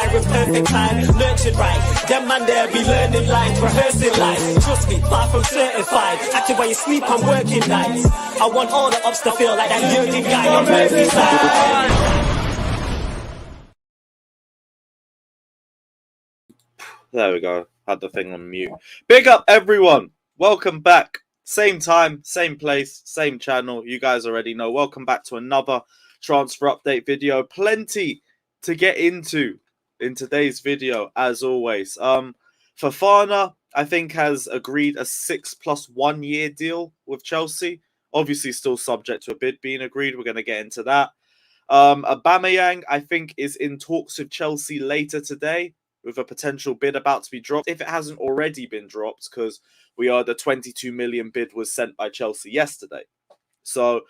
right with perfect time, nurtured right. Them man there be learning lines, rehearsing lines. Trust me, far from certified. Acting while you sleep, I'm working nights. I want all the ups to feel like that Jurgen guy on Merseyside. There we go. Had the thing on mute. Big up, everyone. Welcome back. Same time, same place, same channel. You guys already know. Welcome back to another transfer update video. Plenty to get into in today's video, as always. Fofana, I think, has agreed a 6+1 year deal with Chelsea. Obviously, still subject to a bid being agreed. We're going to get into that. Aubameyang, I think, is in talks with Chelsea later today, with a potential bid about to be dropped, if it hasn't already been dropped, because we are the 22 million bid was sent by Chelsea yesterday. So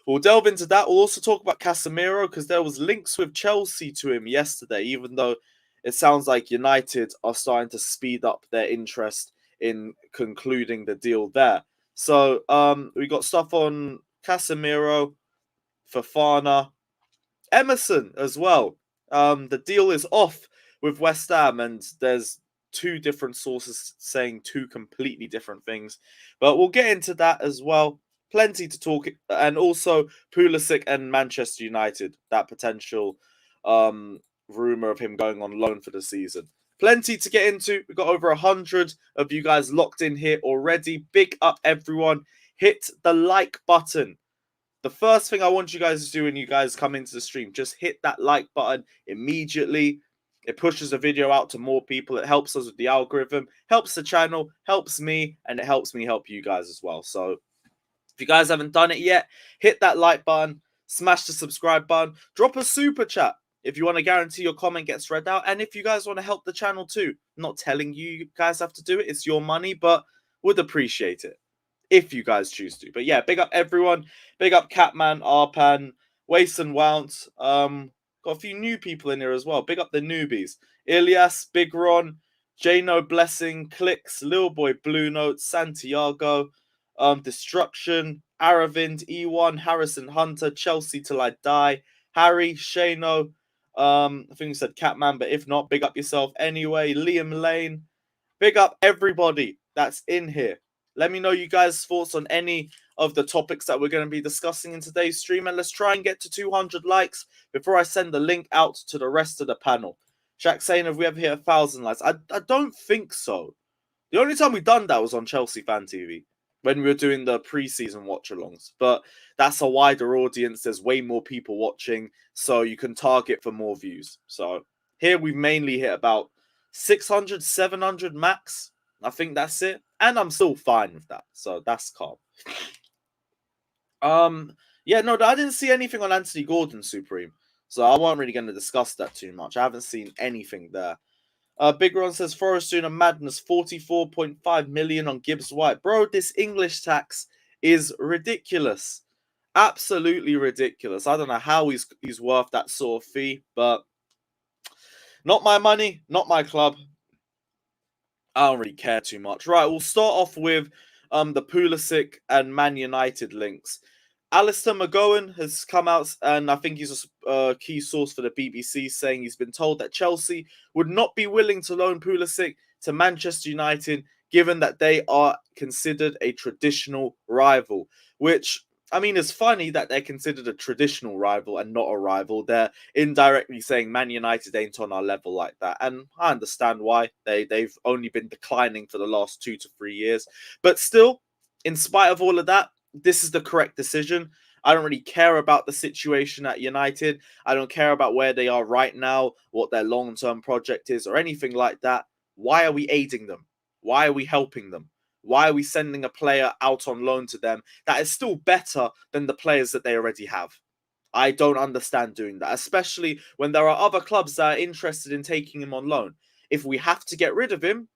we'll delve into that. We'll also talk about CASEMIRO, because there was links with Chelsea to him yesterday, even though it sounds like United are starting to speed up their interest in concluding the deal there. So we got stuff on CASEMIRO, Fofana, Emerson as well. The deal is off with West Ham, and there's two different sources saying two completely different things. But we'll get into that as well. Plenty to talk. And also Pulisic and Manchester United, that potential rumour of him going on loan for the season. Plenty to get into. We've got over 100 of you guys locked in here already. Big up, everyone. Hit the like button. The first thing I want you guys to do when you guys come into the stream, just hit that like button immediately. It pushes the video out to more people. It helps us with the algorithm, helps the channel, helps me, and it helps me help you guys as well. So if you guys haven't done it yet, hit that like button, smash the subscribe button, drop a super chat if you want to guarantee your comment gets read out. And if you guys want to help the channel too, I'm not telling you guys have to do it. It's your money, but would appreciate it if you guys choose to. But yeah, big up everyone. Big up Catman, Arpan, Waste and Wounce. Got a few new people in here as well. Big up the newbies. Ilias, Big Ron, Jano Blessing, Clicks, Lil Boy Blue Note, Santiago, Destruction, Aravind, E1, Harrison Hunter, Chelsea Till I Die, Harry, Shano, I think you said Catman, but if not, big up yourself anyway. Liam Lane. Big up everybody that's in here. Let me know you guys' thoughts on any of the topics that we're going to be discussing in today's stream. And let's try and get to 200 likes before I send the link out to the rest of the panel. Shaq saying, have we ever hit 1,000 likes? I don't think so. The only time we've done that was on Chelsea Fan TV, when we were doing the pre-season watch-alongs. But that's a wider audience. There's way more people watching, so you can target for more views. So here we've mainly hit about 600, 700 max. I think that's it. And I'm still fine with that. So that's calm. Yeah, no, I didn't see anything on Anthony Gordon, Supreme. So I wasn't really going to discuss that too much. I haven't seen anything there. Big Ron says, Forest doing a madness, 44.5 million on Gibbs White. Bro, this English tax is ridiculous. Absolutely ridiculous. I don't know how he's worth that sort of fee, but not my money, not my club. I don't really care too much. Right, we'll start off with the Pulisic and Man United links. Alistair McGowan has come out, and I think he's a key source for the BBC, saying he's been told that Chelsea would not be willing to loan Pulisic to Manchester United, given that they are considered a traditional rival. Which, I mean, it's funny that they're considered a traditional rival and not a rival. They're indirectly saying Man United ain't on our level like that. And I understand why. They've only been declining for the last 2 to 3 years. But still, in spite of all of that, this is the correct decision. I don't really care about the situation at United. I don't care about where they are right now, what their long-term project is, or anything like that. Why are we aiding them? Why are we helping them? Why are we sending a player out on loan to them that is still better than the players that they already have? I don't understand doing that, especially when there are other clubs that are interested in taking him on loan. If we have to get rid of him,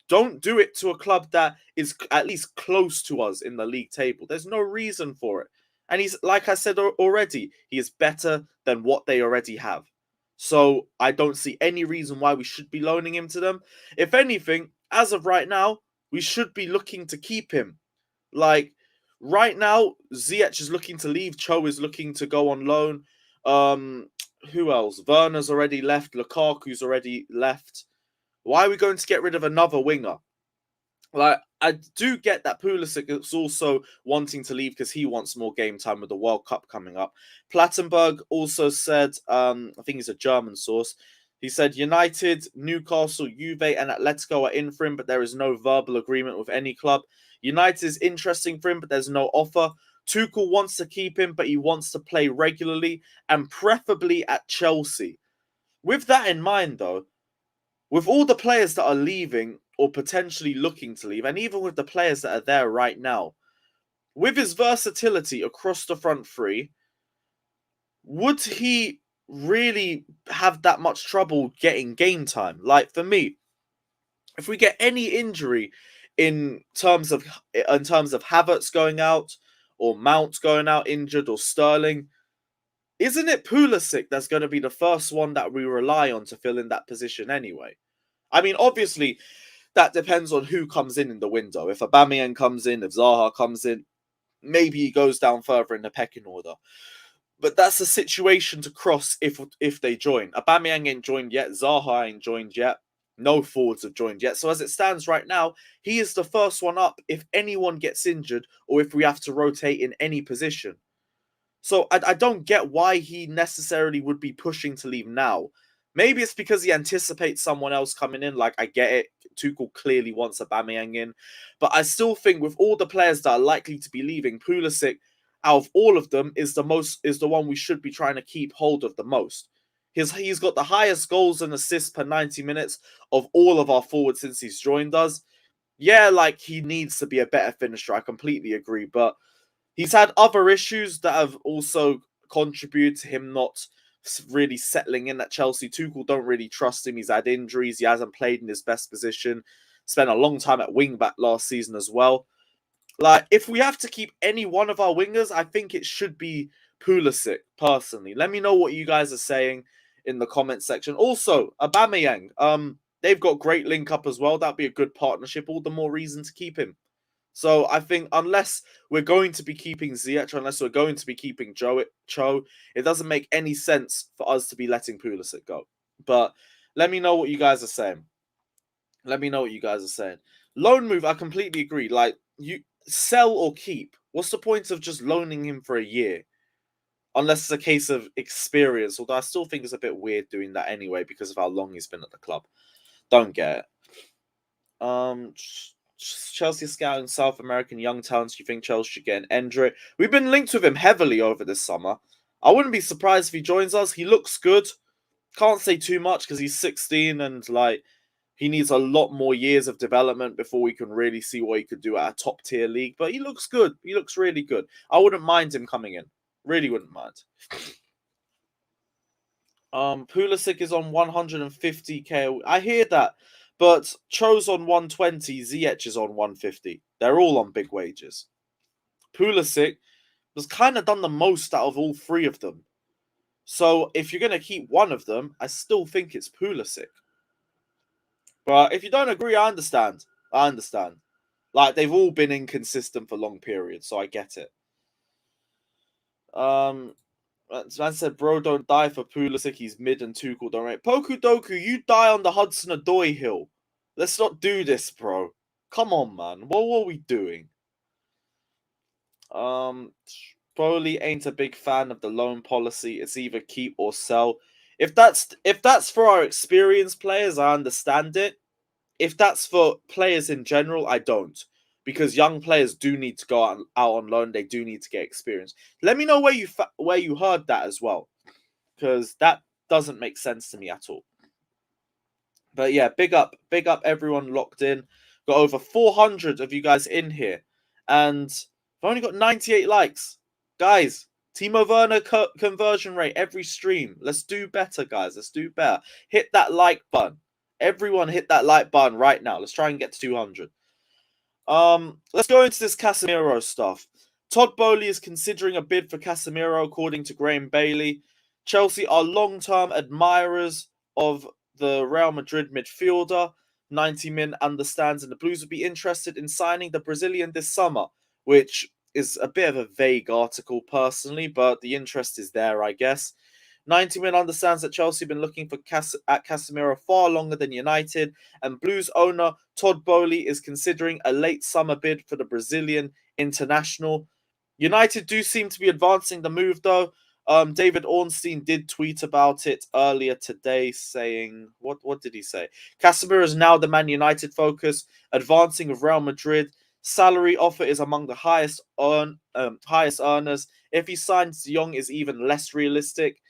don't do it to a club that is at least close to us in the league table. There's no reason for it. And he's, like I said already, he is better than what they already have. So I don't see any reason why we should be loaning him to them. If anything, as of right now, we should be looking to keep him. Like, right now, Ziyech is looking to leave. Cho is looking to go on loan. who else? Werner's already left. Lukaku's already left. Why are we going to get rid of another winger? Like, I do get that Pulisic is also wanting to leave because he wants more game time with the World Cup coming up. Plattenberg also said, I think he's a German source, he said United, Newcastle, Juve, and Atletico are in for him, but there is no verbal agreement with any club. United is interesting for him, but there's no offer. Tuchel wants to keep him, but he wants to play regularly and preferably at Chelsea. With that in mind, though, with all the players that are leaving or potentially looking to leave, and even with the players that are there right now, with his versatility across the front three, would he really have that much trouble getting game time? Like, for me, if we get any injury in terms of Havertz going out or Mount going out injured or Sterling, isn't it Pulisic that's going to be the first one that we rely on to fill in that position anyway? I mean, obviously, that depends on who comes in the window. If Aubameyang comes in, if Zaha comes in, maybe he goes down further in the pecking order. But that's a situation to cross if they join. Aubameyang ain't joined yet. Zaha ain't joined yet. No forwards have joined yet. So as it stands right now, he is the first one up if anyone gets injured or if we have to rotate in any position. So I don't get why he necessarily would be pushing to leave now. Maybe it's because he anticipates someone else coming in. Like, I get it. Tuchel clearly wants Aubameyang in. But I still think with all the players that are likely to be leaving, Pulisic, out of all of them, is the one we should be trying to keep hold of the most. He's got the highest goals and assists per 90 minutes of all of our forwards since he's joined us. Yeah, like, he needs to be a better finisher. I completely agree. But he's had other issues that have also contributed to him not really settling in at Chelsea. Tuchel don't really trust him. He's had injuries. He hasn't played in his best position. Spent a long time at wing-back last season as well. Like, if we have to keep any one of our wingers, I think it should be Pulisic, personally. Let me know what you guys are saying in the comment section. Also, Aubameyang, they've got great link-up as well. That'd be a good partnership. All the more reason to keep him. So I think unless we're going to be keeping Ziyech, unless we're going to be keeping Cho, it doesn't make any sense for us to be letting Pulisic go. But let me know what you guys are saying. Loan move, I completely agree. Like, you sell or keep. What's the point of just loaning him for a year? Unless it's a case of experience. Although I still think it's a bit weird doing that anyway because of how long he's been at the club. Don't get it. Chelsea scouting South American young talents. You think Chelsea should get an Endre? We've been linked with him heavily over this summer. I wouldn't be surprised if he joins us. He looks good. Can't say too much because he's 16 and like he needs a lot more years of development before we can really see what he could do at a top tier league. But he looks good. He looks really good. I wouldn't mind him coming in. Really wouldn't mind. Pulisic is on 150k. I hear that. But Cho's on 120, Ziyech is on 150. They're all on big wages. Pulisic has kind of done the most out of all three of them. So if you're going to keep one of them, I still think it's Pulisic. But if you don't agree, I understand. Like, they've all been inconsistent for long periods, so I get it. Man said, bro, don't die for Pulisic. He's mid and Tuchel don't rate. Poku Doku, you die on the Hudson-Odoi hill. Let's not do this, bro. Come on, man. What were we doing? Foley ain't a big fan of the loan policy. It's either keep or sell. If that's for our experienced players, I understand it. If that's for players in general, I don't. Because young players do need to go out on loan. They do need to get experience. Let me know where you heard that as well. Because that doesn't make sense to me at all. But yeah, big up everyone locked in. Got over 400 of you guys in here. And I've only got 98 likes. Guys, Timo Werner conversion rate every stream. Let's do better, guys. Let's do better. Hit that like button. Everyone hit that like button right now. Let's try and get to 200. Let's go into this CASEMIRO stuff. Todd Boehly is considering a bid for CASEMIRO, according to Graham Bailey. Chelsea are long-term admirers of the Real Madrid midfielder. 90 Min understands, and the Blues would be interested in signing the Brazilian this summer, which is a bit of a vague article personally, but the interest is there, I guess. 90min understands that Chelsea have been looking for Casemiro far longer than United, and Blues owner Todd Boehly is considering a late summer bid for the Brazilian international. United do seem to be advancing the move, though. David Ornstein did tweet about it earlier today, saying, what did he say? Casemiro is now the Man United focus, advancing with Real Madrid. Salary offer is among the highest earners. If he signs, De Jong is even less realistic.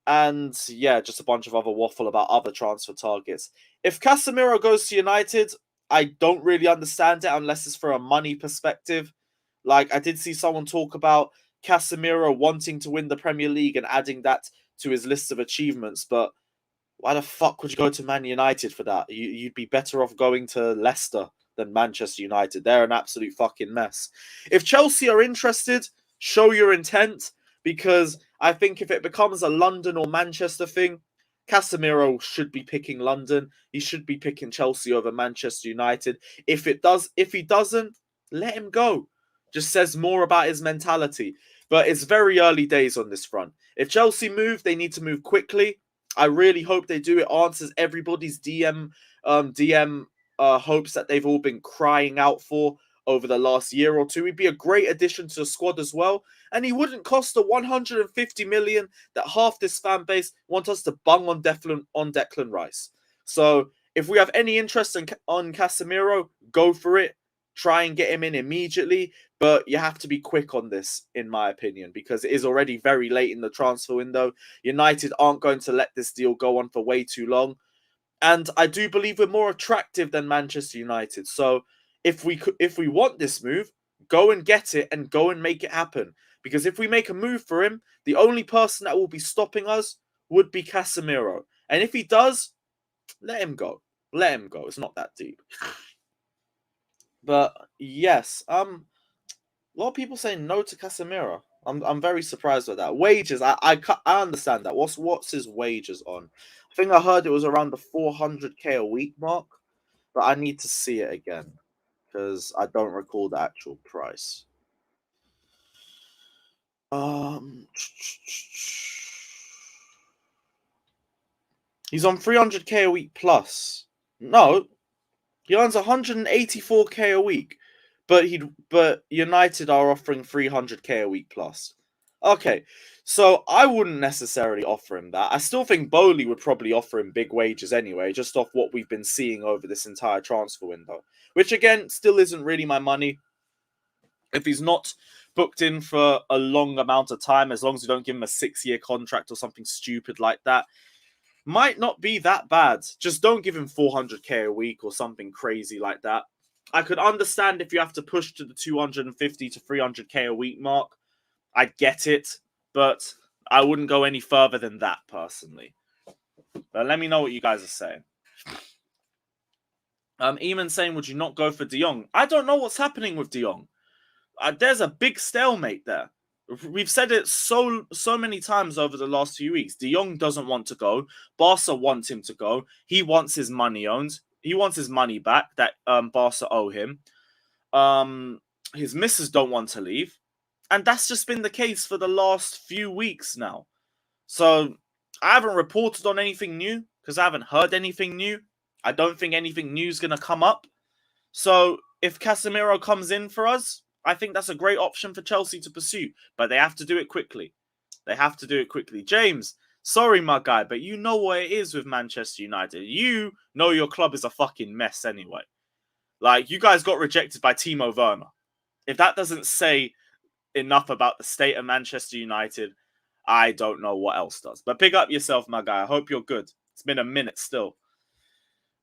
And yeah, just a bunch of other waffle about other transfer targets. If Casemiro goes to United, I don't really understand it unless it's for a money perspective. Like, I did see someone talk about Casemiro wanting to win the Premier League and adding that to his list of achievements, but why the fuck would you go to Man United for that? You'd be better off going to Leicester than Manchester United. They're an absolute fucking mess. If Chelsea are interested, show your intent, because I think if it becomes a London or Manchester thing, Casemiro should be picking London. He should be picking Chelsea over Manchester United. If he doesn't, let him go. Just says more about his mentality. But it's very early days on this front. If Chelsea move, they need to move quickly. I really hope they do. It answers everybody's DM hopes that they've all been crying out for over the last year or two. He'd be a great addition to the squad as well, and he wouldn't cost the 150 million that half this fan base want us to bung on Declan Rice. So if we have any interest on Casemiro, go for it. Try and get him in immediately, but you have to be quick on this, in my opinion, because it is already very late in the transfer window. United aren't going to let this deal go on for way too long. And I do believe we're more attractive than Manchester United. So if we want this move, go and get it and go and make it happen. Because if we make a move for him, the only person that will be stopping us would be Casemiro. And if he does, let him go. Let him go. It's not that deep. But yes, a lot of people saying no to Casemiro. I'm very surprised with that. Wages, I understand that. What's his wages on? I think I heard it was around the 400k a week mark, but I need to see it again because I don't recall the actual price. He's on 300k a week plus. No, he earns 184k a week, but United are offering 300k a week plus. Okay, so I wouldn't necessarily offer him that. I still think Boehly would probably offer him big wages anyway, just off what we've been seeing over this entire transfer window, which again still isn't really my money. If he's not booked in for a long amount of time, as long as you don't give him a 6-year contract or something stupid like that, might not be that bad. Just don't give him 400k a week or something crazy like that. I could understand if you have to push to the 250 to 300k a week mark. I get it, but I wouldn't go any further than that personally. But let me know what you guys are saying. Eamon saying, would you not go for De Jong? I don't know what's happening with De Jong. There's a big stalemate there. We've said it so many times over the last few weeks. De Jong doesn't want to go. Barca wants him to go. He wants his money owned. He wants his money back that Barca owe him. His missus don't want to leave. And that's just been the case for the last few weeks now. So I haven't reported on anything new because I haven't heard anything new. I don't think anything new is going to come up. So if Casemiro comes in for us, I think that's a great option for Chelsea to pursue. But they have to do it quickly. They have to do it quickly. James, sorry, my guy, but you know what it is with Manchester United. You know your club is a fucking mess anyway. Like, you guys got rejected by Timo Werner. If that doesn't say enough about the state of Manchester United, I don't know what else does. But pick up yourself, my guy. I hope you're good. It's been a minute still.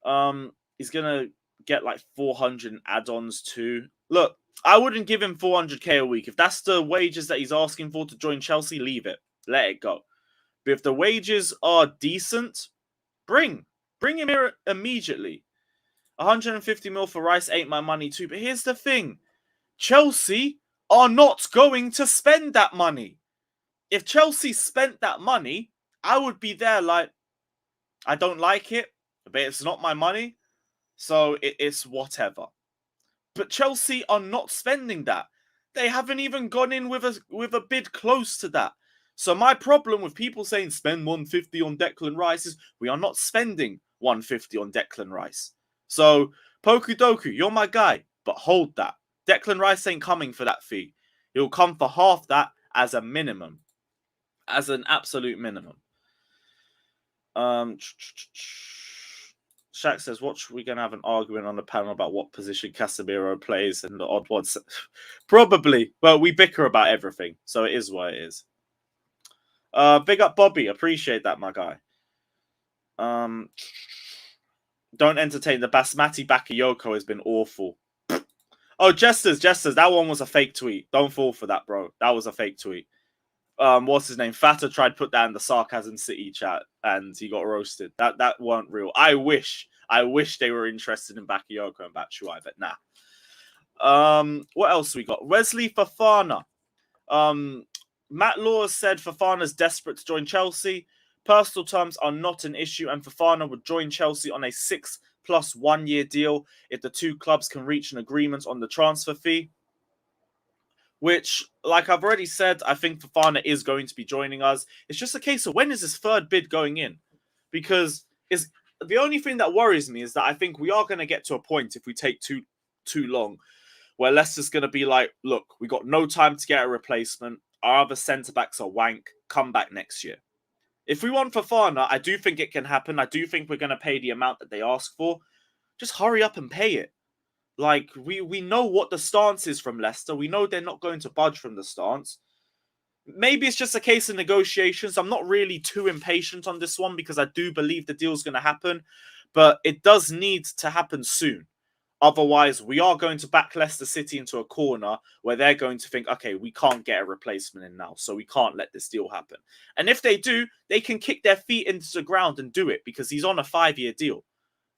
He's going to get like 400 in add-ons too. Look, I wouldn't give him 400k a week. If that's the wages that he's asking for to join Chelsea, leave it. Let it go. But if the wages are decent, bring him here immediately. 150 mil for Rice ain't my money too. But here's the thing. Chelsea are not going to spend that money. If Chelsea spent that money, I would be there like, I don't like it, but it's not my money, so it's whatever. But Chelsea are not spending that. They haven't even gone in with a bid close to that. So my problem with people saying spend 150 on Declan Rice is we are not spending 150 on Declan Rice. So Poku Doku, you're my guy, but hold that. Declan Rice ain't coming for that fee. He'll come for half that as a minimum. As an absolute minimum. Shaq says, watch, we're going to have an argument on the panel about what position Casemiro plays and the odd ones. Probably, but we bicker about everything, so it is what it is. Big up Bobby, appreciate that, my guy. Don't entertain the Basmati Bakayoko has been awful. Oh, Jesters, that one was a fake tweet. Don't fall for that, bro. That was a fake tweet. What's his name? Fata tried to put that in the Sarcasm City chat and he got roasted. That weren't real. I wish they were interested in Bakayoko and Batshuayi, but nah. What else we got? Wesley Fofana. Matt Law said Fofana's desperate to join Chelsea. Personal terms are not an issue, and Fofana would join Chelsea on a 6+ 1 year deal if the two clubs can reach an agreement on the transfer fee. Which, like I've already said, I think Fofana is going to be joining us. It's just a case of when is his third bid going in? Because the only thing that worries me is that I think we are going to get to a point if we take too long where Leicester's going to be like, look, we got no time to get a replacement. Our other centre-backs are wank. Come back next year. If we want Fofana, I do think it can happen. I do think we're going to pay the amount that they ask for. Just hurry up and pay it. Like, we know what the stance is from Leicester. We know they're not going to budge from the stance. Maybe it's just a case of negotiations. I'm not really too impatient on this one because I do believe the deal's going to happen. But it does need to happen soon. Otherwise, we are going to back Leicester City into a corner where they're going to think, okay, we can't get a replacement in now, so we can't let this deal happen. And if they do, they can kick their feet into the ground and do it because he's on a 5-year deal.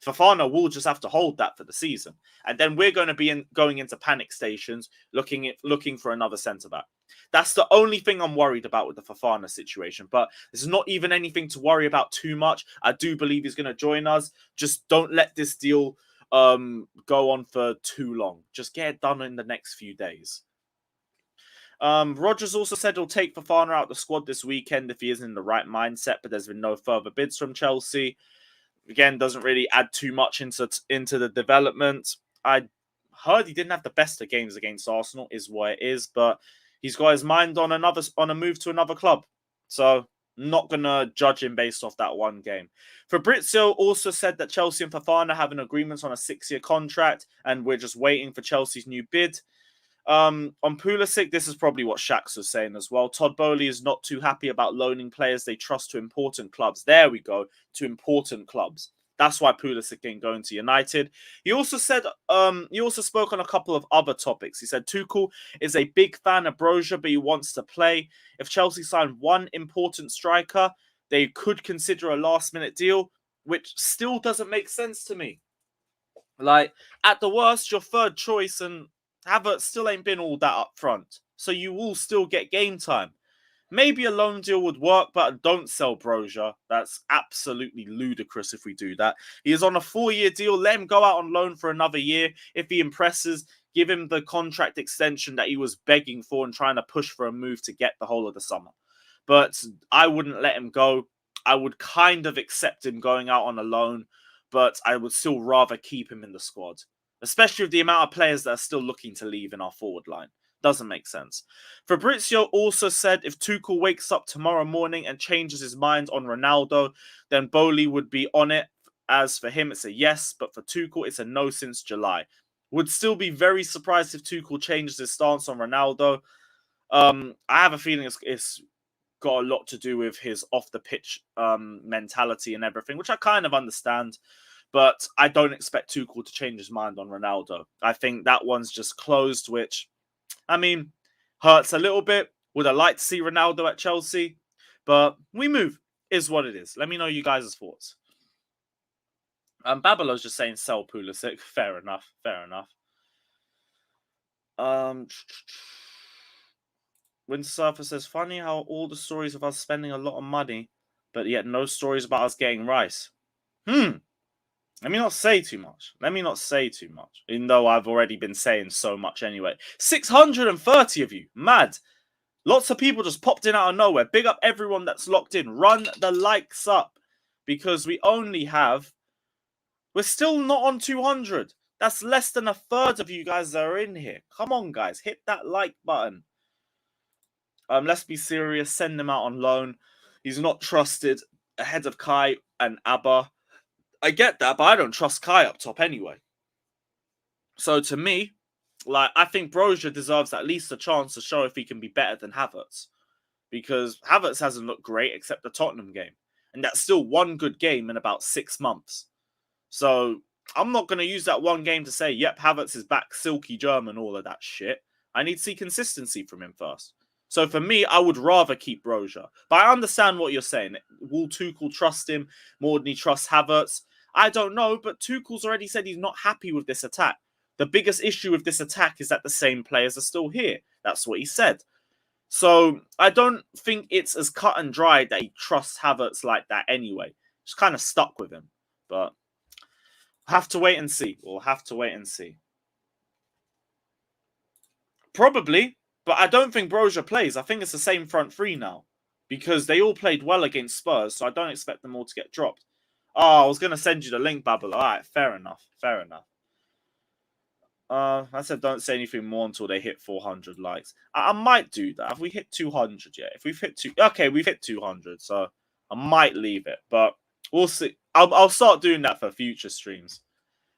Fofana will just have to hold that for the season. And then we're going to be going into panic stations looking for another centre-back. That's the only thing I'm worried about with the Fofana situation. But there's not even anything to worry about too much. I do believe he's going to join us. Just don't let this deal go on for too long. Just get it done in the next few days. Rogers also said he'll take Fofana out the squad this weekend if he is in the right mindset, but there's been no further bids from Chelsea. Again, doesn't really add too much into the development. I heard he didn't have the best of games against Arsenal, is what it is, but he's got his mind on a move to another club. So not going to judge him based off that one game. Fabrizio also said that Chelsea and Fofana have an agreement on a 6-year contract, and we're just waiting for Chelsea's new bid. On Pulisic, this is probably what Shax was saying as well. Todd Bowley is not too happy about loaning players they trust to important clubs. There we go, to important clubs. That's why Pulisic ain't going to United. He also said, he also spoke on a couple of other topics. He said Tuchel is a big fan of Broja, but he wants to play. If Chelsea sign one important striker, they could consider a last-minute deal, which still doesn't make sense to me. Like, at the worst, your third choice, and Havertz still ain't been all that up front. So you will still get game time. Maybe a loan deal would work, but don't sell Broja. That's absolutely ludicrous if we do that. He is on a 4-year deal. Let him go out on loan for another year. If he impresses, give him the contract extension that he was begging for and trying to push for a move to get the whole of the summer. But I wouldn't let him go. I would kind of accept him going out on a loan, but I would still rather keep him in the squad, especially with the amount of players that are still looking to leave in our forward line. Doesn't make sense. Fabrizio also said if Tuchel wakes up tomorrow morning and changes his mind on Ronaldo, then Bowley would be on it. As for him, it's a yes, but for Tuchel, it's a no since July. Would still be very surprised if Tuchel changes his stance on Ronaldo. I have a feeling it's got a lot to do with his off-the-pitch mentality and everything, which I kind of understand. But I don't expect Tuchel to change his mind on Ronaldo. I think that one's just closed, which, I mean, hurts a little bit. Would I like to see Ronaldo at Chelsea? But we move, is what it is. Let me know you guys' thoughts. Babelo's just saying sell Pulisic. Fair enough. Windsurfer says, funny how all the stories of us spending a lot of money, but yet no stories about us getting Rice. Let me not say too much. Even though I've already been saying so much anyway. 630 of you. Mad. Lots of people just popped in out of nowhere. Big up everyone that's locked in. Run the likes up because we're still not on 200. That's less than a third of you guys that are in here. Come on, guys. Hit that like button. Let's be serious. Send him out on loan. He's not trusted ahead of Kai and Abba. I get that, but I don't trust Kai up top anyway. So to me, I think Broja deserves at least a chance to show if he can be better than Havertz. Because Havertz hasn't looked great except the Tottenham game. And that's still one good game in about 6 months. So I'm not going to use that one game to say, yep, Havertz is back, silky German, all of that shit. I need to see consistency from him first. So for me, I would rather keep Broja. But I understand what you're saying. Will Tuchel trust him more than he trusts Havertz? I don't know, but Tuchel's already said he's not happy with this attack. The biggest issue with this attack is that the same players are still here. That's what he said. So I don't think it's as cut and dry that he trusts Havertz like that anyway. Just kind of stuck with him. But have to wait and see. We'll have to wait and see. Probably, but I don't think Broja plays. I think it's the same front three now. Because they all played well against Spurs, so I don't expect them all to get dropped. Oh, I was going to send you the link, Babel. All right, fair enough. Fair enough. I said don't say anything more until they hit 400 likes. I might do that. Have we hit 200 yet? If we've hit we've hit 200, so I might leave it, but we'll see. I'll start doing that for future streams.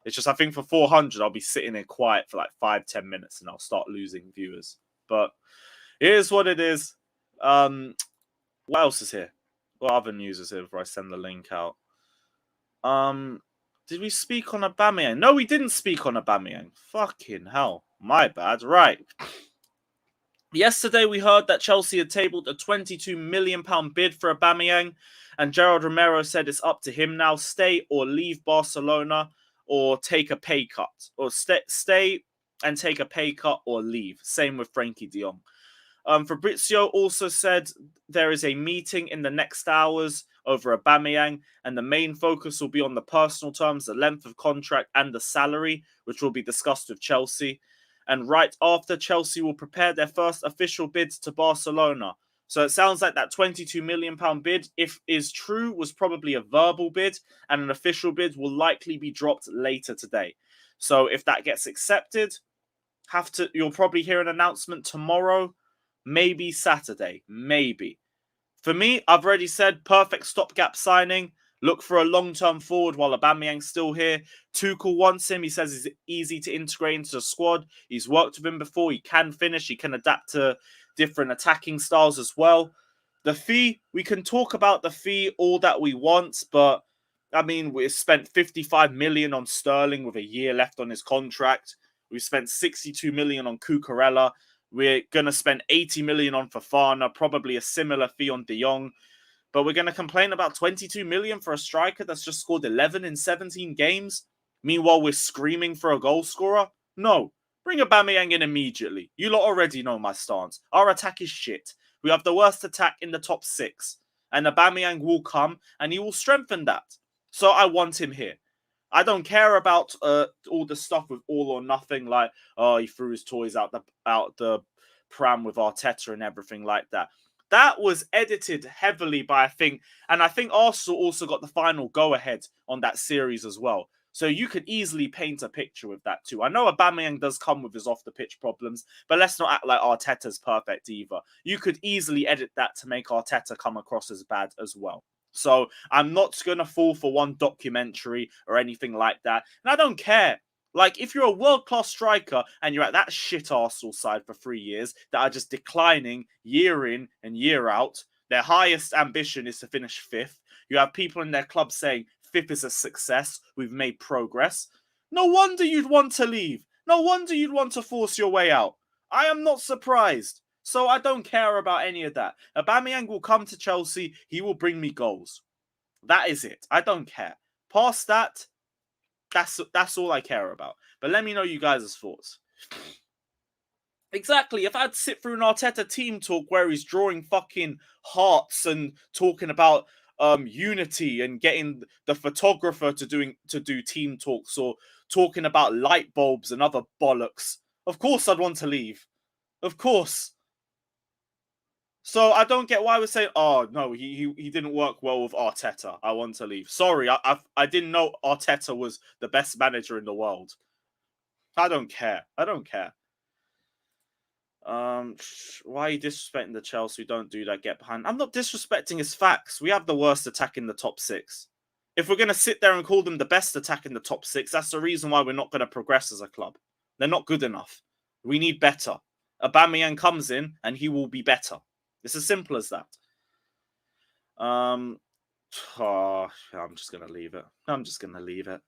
It's just I think for 400 I'll be sitting there quiet for like 5-10 minutes and I'll start losing viewers. But it is what it is. What else is here? What other news is here before I send the link out? Did we speak on Aubameyang? No, we didn't speak on Aubameyang. Fucking hell. My bad. Right. Yesterday, we heard that Chelsea had tabled a £22 million bid for Aubameyang, and Gerard Romero said it's up to him now. Stay or leave Barcelona or take a pay cut. Or stay and take a pay cut or leave. Same with Frankie de Jong. Fabrizio also said there is a meeting in the next hours over Aubameyang, and the main focus will be on the personal terms, the length of contract, and the salary, which will be discussed with Chelsea. And right after, Chelsea will prepare their first official bids to Barcelona. So it sounds like that £22 million bid, if is true, was probably a verbal bid, and an official bid will likely be dropped later today. So if that gets accepted, you'll probably hear an announcement tomorrow, maybe Saturday, maybe. For me, I've already said perfect stopgap signing. Look for a long-term forward while Aubameyang's still here. Tuchel wants him. He says he's easy to integrate into the squad. He's worked with him before. He can finish. He can adapt to different attacking styles as well. The fee, we can talk about the fee all that we want, but I mean, we spent 55 million on Sterling with a year left on his contract. We spent 62 million on Cucurella. We're going to spend 80 million on Fofana, probably a similar fee on De Jong. But we're going to complain about 22 million for a striker that's just scored 11 in 17 games? Meanwhile, we're screaming for a goal scorer? No. Bring Aubameyang in immediately. You lot already know my stance. Our attack is shit. We have the worst attack in the top 6. And Aubameyang will come and he will strengthen that. So I want him here. I don't care about all the stuff with all or nothing, like, oh, he threw his toys out the pram with Arteta and everything like that. That was edited heavily by, I think Arsenal also got the final go-ahead on that series as well. So you could easily paint a picture with that too. I know Aubameyang does come with his off-the-pitch problems, but let's not act like Arteta's perfect either. You could easily edit that to make Arteta come across as bad as well. So I'm not going to fall for one documentary or anything like that. And I don't care. Like, if you're a world-class striker and you're at that shit Arsenal side for 3 years that are just declining year in and year out, their highest ambition is to finish 5th. You have people in their club saying 5th is a success. We've made progress. No wonder you'd want to leave. No wonder you'd want to force your way out. I am not surprised. So I don't care about any of that. Aubameyang will come to Chelsea. He will bring me goals. That is it. I don't care. Past that, that's all I care about. But let me know you guys' thoughts. Exactly. If I'd sit through an Arteta team talk where he's drawing fucking hearts and talking about unity and getting the photographer to do team talks or talking about light bulbs and other bollocks, of course I'd want to leave. Of course. So I don't get why we're saying, oh no, he didn't work well with Arteta. I want to leave. Sorry, I didn't know Arteta was the best manager in the world. I don't care. I don't care. Why are you disrespecting the Chelsea? Don't do that. Get behind. I'm not disrespecting his facts. We have the worst attack in the top 6. If we're gonna sit there and call them the best attack in the top 6, that's the reason why we're not gonna progress as a club. They're not good enough. We need better. Aubameyang comes in and he will be better. It's as simple as that. I'm just gonna leave it. I'm just gonna leave it.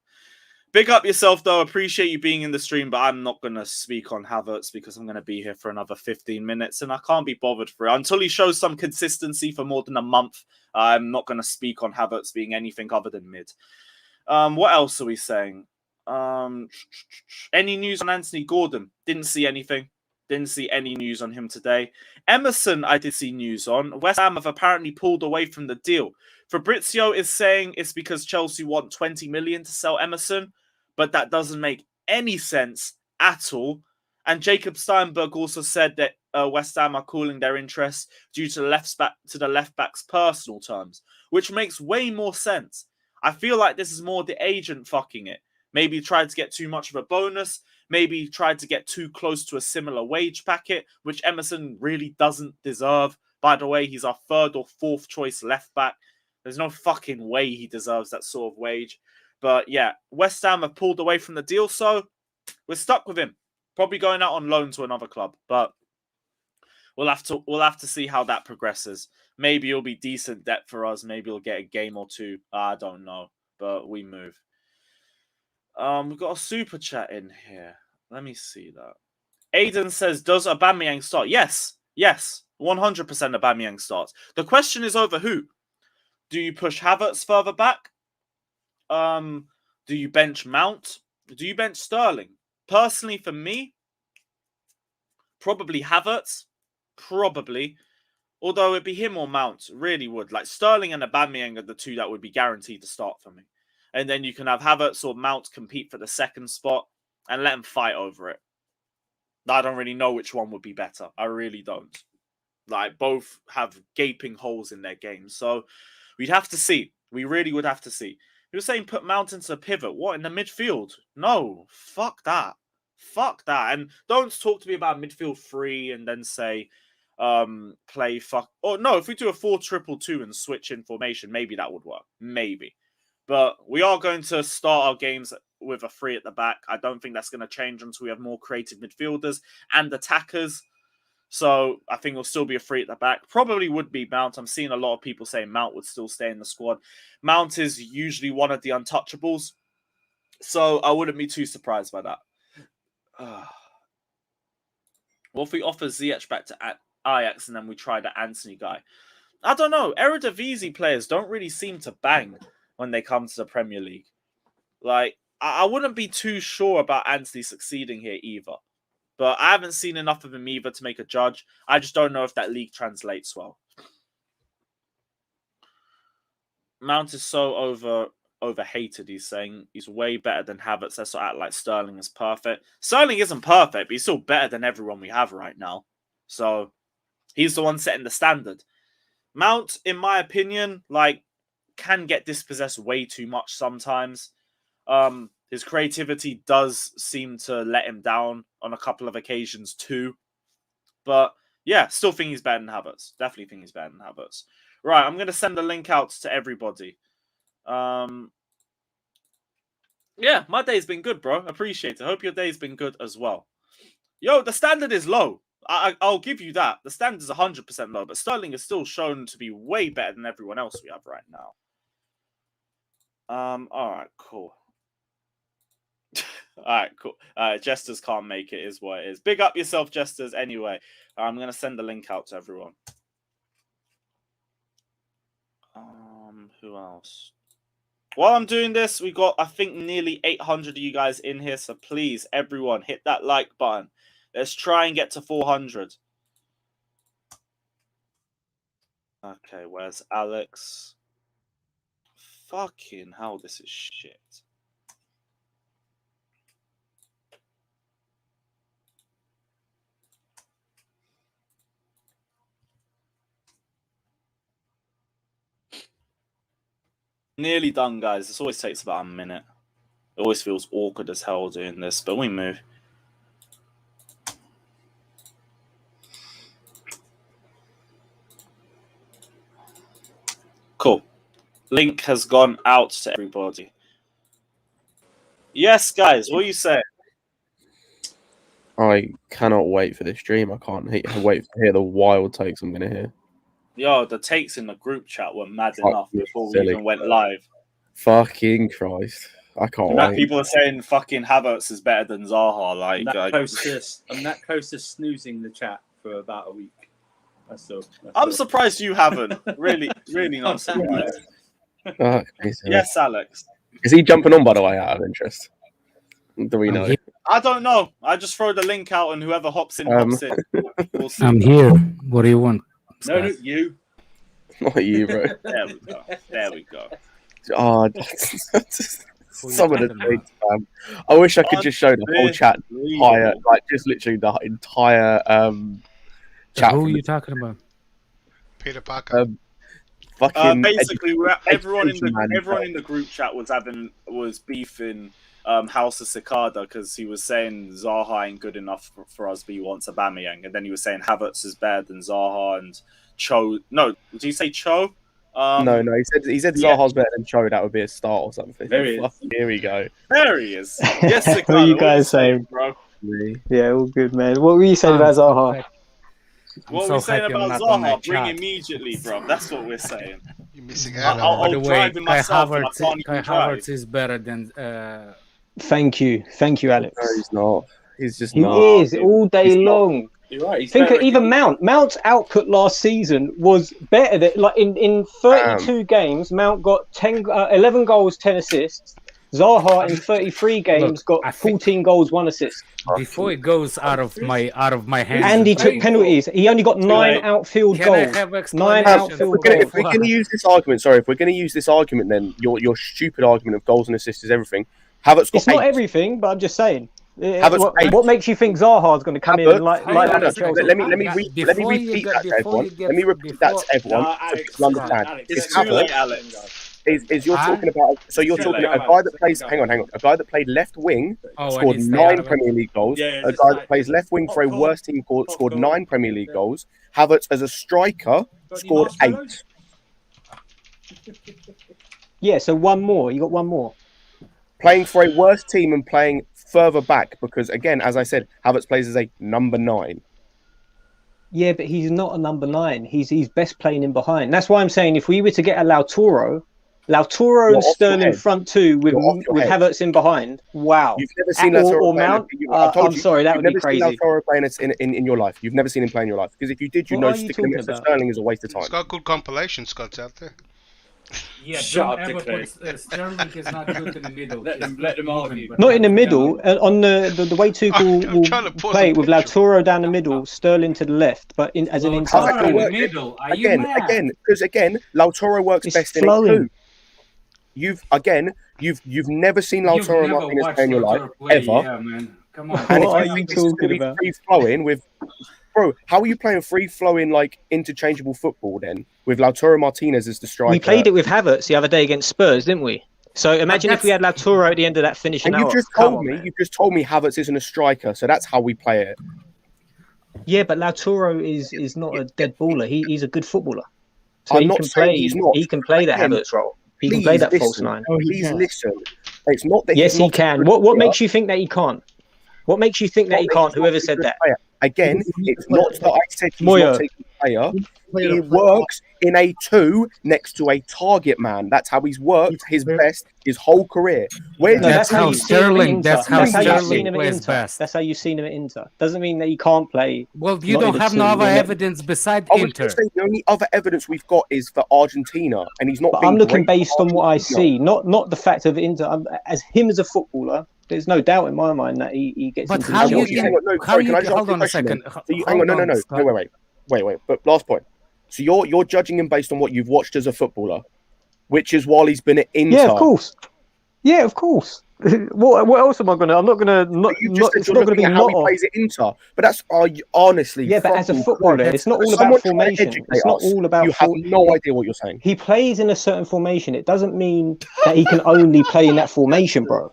Big up yourself, though. Appreciate you being in the stream, but I'm not going to speak on Havertz because I'm going to be here for another 15 minutes, and I can't be bothered for it. Until he shows some consistency for more than a month, I'm not going to speak on Havertz being anything other than mid. What else are we saying? Any news on Anthony Gordon? Didn't see anything. Didn't see any news on him today. Emerson, I did see news on. West Ham have apparently pulled away from the deal. Fabrizio is saying it's because Chelsea want 20 million to sell Emerson, but that doesn't make any sense at all. And Jacob Steinberg also said that West Ham are cooling their interest due to the left back's personal terms, which makes way more sense. I feel like this is more the agent fucking it. Maybe tried to get too much of a bonus. Maybe tried to get too close to a similar wage packet, which Emerson really doesn't deserve. By the way, he's our 3rd or 4th choice left back. There's no fucking way he deserves that sort of wage. But yeah, West Ham have pulled away from the deal, so we're stuck with him. Probably going out on loan to another club, but we'll have to see how that progresses. Maybe it'll be decent depth for us. Maybe we'll get a game or two. I don't know, but we move. We've got a super chat in here. Let me see that. Aiden says, "Does Aubameyang start?" Yes, 100% Aubameyang starts. The question is over who. Do you push Havertz further back? Do you bench Mount? Do you bench Sterling? Personally, for me, probably Havertz. Probably. Although it'd be him or Mount. Really would. Like Sterling and Aubameyang are the two that would be guaranteed to start for me. And then you can have Havertz or Mount compete for the second spot and let them fight over it. I don't really know which one would be better. I really don't. Like, both have gaping holes in their game. So we'd have to see. We really would have to see. You're saying put Mount into a pivot. What, in the midfield? No. Fuck that. Fuck that. And don't talk to me about midfield 3 and then say play fuck. Oh, no, if we do a 4-2-2 and switch in formation, maybe that would work. Maybe. But we are going to start our games with a 3 at the back. I don't think that's going to change until we have more creative midfielders and attackers. So I think it'll still be a 3 at the back. Probably would be Mount. I'm seeing a lot of people saying Mount would still stay in the squad. Mount is usually one of the untouchables. So I wouldn't be too surprised by that. What if we offer Ziyech back to Ajax and then we try the Anthony guy? I don't know. Eredivisie players don't really seem to bang when they come to the Premier League. Like, I wouldn't be too sure about Anthony succeeding here either. But I haven't seen enough of him either to make a judge. I just don't know if that league translates well. Mount is so overhated, he's saying. He's way better than Havertz. That's what act like Sterling is perfect. Sterling isn't perfect, but he's still better than everyone we have right now. So he's the one setting the standard. Mount, in my opinion, like, can get dispossessed way too much sometimes. His creativity does seem to let him down on a couple of occasions too. But yeah, still think he's better than Havertz. Definitely think he's better than Havertz. Right, I'm going to send the link out to everybody. Yeah, my day's been good, bro. Appreciate it. Hope your day's been good as well. Yo, the standard is low. I'll give you that. The standard is 100% low, but Sterling is still shown to be way better than everyone else we have right now. All right, cool. All right, cool. Jesters can't make it, is what it is. Big up yourself, Jesters. Anyway, I'm going to send the link out to everyone. Who else? While I'm doing this, we got, I think, nearly 800 of you guys in here. So please, everyone, hit that like button. Let's try and get to 400. Okay, where's Alex? Fucking hell, this is shit. Nearly done, guys. This always takes about a minute. It always feels awkward as hell doing this, but we move. Cool. Link has gone out to everybody. Yes, guys, what are you saying? I cannot wait for this stream. I can't wait to hear the wild takes I'm going to hear. Yo, the takes in the group chat were mad Fucking enough before we silly. even went live. Fucking Christ. I can't wait. People are saying fucking Havertz is better than Zaha. I'm that close to snoozing the chat for about a week. I'm surprised you haven't. Really not surprised. Yes, Alex. Is he jumping on, by the way, out of interest? Do we know? I don't know. I just throw the link out and whoever hops in, hops in. We'll see. I'm here. What do you want? No, you. Not you, bro. There we go. Oh, some of the things, man. I wish I could just show the whole chat entire, like just literally the entire chat. Who are you talking about? Peter Parker. Fucking basically, everyone in the group chat was beefing House of Cicada because he was saying Zaha ain't good enough for us, but he wants Aubameyang, and then he was saying Havertz is better than Zaha and Cho. No, did he say Cho? No, he said Zaha's better than Cho. That would be a start or something. Here we go. There he is. Yes, Cicada, what are you guys saying, bro? Yeah, all good, man. What were you saying about Zaha? What are we saying about Zaha? Bring immediately, bro. That's what we're saying. You're missing out. By the way, Kai Havertz Havertz is better than. Thank you, Alex. No, he's not. He's just he not. He is all day long. You're right. Think of even Mount. Mount's output last season was better than in 32 games. Mount got 11 goals, 10 assists. Zaha in 33 games got 14 goals, 1 assist. Before it goes out of my hands, and he took penalties. He only got 9 outfield goals. 9 outfield goals. If we're going to use this argument, then your stupid argument of goals and assists is everything. Havertz got It's not 8. everything, but I'm just saying. What makes you think Zaha's going to come in and like that? Let me repeat that to everyone. Let me repeat that to everyone so people understand. It's too late, Alex. Is you're talking about? So you're talking about a guy that plays. Hang on. A guy that played left wing scored 9 Premier League goals. A guy that plays left wing for a worse team scored 9 Premier League goals. Havertz as a striker scored 8. Yeah, so one more. You got one more. Playing for a worse team and playing further back because, again, as I said, Havertz plays as a number 9. Yeah, but he's not a number 9. He's best playing in behind. That's why I'm saying if we were to get a Lautaro and Sterling front two with Havertz in behind, wow. You've never seen Lautaro or Mount? I'm sorry, that would be crazy. You've never seen Lautaro playing in your life. You've never seen him play in your life. Because if you did, you know sticking him for Sterling is a waste of time. It's got good compilation, Scott's out there. Yeah, Shut up, Sterling is not good in the middle. Let them argue. Not in the middle. On the way Tuchel will play with Lautaro down the middle, Sterling to the left, but as an inside forward. Middle. Again, Lautaro works best in it too. You've never seen Lautaro Martinez play in your life ever. Yeah, man. Come on. And what are you talking about? Free flowing with, bro. How are you playing free flowing like interchangeable football then with Lautaro Martinez as the striker? We played it with Havertz the other day against Spurs, didn't we? So imagine if we had Lautaro at the end of that finishing. And you just told me Havertz isn't a striker, so that's how we play it. Yeah, but Lautaro is not a dead baller. He's a good footballer. So I'm not saying he's not. He can play that Havertz role. He can play that false 9. Please listen. It's not that. Yes, he can. What makes you think that he can't? What makes you think that he can't? Whoever said that? Again, it's not that I said he's not taking player. He works in a 2 next to a target man. That's how he's worked his best his whole career. That's how Sterling plays best. That's how you've seen him at Inter. Doesn't mean that he can't play. Well, you don't have no other evidence besides Inter. The only other evidence we've got is for Argentina, and he's not. But I'm looking based on what I see, not the fact of Inter. As him as a footballer, there's no doubt in my mind that he gets. But into how the you? Hold on a second. Hang on, no. Wait. But last point. So you're judging him based on what you've watched as a footballer, which is while he's been at Inter. Yeah, of course. What else am I gonna? I'm not gonna not. You just said It's you're not gonna be looking at how not he off. plays at Inter, but that's honestly. Yeah, but as a fucking footballer, crude. it's not all Someone about try to formation. educate It's not us. all about. You have no idea what you're saying. He plays in a certain formation. It doesn't mean that he can only play in that formation, bro.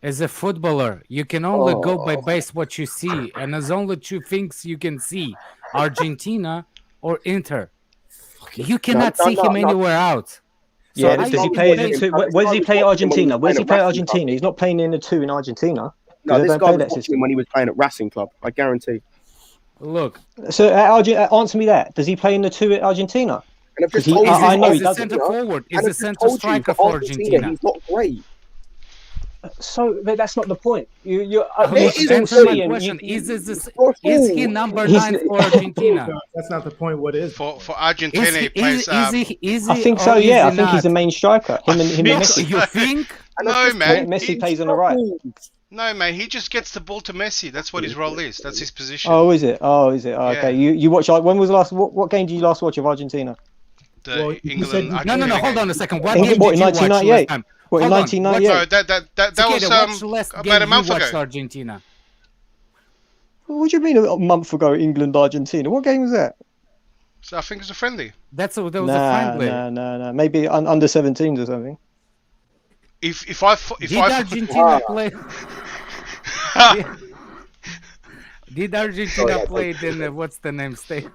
As a footballer, you can only go by base what you see, and there's only two things you can see: Argentina or Inter. You cannot see him anywhere out. So Yeah, does this he guy play? was Where watching does he him play when he Argentina? was Where's he playing play at Racing Argentina? He's not playing in the 2 in Argentina. No, They this don't guy play was that watching system. when he was playing at Racing Club. I guarantee. Look, So answer me that. Does he play in the 2 at Argentina? And I've just He- told you, I know he he's a doesn't. center forward. He's and a I've just center told you, striker for for Argentina. he's not great. So that's not the point. You're Answer my question. Is he number 9 for Argentina? That's not the point. What is? For Argentina, he plays. I think so. Yeah, I think he's the main striker. Him and Messi. You think? No, man. Messi plays on the right. No, man. He just gets the ball to Messi. That's what his role is. That's his position. Oh, is it? Oh, okay. You watch. When was the last? What game did you last watch of Argentina? The England. No. Argentina Hold on game. a second. What In game what, did in you watch 1998? last time? What, in Hold on. 1998? No, that was What's last about game a month you watched ago. Argentina? What do you mean a month ago? England Argentina. What game was that? So I think it's a friendly. That was a friendly. No. Maybe under 17s or something. If I Did Argentina play? Did Argentina play in what's the name? Stay.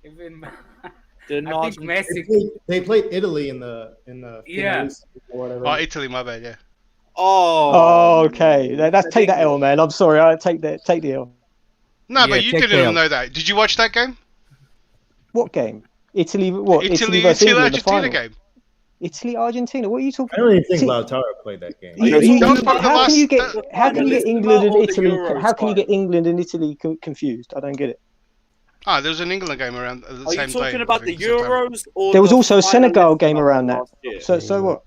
Even I think Messi. They played Italy in the Yeah. or whatever. Oh, Italy, my bad. Yeah. Oh, okay. That's take that L, man. I'm sorry. I take the L. No, Yeah, but you take didn't the even L. know that. Did you watch that game? What game? Italy. What? Italy versus England, the Argentina final. game. Italy Argentina. What are you talking? I don't even think See- Lautaro played that game. That was part of the how last- can you get that- how can you get Listen England about and all the Italy? Euros, How can you guys. get England and Italy confused? I don't get it. Ah, there was an England game around the Are same you day. talking I about the think, September. Euros? Or There was the also a Senegal finalists game that around happened that. last year? So what?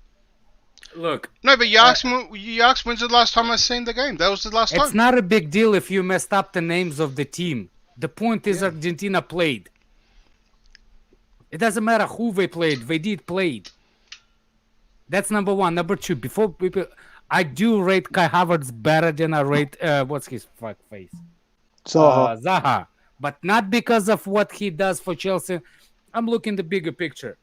Look, No, but you asked me. You asked when's the last time I seen the game. That was the last it's time. not a big deal if you messed up the names of the team. The point is Argentina played. It doesn't matter who they played. They did played. That's number one. Number two, before people, I do rate Kai Havertz better than I rate what's his fuck face? Zaha. But not because of what he does for Chelsea. I'm looking the bigger picture.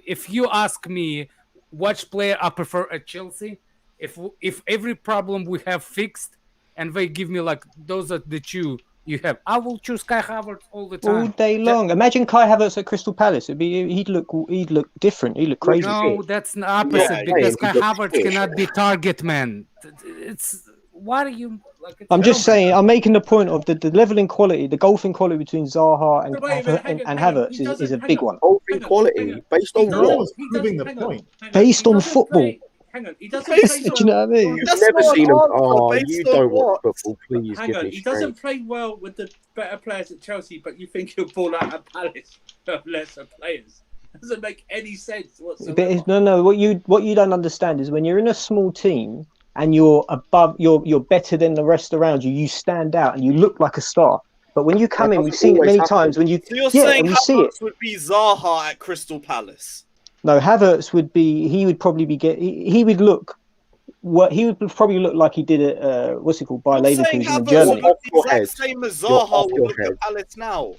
If you ask me which player I prefer at Chelsea, if every problem we have fixed and they give me like those are the two you have, I will choose Kai Havertz all the time. All day long. Imagine Kai Havertz at Crystal Palace. He'd look different. He'd look crazy. No, that's the opposite because Kai Havertz shit. cannot be target man. It's why do you like? I'm just saying. I'm making the point of the level in quality, the golfing quality between Zaha and Havertz is a big one. Golfing quality based on No one what? was proving the point. Based on football. Hang on, he doesn't Do play you know what I mean? You've That's never not seen him. an Oh, answer you based on don't watch what? football. Please Hang give on, me he strength. doesn't play well with the better players at Chelsea, but you think he'll fall out of Palace of lesser players. Doesn't make any sense whatsoever. But no. What you don't understand is when you're in a small team and you're better than the rest around you. You stand out and you look like a star. But when you come in, we've seen it many times. When you So you're saying and we see it. Havertz would be Zaha at Crystal Palace? No, Havertz would be. He would probably be he would look. What he would probably look like he did at what's it called, by I'm saying Leverkusen in Havertz Germany. would be the Off your exact head. same as You're off Zaha your would at head. Palace now.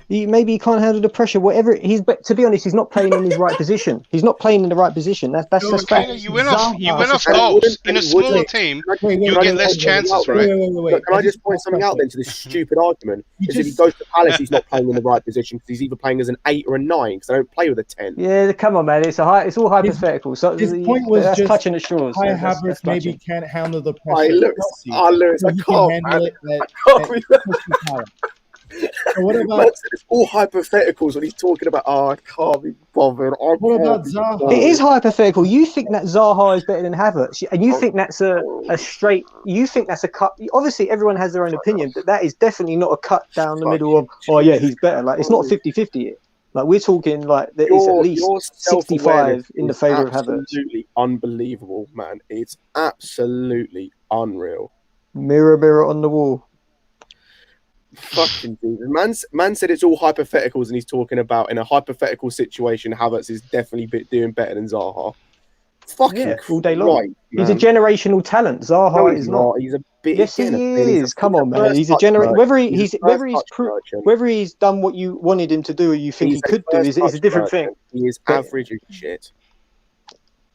Maybe he can't handle the pressure. Whatever but to be honest, he's not playing in his right position. He's not playing in the right position. That's Peter, fact. you went off And goals. In a wouldn't- smaller team, you'll get less chances, right? Look, can I just point something out then to this stupid argument? Is if he goes to Palace, he's not playing in the right position because he's either playing as an 8 or a 9 because they don't play with a 10. Yeah, come on, man. It's all hypothetical. So his point was that's just clutching at straws. Kai That's Havertz maybe clutching. can't handle the Oh, pressure. Lewis, at Chelsea. Lewis, So I he can't, can handle man. it at can't Crystal Palace. So what Man about said it's all hypotheticals when he's talking about, I can't be bothered. what about Zaha? It is hypothetical. You think that Zaha is better than Havertz, and you think that's a straight. You think that's a cut. Obviously, everyone has their own opinion, but that is definitely not a cut down the middle of. Oh yeah, he's better. Like it's not 50-50. Like we're talking like there is at least Your 65 self-awareness in the is favour of Havertz. Absolutely unbelievable, man. It's absolutely unreal. Mirror, mirror on the wall. Fucking Jesus. Man said it's all hypotheticals and he's talking about in a hypothetical situation, Havertz is definitely doing better than Zaha. Fucking all day long. Christ, He's a man. generational talent. Zaha No, is not. He's a bit. Yes, he is. Come on, man. He's a first generation. touch Whether merchant. he's done what you wanted him to do, or you think He's he could do, first is a touch different thing. merchant. He is But- average as shit.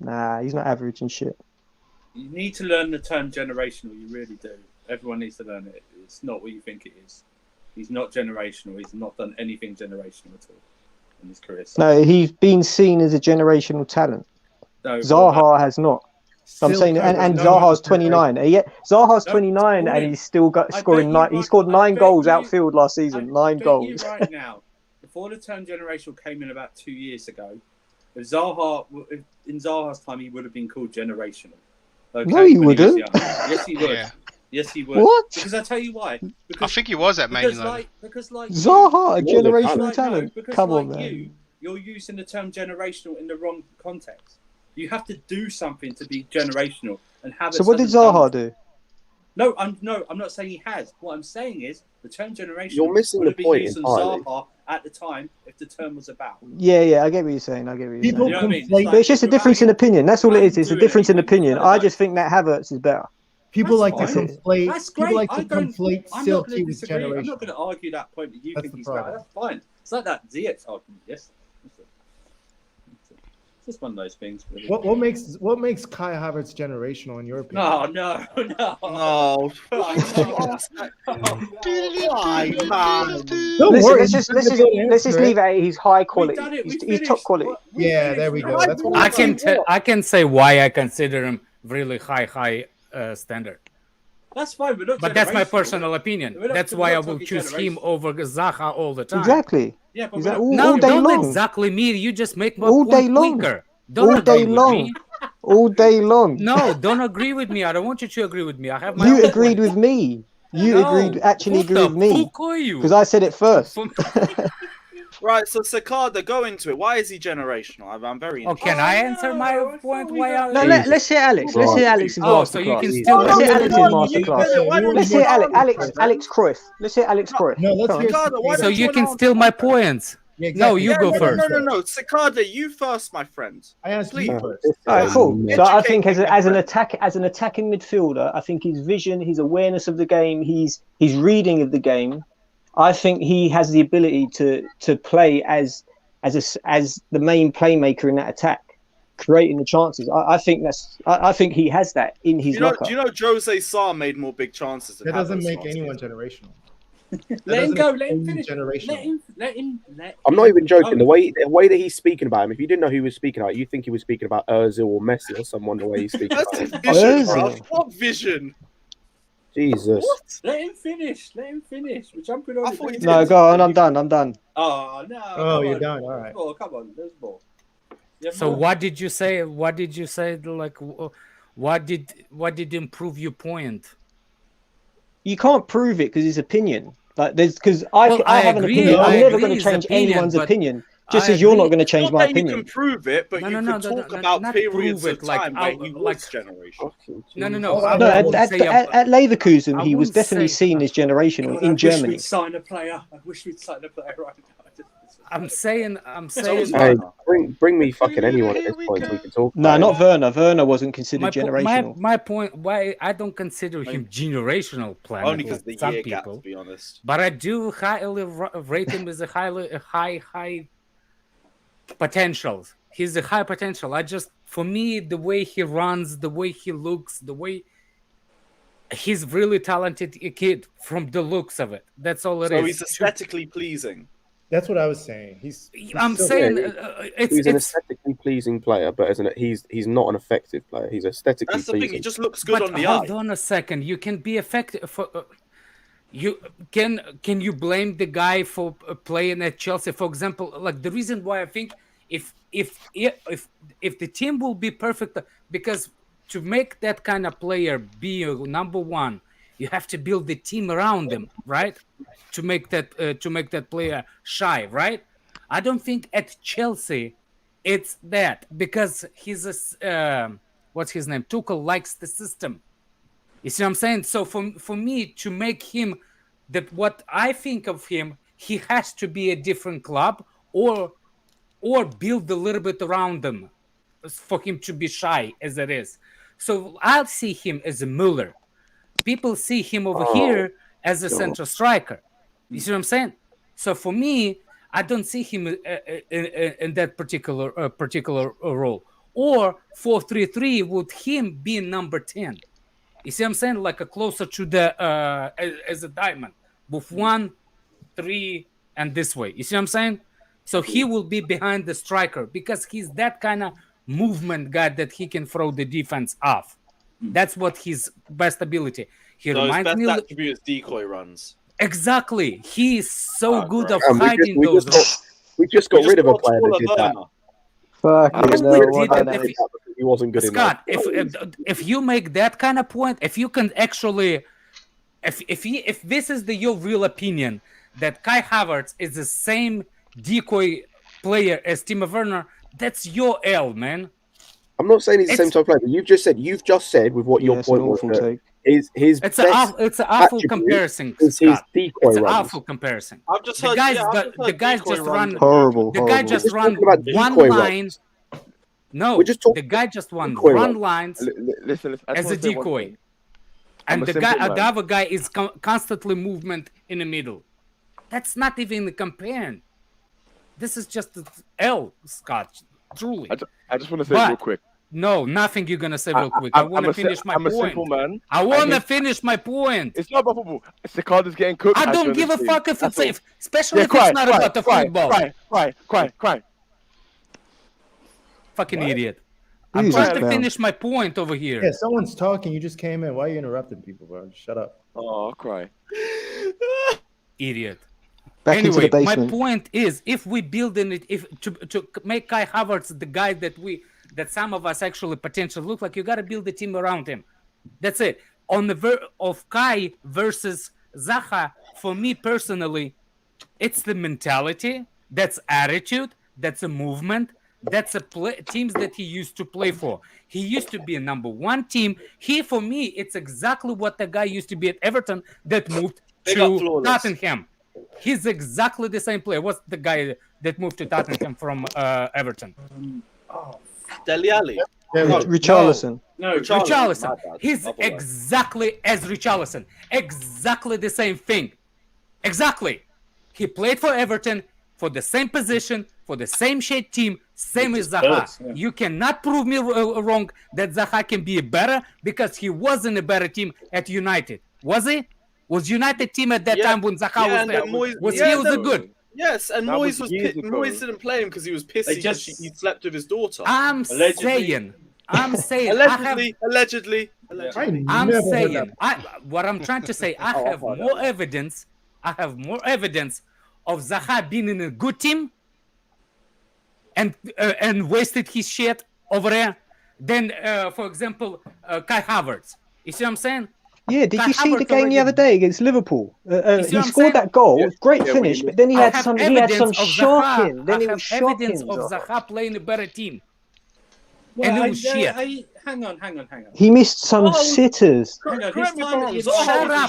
Nah, he's not average and shit. You need to learn the term generational. You really do. Everyone needs to learn it. It's not what you think it is. He's not generational. He's not done anything generational at all in his career. No, he's been seen as a generational talent. No, Zaha has not. I'm Still saying, and no Zaha's one- 29. Zaha's No, 29, and Gordon, he's still got I scoring bet nine. you He scored right- 9 I goals bet you- outfield last season. 9 bet goals. You right now, before the term generational came in about 2 years ago, if in Zaha's time, he would have been called generational. Okay? No, he When was wouldn't. young. Yes, he would. Yeah. Yes, he would. What? Because I tell you why. I Because, think he was at Man because United. like Zaha, a More than generational like, talent. No, because Come like on, man. you're using the term generational in the wrong context. You have to do something to be generational, and have. So what did Zaha do? No, I'm not saying he has. What I'm saying is the term generational. You're missing would have the been point used entirely. on Zaha at the time if the term was about. Yeah, I get what you're saying. People You know what I mean? conflate. But it's just a difference in opinion. That's all it is. It's a doing difference in anything. opinion. I just think that Havertz is better. People like That's to fine. conflate. That's great. People like I to don't- conflate I'm not going Silky to with disagree. I'm not generation. going to argue that point that you That's think the he's better. problem. That's fine. It's like that ZX argument. Yes. It's just one of those things. Really. What makes Kai Havertz generational in your opinion? No. No. Why, man? Don't Listen, worry, let's just he's gonna be able to let's just answer leave it at he's high We've quality. done it. We He's finished. top quality. We Yeah, finished. there we go. Right, That's what we I'm finished. I can say why I consider him really high standard. That's fine. But that's my generational. personal opinion. We're not- That's we're why not I will talking choose him generational. over Zaha all the time. Exactly. Yeah, but Is we're that not- all No, day don't long? exactly me. You just make my All point day long. quicker. Don't All agree day with long. me. All day long. No, don't agree with me. I don't want you to agree with me. I have my You own agreed point. with me. You No, actually who agreed the with me fuck are you? because I said it first. From- Right, so Sakada, go into it. Why is he generational? I'm very Oh, interested. can I answer my point? Why I... No, let's hear Alex. Let's hear Alex's Oh, so you masterclass. can still... Let's hear Alex's You masterclass. did it. Why don't Let's you hear answer Alex it? Alex Cruyff. Let's hear Alex Cruyff. No, let's Come hear. Sakada, why So don't you can announce steal my that? points. Yeah, No, exactly. you go first. No. Sakada, you first, my friend. I asked Please. you first. All right, cool. So I think as Educate an attacking midfielder, I think his vision, his awareness of the game, his reading of the game, I think he has the ability to play as the main playmaker in that attack, creating the chances. I think he has that in his locker. Do you know Jose Sa made more big chances than That doesn't Havertz make last anyone season? generational. Let him doesn't go. make Let him any finish. generational. Let him. I'm not even joking. Oh. The way that he's speaking about him, if you didn't know who he was speaking about, you think he was speaking about Ozil or Messi or someone. The way he's speaking That's about his him. vision, bro. Ozil. What vision? Jesus. What? Let him finish. We're jumping on. I thought you No, go on. I'm done. Oh no. Oh, come you're on. done. All right. Oh, come on. There's more. You have So more? what did you say? What did you say? Like, what did improve your point? You can't prove it because it's opinion. Like because I Well, I have an agree, opinion. I I'm never agree going to it's change opinion, anyone's but opinion. Just I as you're not agree. going to change Not my that you opinion. can prove it, but No, you no, could no, talk no, about not periods prove of it, like, time I- where he like- was generational. No. No, I at wouldn't say a- Leverkusen, I he was wouldn't definitely say- seen as generational God, I in wish Germany. we'd sign a player. I wish we'd sign a player right now. I'm saying. Hey, bring me fucking anyone at this point so we can talk. No, about not it. Werner. Werner wasn't considered my generational. my point. Why I don't consider him generational player. Only because the some year gap, people, to be honest. but I do highly rate him as a high potential. He's a high potential. For me, the way he runs, the way he looks, the way he's really talented kid from the looks of it. That's all it is. So he's aesthetically pleasing. That's what I was saying. He's I'm still- saying He's an it's aesthetically pleasing player, but he's not an effective player. He's aesthetically That's the thing. pleasing. He just looks good but on the hold eye. on a second. You can be effective for. You can you blame the guy for playing at Chelsea, for example? Like the reason why I think if the team will be perfect, because to make that kind of player be a number one, you have to build the team around them, right? To make that player shy, right? I don't think at Chelsea it's that, because he's a what's his name? Tuchel likes the system. You see what I'm saying? So for me to make him that what I think of him, he has to be a different club or build a little bit around them. for him to be shy as it is. So I'll see him as a Müller. People see him over here as a central striker. You see what I'm saying? So for me, I don't see him in that particular role. Or 4-3-3 with him being number 10. You see what I'm saying? Like a closer to the as a diamond with 1, 3, and this way. You see what I'm saying? So he will be behind the striker because he's that kind of movement guy that he can throw the defense off. That's what his best ability. He reminds me best attribute is decoy runs. Exactly. He is so good of hiding those. We just got rid of a player that did that. He wasn't good Scott, enough. if you make that kind of point, if you can actually, if this is your real opinion that Kai Havertz is the same decoy player as Timo Werner, that's your L, man. I'm not saying he's the same type of player, but you've just said with what your point was that his it's an awful comparison. Is his decoy it's an runs. awful comparison. I've just The heard guys, the guys just run Horrible. The guy just run one line. No, the guy just run lines Listen, as a decoy, and the other guy is constantly movement in the middle. That's not even comparing. This is just L, Scott. Truly. I just want to say real quick. No, nothing you're gonna say real quick. I want to finish my point. I'm a simple man. I want to finish my point. It's not about football. It's the card is getting cooked. I don't give a fuck if it's safe, especially if it's not about the football. Cry. Fucking idiot. I'm trying to finish my point over here. Yeah, someone's talking. You just came in. Why are you interrupting people, bro? Just shut up. Oh, cry. Idiot. Back into Anyway, the my basement. point is, if we build in it, if to make Kai Havertz the guy that some of us actually potentially look like, you got to build a team around him. That's it. On the of Kai versus Zaha, for me personally, it's the mentality, that's attitude, that's a movement, that's a teams that he used to play for. He used to be a number 1 team. For me, it's exactly what the guy used to be at Everton that moved to Tottenham. He's exactly the same player. What's the guy that moved to Tottenham from Everton? Dele Alli. Richarlison. No, Richarlison. He's exactly as Richarlison. Exactly the same thing. Exactly. He played for Everton for the same position, for the same shit team, same as Zaha. Yeah. You cannot prove me wrong that Zaha can be better because he wasn't a better team at United. Was he? Was United team at that time when Zaha was there? Was he good? Yes, and Moyes didn't play him because he was pissy because he slept with his daughter. I'm saying. Allegedly. What I'm trying to say, I have more evidence of Zaha being in a good team and wasted his shit over there than, for example, Kai Havertz. You see what I'm saying? Yeah, did you see the game the other day against Liverpool? He scored that goal, great finish, but then he had some shocking. Then he was shocking. Evidence of Zaha playing a better team. And it was shit. Hang on. He missed some sitters. Shut up,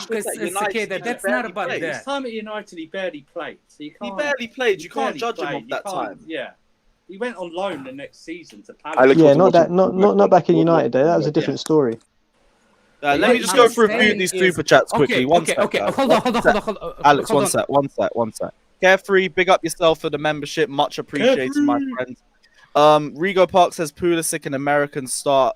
Cicada. That's not about that. His time at United, he barely played. So you can't, he barely played. You can't judge him off that time. Yeah. He went on loan the next season to Palace. Yeah, not back in United though. That was a different story. Let me just go through a few of these super chats quickly. Okay. Hold on. Alex, one sec. Carefree, big up yourself for the membership. Much appreciated, my friend. Rigo Park says Pulisic, an American star,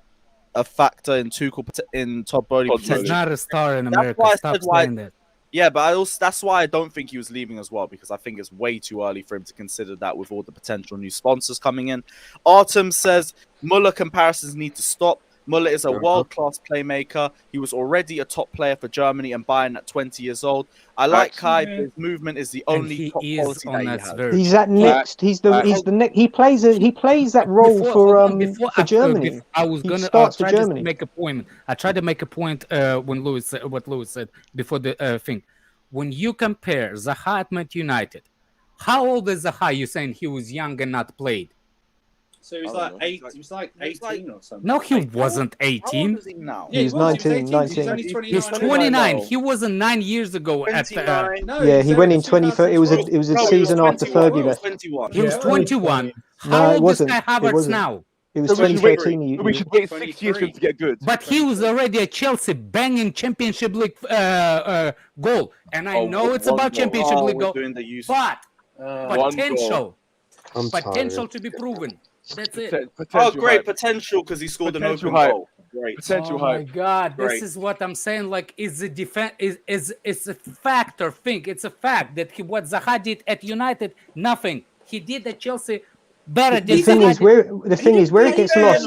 a factor in Tuchel in Todd Bowley. He's not a star in America. Stop saying that. Yeah, but that's why I don't think he was leaving as well, because I think it's way too early for him to consider that with all the potential new sponsors coming in. Artem says Muller comparisons need to stop. Muller is a world-class playmaker. He was already a top player for Germany and Bayern at 20 years old. I like Kai, but his movement is the only top quality that he has. He's that next. He's the next. He plays that role for Germany. I was gonna try to make a point. I tried to make a point when Lewis said before the thing. When you compare Zaha at Man United, how old is Zaha? You saying he was young and not played? So he was like 8. He was like 18 or something. No, he wasn't 18. How old is he now? Yeah, he's 19. He's 29. He wasn't 9 years ago. Yeah, he went in 2030. It was a season after Fergie left. He was 21. How old is Kai Havertz now? It was So we should wait- 2013. We should wait 6 years for him to get good. But he was already at Chelsea banging Championship League goal. And I know it's one about goal. Championship League we're goal, doing the use. but One potential. I'm Potential tired. to be proven. That's it. Oh, Potential great hype. potential because he scored an Potential open hype. goal. Great. Potential Oh my hype. God, Great. this is what I'm saying. Like, is the defense is it's a factor thing. It's a fact that what Zaha did at United, nothing. He did at Chelsea better than The thing Zaha is, did. where it gets lost.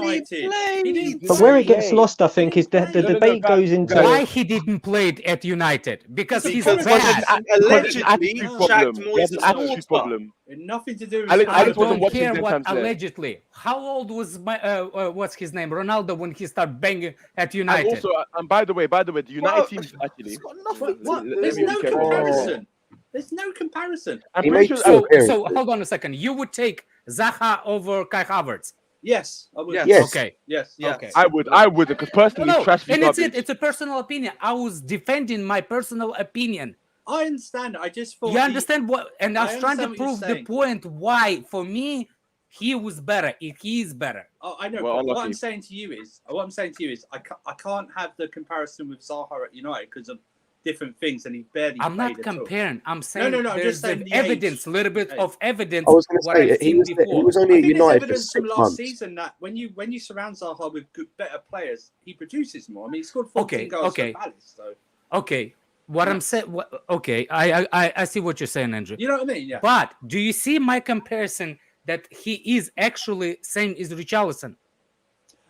But where it gets lost, I think, is that the debate goes into Why he didn't play it at United? Because he's Because bad. allegedly, attitude Shaq problem. He Moyes has an is attitude a problem. Nothing to do with Alex I wasn't don't watching care them what times there. allegedly. How old was my what's his name, Ronaldo, when he started banging at And United? also, and by the way, the United team is actually. It's got nothing. What? Let There's me no be careful. comparison. There's no comparison. I'm He pretty makes sure. So hold on a second. You would take Zaha over Kai Havertz? Yes, I would. Yes. Yes. Okay. Yes. Yeah. Okay. I would, because personally, No, trash and is it's garbage. It's a personal opinion. I was defending my personal opinion. I understand. I just thought. You understand what? And I I was trying to understand what you're prove the saying. point why, for me, he was better. He is better. Oh, I know. Well, but what unlucky. I'm saying to you is, I can't have the comparison with Zaha at United because of different things, and he barely. I'm not played at all. comparing. I'm saying no, I'm there's just saying an the evidence, age. a little bit Hey. of evidence. I was going to what say I've he seen was he before. was I only at think there's United for evidence from 6 last months. season that when you surround Zaha with better players, he produces more. I mean, he scored 14 goals okay. for Palace, so Okay, what I'm saying. Okay, I see what you're saying, Andrew. you know what I mean? Yeah. But do you see my comparison that he is actually same as Richarlison?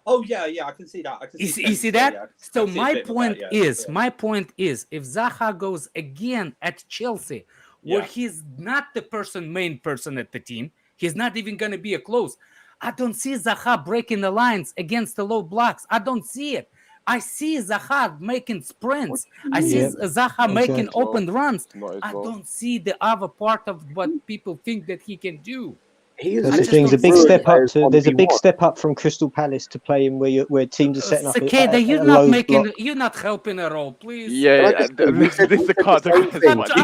Oh yeah, I can see that. You see that? So my point is, if Zaha goes again at Chelsea, where he's not the main person at the team, he's not even going to be a close. I don't see Zaha breaking the lines against the low blocks. I don't see it. I see Zaha making sprints. I see Zaha making open runs. I don't see the other part of what people think that he can do. That's the thing. There's a big step up. There's a big step up from Crystal Palace to playing where teams are setting up. Cicada, you're not helping at all, please. Yeah, this is the card. I'm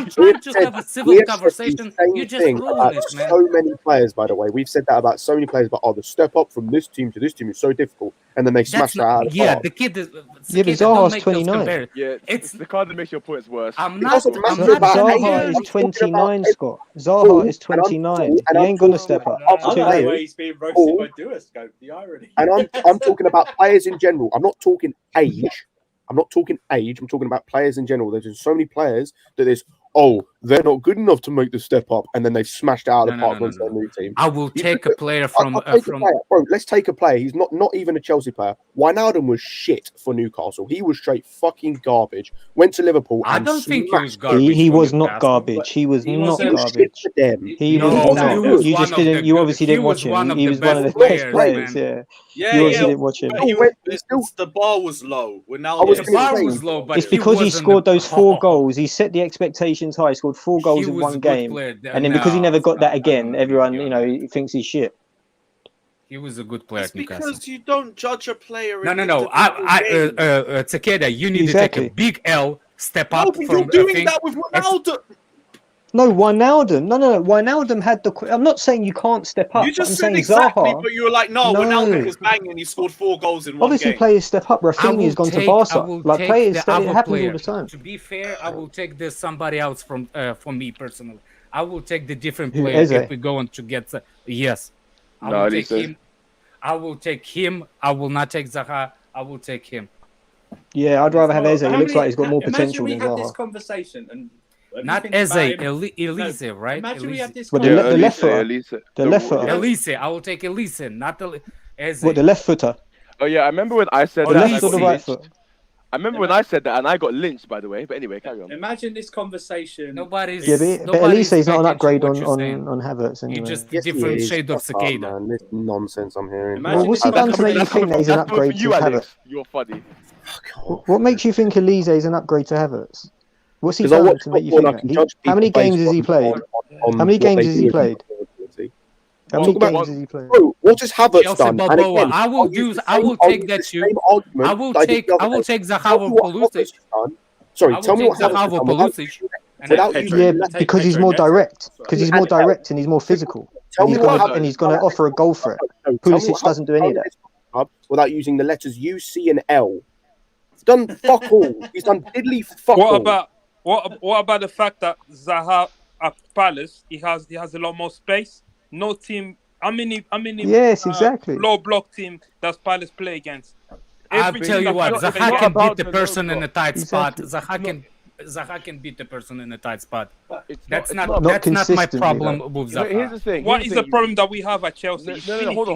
trying to have a civil conversation. You just ruined it, man. So many players, by the way, we've said that about so many players. But the step up from this team to this team is so difficult, and then they smash that out of the park. The kid is. Yeah, but Zaha's 29. Yeah, it's the card that makes your points worse. Zaha is 29, Scott. Zaha is 29. He ain't gonna step up. He's being roasted by Duoscope. The irony. And I'm talking about players in general. I'm not talking age. I'm talking about players in general. There's just so many players that they're not good enough to make the step up, and then they've smashed out of the park onto their new team. I will take a player from. Bro, let's take a player. He's not even a Chelsea player. Wijnaldum was shit for Newcastle. He was straight fucking garbage. Went to Liverpool. I don't think he was garbage. He was not garbage. He was not garbage. He was not. You just didn't. You obviously didn't watch him. He was one of the best players. Yeah. You obviously didn't watch him. The bar was low. The bar was low, but it's because he scored those 4 goals. He set the expectations high. He scored 4 goals in one game, and then because he never got that again, everyone he thinks he's shit. He was a good player. It's because you don't judge a player. No. Takeda, you need to take a big L, step up from. You're doing that with Ronaldo. No, Wijnaldum. No. Wijnaldum had the. I'm not saying you can't step up. You just I'm said saying exactly, Zaha. but you were like, no, Wijnaldum was banging. He scored 4 goals in one Obviously, game. players step up. Rafinha's gone to Barca. Like players, it happens all the time. To be fair, I will take this somebody else from for me personally. I will take the different player if we go on to get. Yes, I will take him. I will take him. I will not take Zaha. I will take him. Yeah, I'd rather have Eze. He looks like he's got more potential than Imagine we had this Zaha. conversation and. Not Eze, Elise, right? Imagine we had this. The left footer. The left footer. Elise, I will take Elise, not Eze. What, the left footer? Oh yeah, I remember when I said The that. left or the right foot? I remember when I said that, and I got lynched, by the way. But anyway, carry on. Imagine this conversation. Nobody's. But Elise is not an upgrade on Havertz anyway. He's just a different shade of cicada. Man, this nonsense I'm hearing. Well, what's he done to make you think that he's an upgrade to Havertz? You're funny. What makes you think Elise is an upgrade to Havertz? What's he done to make you think that? How many games has he played? How many games has he played? How many games has he played? Bro, what has Havertz done? And again, I will take that too. I will take Zaha over Pulisic. Sorry, tell me what Zaha over Pulisic. Yeah, because he's more direct. Because he's more direct and he's more physical. Tell me what and he's going to offer a goal for it. Pulisic doesn't do any of that. Without using the letters U, C, and L. He's done fuck all. He's done diddly fuck all. What about the fact that Zaha at Palace, he has a lot more space. No team. How many? Yes, exactly. Low block team does Palace play against? I'll tell you what, Zaha can beat the person in a tight spot. Zaha can beat the person in a tight spot. That's not my problem with Zaha. Here's the thing. What is the problem that we have at Chelsea? No, hold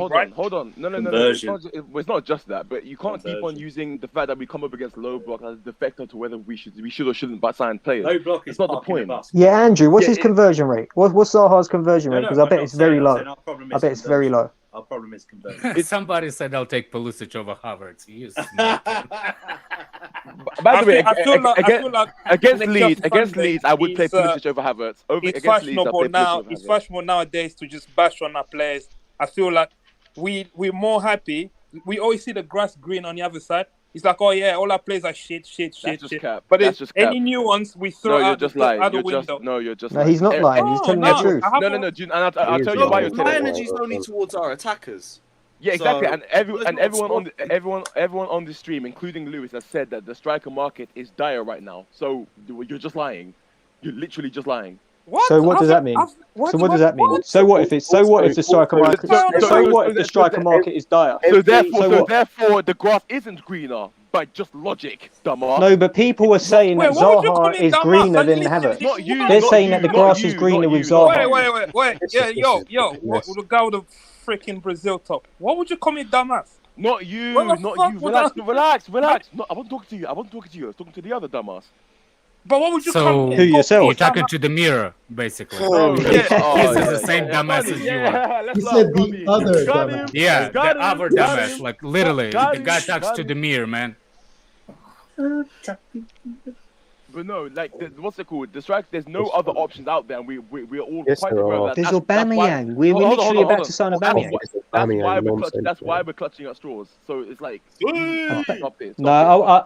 on. No. It's not just that, but you can't keep on using the fact that we come up against low block as a defector to whether we should or shouldn't sign players. Low block is not the point. Yeah, Andrew, what's his conversion rate? What's Zaha's conversion rate? Because I bet it's very low. I bet it's very low. Our problem is conversion. Somebody said I'll take Pulisic over Havertz. By the way, against Leeds, I would play Pulisic over Havertz. It's fashionable nowadays to just bash on our players. I feel like we're more happy. We always see the grass green on the other side. It's like, oh yeah, all our players are shit. Cap. But any new ones we throw out the window. You're just no, he's not lying. He's telling the truth. No. I'll tell you why you're telling. My energy's only towards our attackers. Yeah, exactly. And everyone on the stream, including Lewis, has said that the striker market is dire right now. So you're just lying. You're literally just lying. What? So what does that mean? So what does that mean? So what if the striker market? So what if the striker market is dire? So therefore, the grass isn't greener by just logic, dumbass. No, but people were saying that Zaha is greener than Havertz. They're saying that the grass is greener with Zaha. Wait. Yeah, yo. The guy with the freaking Brazil top. What would you call me, dumbass? Not you. Relax. No, I wasn't talking to you. I was talking to the other dumbass. But what would you call me? Who yourself? You're talking to the mirror, basically. This is the same dumbass as you are. He said the other dumbass. Yeah, the other dumbass. Like, literally, the guy talks to the mirror, man. But no, like, what's it called? The strike. There's no other options out there, and we're all quite aware of that. There's Aubameyang. We're literally about to sign Aubameyang. That's why we're clutching at straws. So it's like, no,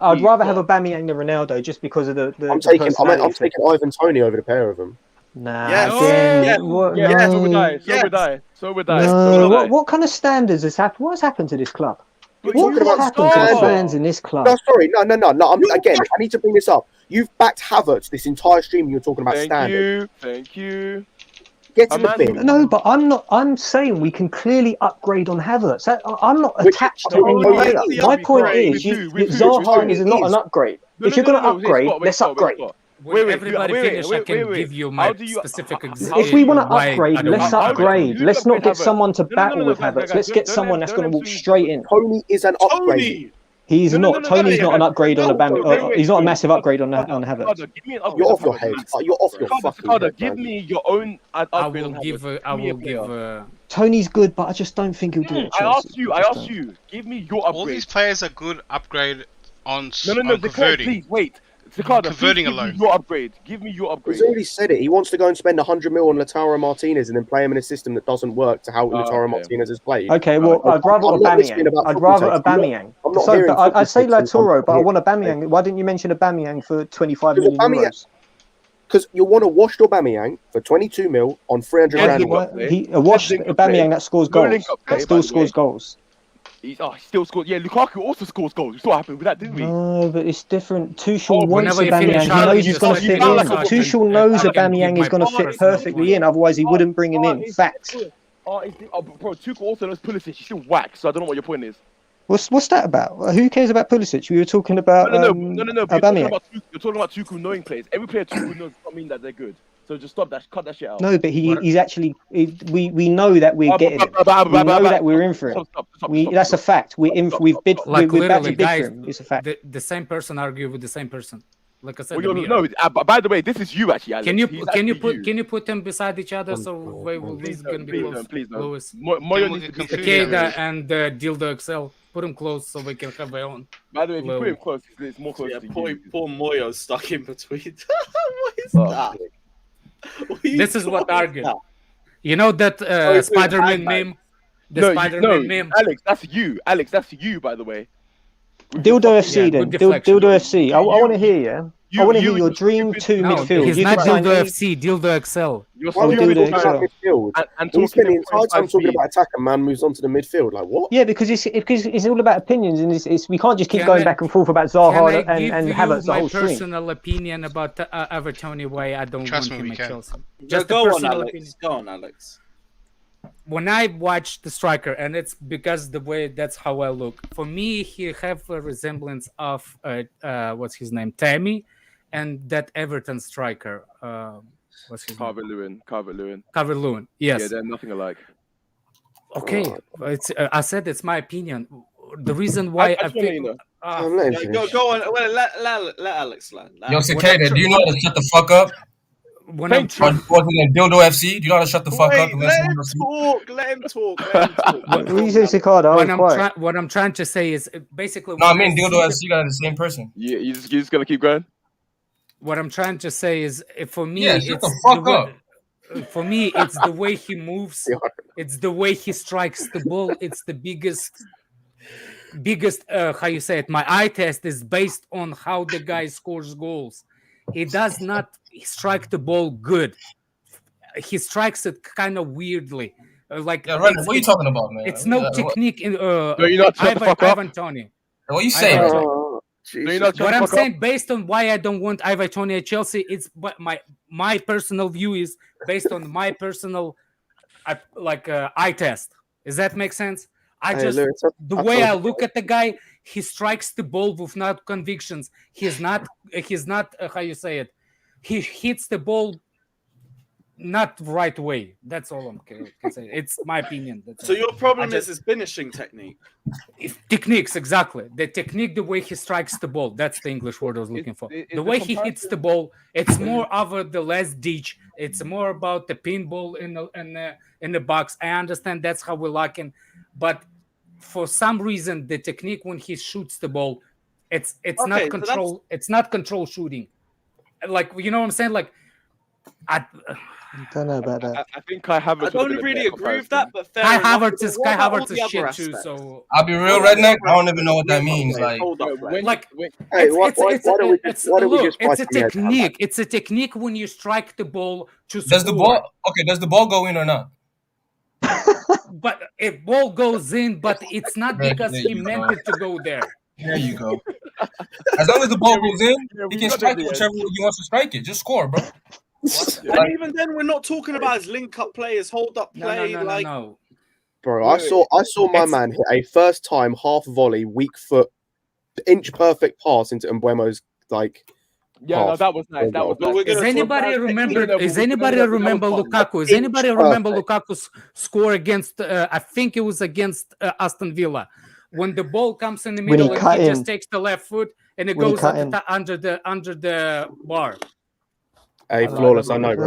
I'd rather have Aubameyang than Ronaldo just because of the. I'm taking Ivan Toney over the pair of them. Nah, So would I. What kind of standards has happened? What has happened to this club? What has happened to the fans in this club? No, sorry, no. I need to bring this up. You've backed Havertz this entire stream. You're talking about standards. Thank you. Get in the bin. No, but I'm not. I'm saying we can clearly upgrade on Havertz. I'm not attached to any player. My point is, Zaha is not an upgrade. If you're going to upgrade, let's upgrade. Everybody finish, I can give you my specific example. If we want to upgrade, let's upgrade. Let's not get someone to battle with Havertz. Let's get someone that's going to walk straight in. Tony is an upgrade. He's not. Tony's not an upgrade on Aubameyang. He's not a massive upgrade on Havertz. You're off your head. You're off your fucking head. Give me your own upgrade. I will give. Tony's good, but I just don't think he'll do it. I asked you. Give me your upgrade. All these players are good upgrade on converting. Please wait. Converting alone. Your upgrade. Give me your upgrade. He's already said it. He wants to go and spend 100 mil on Lautaro Martinez and then play him in a system that doesn't work to how Lautaro Martinez has played. Okay, well, I'd rather Aubameyang. I'd say Lautaro, but I want Aubameyang. Why didn't you mention Aubameyang for 25 million euros? Because you want to wash Aubameyang for 22 mil on 300 grand. He washed Aubameyang that scores goals. That still scores goals. He still scores. Yeah, Lukaku also scores goals. We saw what happened with that, didn't we? No, but it's different. Tuchel wants Aubameyang. He knows he's going to fit in. Tuchel knows Aubameyang is going to fit perfectly in. Otherwise, he wouldn't bring him in. Facts. Bro, Tuchel also knows Pulisic. He's still whack. So I don't know what your point is. What's that about? Who cares about Pulisic? We were talking about Aubameyang. You're talking about Tuchel knowing players. Every player Tuchel knows does not mean that they're good. So just stop that. Cut that shit out. No, but he's actually. We know that we're getting him. We know that we're in for him. That's a fact. We've bid. We're about to bid for him. It's a fact. The same person argue with the same person. Like I said. No. By the way, this is you actually. Alex. Can you put them beside each other so this is gonna be close? Please no. Lewis. Takeda and Dildo Excel. Put them close so we can have our own. By the way, if you put him close, it's more close. Yeah, poor Moyo's stuck in between. What is that? This is what argued. You know that Spider-Man meme? Spider-Man meme? Alex, that's you. By the way. Dildo FC then. Dildo FC. I want to hear you. I want to hear your dream two midfield. He's You not could sign Dildo any- FC, Dildo XL. You're Why are we stupid talking about about midfield? and We talking spent the in entire time 0.5 talking speed. about attack, and man moves on to the midfield. Like what? Yeah, because it's all about opinions, and it's we can't just keep Can going I- back and forth about Can Zaha I give and you Havertz the my whole stream. personal opinion about Everton why I don't Trust want me, him we at can. Chelsea? Just a go on, personal Alex. opinion. Go on, Alex. When I watch the striker, and it's because the way that's how I look. For me, he have a resemblance of what's his name, Tammy, and that Everton striker. What's his name? Calvert-Lewin. Yes. Yeah, they're nothing alike. Okay, it's I said it's my opinion. The reason why I think Go on. Well, let Alex land. Yo, Cicada, do you know how to shut the fuck up? When I'm trying to Dildo FC, do you know how to shut the fuck up? Let him talk. Let him talk. What you say, Cicada? What I'm trying to say is basically. No, I mean Dildo FC got the same person. Yeah, you just gonna keep going. What I'm trying to say is, for me, Yeah, shut the fuck up. For me, it's the way he moves. It's the way he strikes the ball. It's the biggest. How you say it? My eye test is based on how the guy scores goals. He does not strike the ball good. He strikes it kind of weirdly. Like what are you talking about, man? It's no technique in No, you're not shut the fuck up. Ivan Toney. What are you saying? What I'm saying, based on why I don't want Ivan Toney at Chelsea, it's but my personal view is based on my personal eye test. Does that make sense? The way I look at the guy, he strikes the ball with not convictions. He's not how you say it. He hits the ball not the right way. That's all I'm can say. It's my opinion. So your problem is his finishing technique. Techniques, exactly. The technique, the way he strikes the ball. That's the English word I was looking for. The way he hits the ball, it's more of the last ditch. It's more about the pinball in the box. I understand that's how we like him, but for some reason, the technique when he shoots the ball, it's not control. It's not control shooting. Like, you know what I'm saying? Like, I don't know about that. I think Kai Havertz. I don't really agree with that, but fair Kai enough. Havertz is shit aspects? too. So I'll be real, redneck. I don't even know what that means. Like, it's a technique. It's a technique when you strike the ball to score. Does the ball go in or not? But if ball goes in, but it's not because he meant it to go there. There you go. As long as the ball goes in, he can strike it whichever way he wants to strike it. Just score, bro. And even then, we're not talking about his link-up play, his hold-up play. No. Bro, I saw my man hit a first-time half volley, weak foot, inch-perfect pass into Mbeumo's Yeah, no, that was nice. That was nice. Does anybody remember Lukaku? Does anybody remember Lukaku's score against? I think it was against Aston Villa, when the ball comes in the middle and he just takes the left foot and it goes under the bar. Hey, flawless! I know, bro.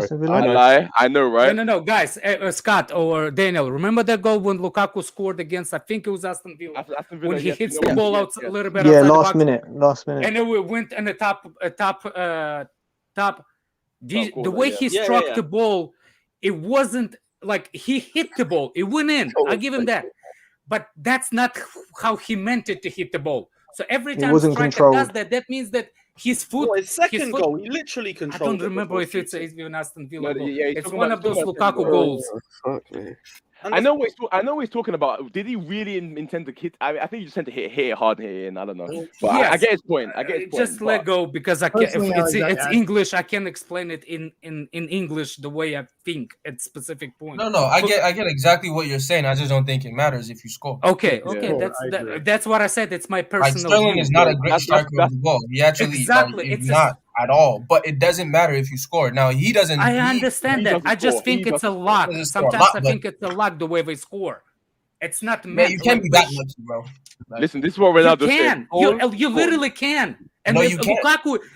I know, right? No, guys. Scott or Daniel, remember that goal when Lukaku scored against? I think it was Aston Villa. When he hits the ball out a little bit. Yeah, last minute. And then we went in the top. The way he struck the ball, it wasn't like he hit the ball. It went in. I give him that. But that's not how he meant it to hit the ball. So every time striker does that, that means that his foot. His second goal, he literally controlled. I don't remember if it's even Aston Villa goal. It's one of those Lukaku goals. I know what he's talking about. Did he really intend to hit? I think he just intended to hit it hard here, and I don't know. But yes. I get his point. Just let go because I can't. It's English. I can't explain it in English the way I think at specific point. No. I get exactly what you're saying. I just don't think it matters if you score. Okay. That's what I said. It's my personal. Sterling is not a great striker of the ball. He actually it's not at all. But it doesn't matter if you score. Now he doesn't. I understand that. I just think it's a luck. Sometimes I think it's a luck the way they score. It's not. Man, you can't be that lucky, bro. Listen, this is what Ronaldo said. You literally can. And no, you can't.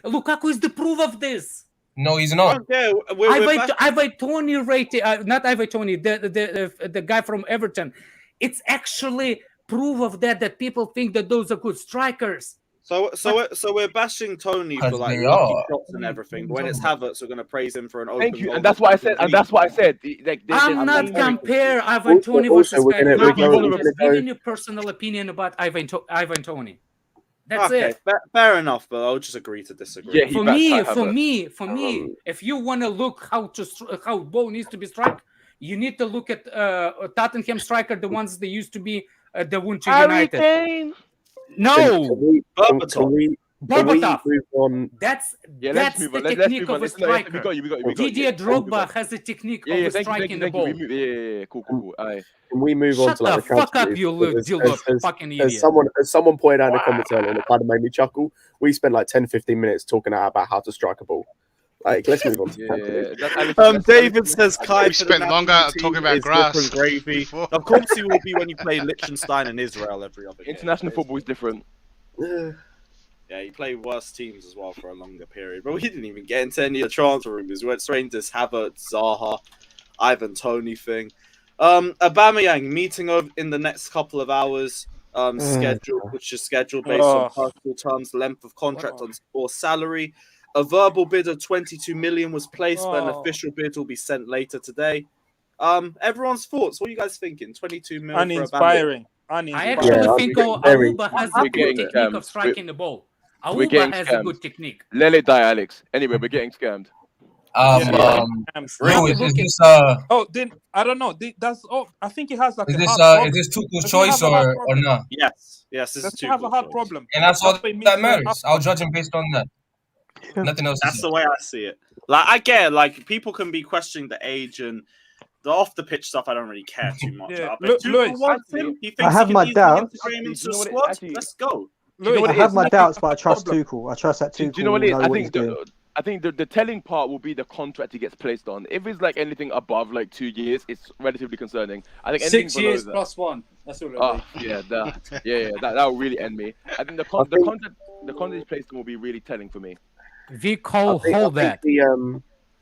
Lukaku is the proof of this. No, he's not. Ivan Toney rated, not Ivan Toney, the guy from Everton. It's actually proof of that people think that those are good strikers. So we're bashing Tony for like lucky shots and everything. But when it's Havertz, we're going to praise him for an open. Thank you, and that's what I said. I'm not compare Ivan Toney versus. I'm just giving you personal opinion about Ivan Toney. That's it. Fair enough, but I'll just agree to disagree. Yeah, for me, if you want to look how ball needs to be struck, you need to look at Tottenham striker, the ones that used to be the Winter United. Kane. No, Berbatov. That's the technique of a striker. Didier Drogba has a technique of striking the ball. Yeah, cool. Can we move on to the fuck up, you fucking idiot. As someone pointed out in the comments earlier, and it kind of made me chuckle. We spent like 10-15 minutes talking about how to strike a ball. Like, let's move on to David says Kai. We spent longer talking about grass. Gravy. Of course, he will be when you play Liechtenstein and Israel every other game. International football is different. Yeah, he played worse teams as well for a longer period. But we didn't even get into any of the transfer rumors. We went straight into this Havertz, Zaha, Ivan Toney thing. Aubameyang meeting in the next couple of hours. Which is scheduled based on personal terms, length of contract or salary. A verbal bid of 22 million was placed, but an official bid will be sent later today. Everyone's thoughts. What are you guys thinking? 22 million. Uninspiring. I actually think Auba has a good technique of striking the ball. Auba has a good technique. Let it die, Alex. Anyway, we're getting scammed. Lewis, is this I don't know. I think he has like is this Tuchel's choice or not? Yes, this is Tuchel's have a hard problem. And that's all that matters. I'll judge him based on that. Nothing else. That's the way I see it. Like, I get like people can be questioning the age and the off the pitch stuff. I don't really care too much about. But Lewis, I have my doubts. Let's go. I have my doubts, but I trust Tuchel. I trust that Tuchel. Do you know what it is? I think the telling part will be the contract he gets placed on. If it's like anything above like 2 years, it's relatively concerning. I think 6 years plus 1. That's all. That will really end me. I think the contract he's placed on will be really telling for me. I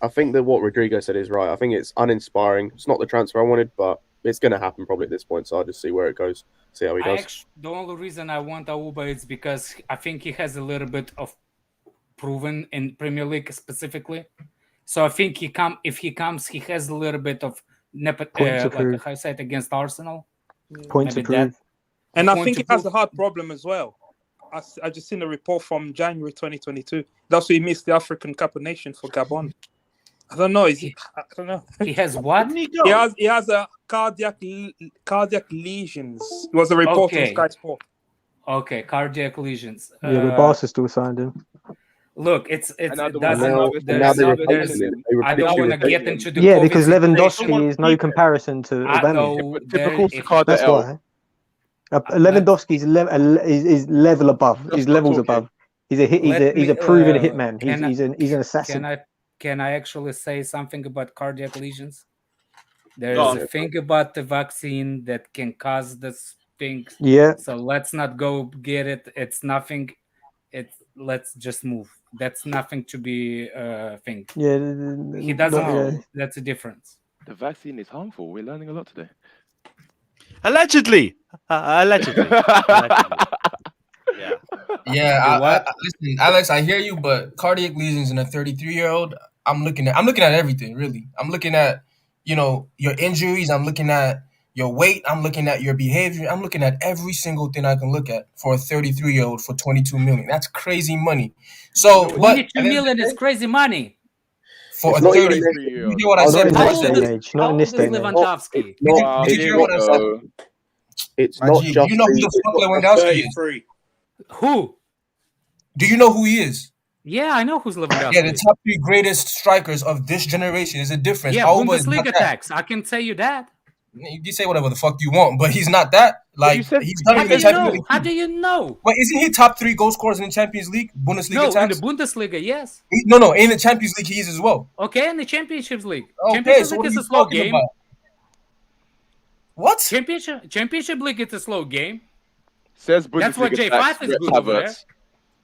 think that what Rodrigo said is right. I think it's uninspiring. It's not the transfer I wanted, but it's going to happen probably at this point. So I'll just see where it goes, see how he does. The only reason I want Auba is because I think he has a little bit of proven in Premier League specifically. So I think if he comes, he has a little bit of like I said against Arsenal. Point to prove. And I think he has a hard problem as well. I just seen a report from January 2022. That's why he missed the African Cup of Nations for Gabon. I don't know. I don't know. He has what? He has a cardiac lesions. It was a report on Sky Sport. Okay, cardiac lesions. The Barca still signed him. Look, it doesn't. I don't want to get into the because Lewandowski is no comparison to Aubameyang. That's why. Lewandowski is level above. He's levels above. He's a proven hitman. He's an assassin. Can I actually say something about cardiac lesions? There's a thing about the vaccine that can cause this thing. Yeah. So let's not go get it. It's nothing. Let's just move. That's nothing to be think. Yeah. He doesn't know. That's a difference. The vaccine is harmful. We're learning a lot today. Allegedly. Yeah. Listen, Alex, I hear you, but cardiac lesions in a 33-year-old, I'm looking at everything, really. I'm looking at, your injuries. I'm looking at your weight. I'm looking at your behavior. I'm looking at every single thing I can look at for a 33-year-old for 22 million. That's crazy money. So, 22 million is crazy money. For a 33-year-old. You hear what I said? Not in this day. Lewandowski. Did you hear what I said? It's not just. You know who the fuck Lewandowski is? Who? Do you know who he is? Yeah, I know who's Lewandowski. Yeah, the top 3 greatest strikers of this generation. Is a difference. Yeah, Bundesliga attacks. I can tell you that. You say whatever the fuck you want, but he's not that. Like he's done in the Champions League. How do you know? Wait, isn't he top 3 goal scorers in the Champions League? Bundesliga attacks? In the Bundesliga, yes. No, in the Champions League he is as well. Okay, in the Champions League. Okay, Champions so League what is are a you slow talking game. about? What? Championship League is a slow game. Says that's what J5 is good over there.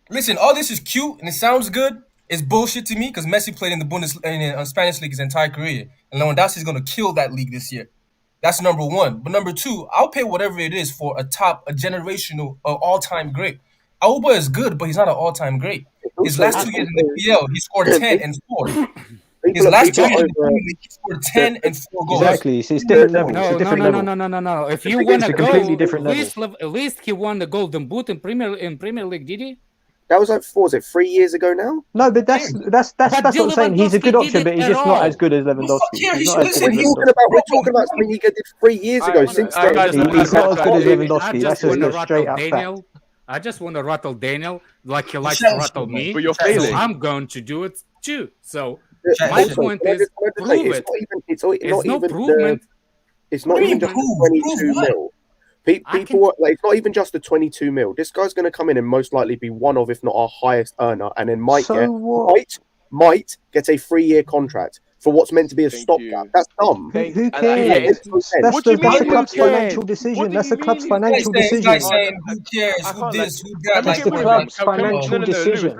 Listen, all this is cute and it sounds good. It's bullshit to me because Messi played in the Spanish league his entire career, and Lewandowski is going to kill that league this year. That's number 1. But number 2, I'll pay whatever it is for a generational, all-time great. Auba is good, but he's not an all-time great. His last 2 years in the PL, he scored 10 and scored. His last 2 years, he scored 10 and 4 goals. Exactly, it's different level. No. If you want to go, at least he won the Golden Boot in Premier League, did he? That was like, what was it, 3 years ago now? No, but that's what I'm saying. He's a good option, but he's just not as good as Lewandowski. We're talking about something he did 3 years ago. Since then, he's not as good as Lewandowski. That's a straight up fact. I just want to rattle Daniel like he likes to rattle me. But you're failing. So I'm going to do it too. So my point is, prove it. It's It's not even just 22 mil. People, it's not even just the 22 mil. This guy's going to come in and most likely be one of, if not our highest earner, and then might get a 3-year contract for what's meant to be a stopgap. That's dumb. Who cares? That's the club's financial decision. That's the club's financial decision. Who cares? Who this? Who that? That's the club's financial decision.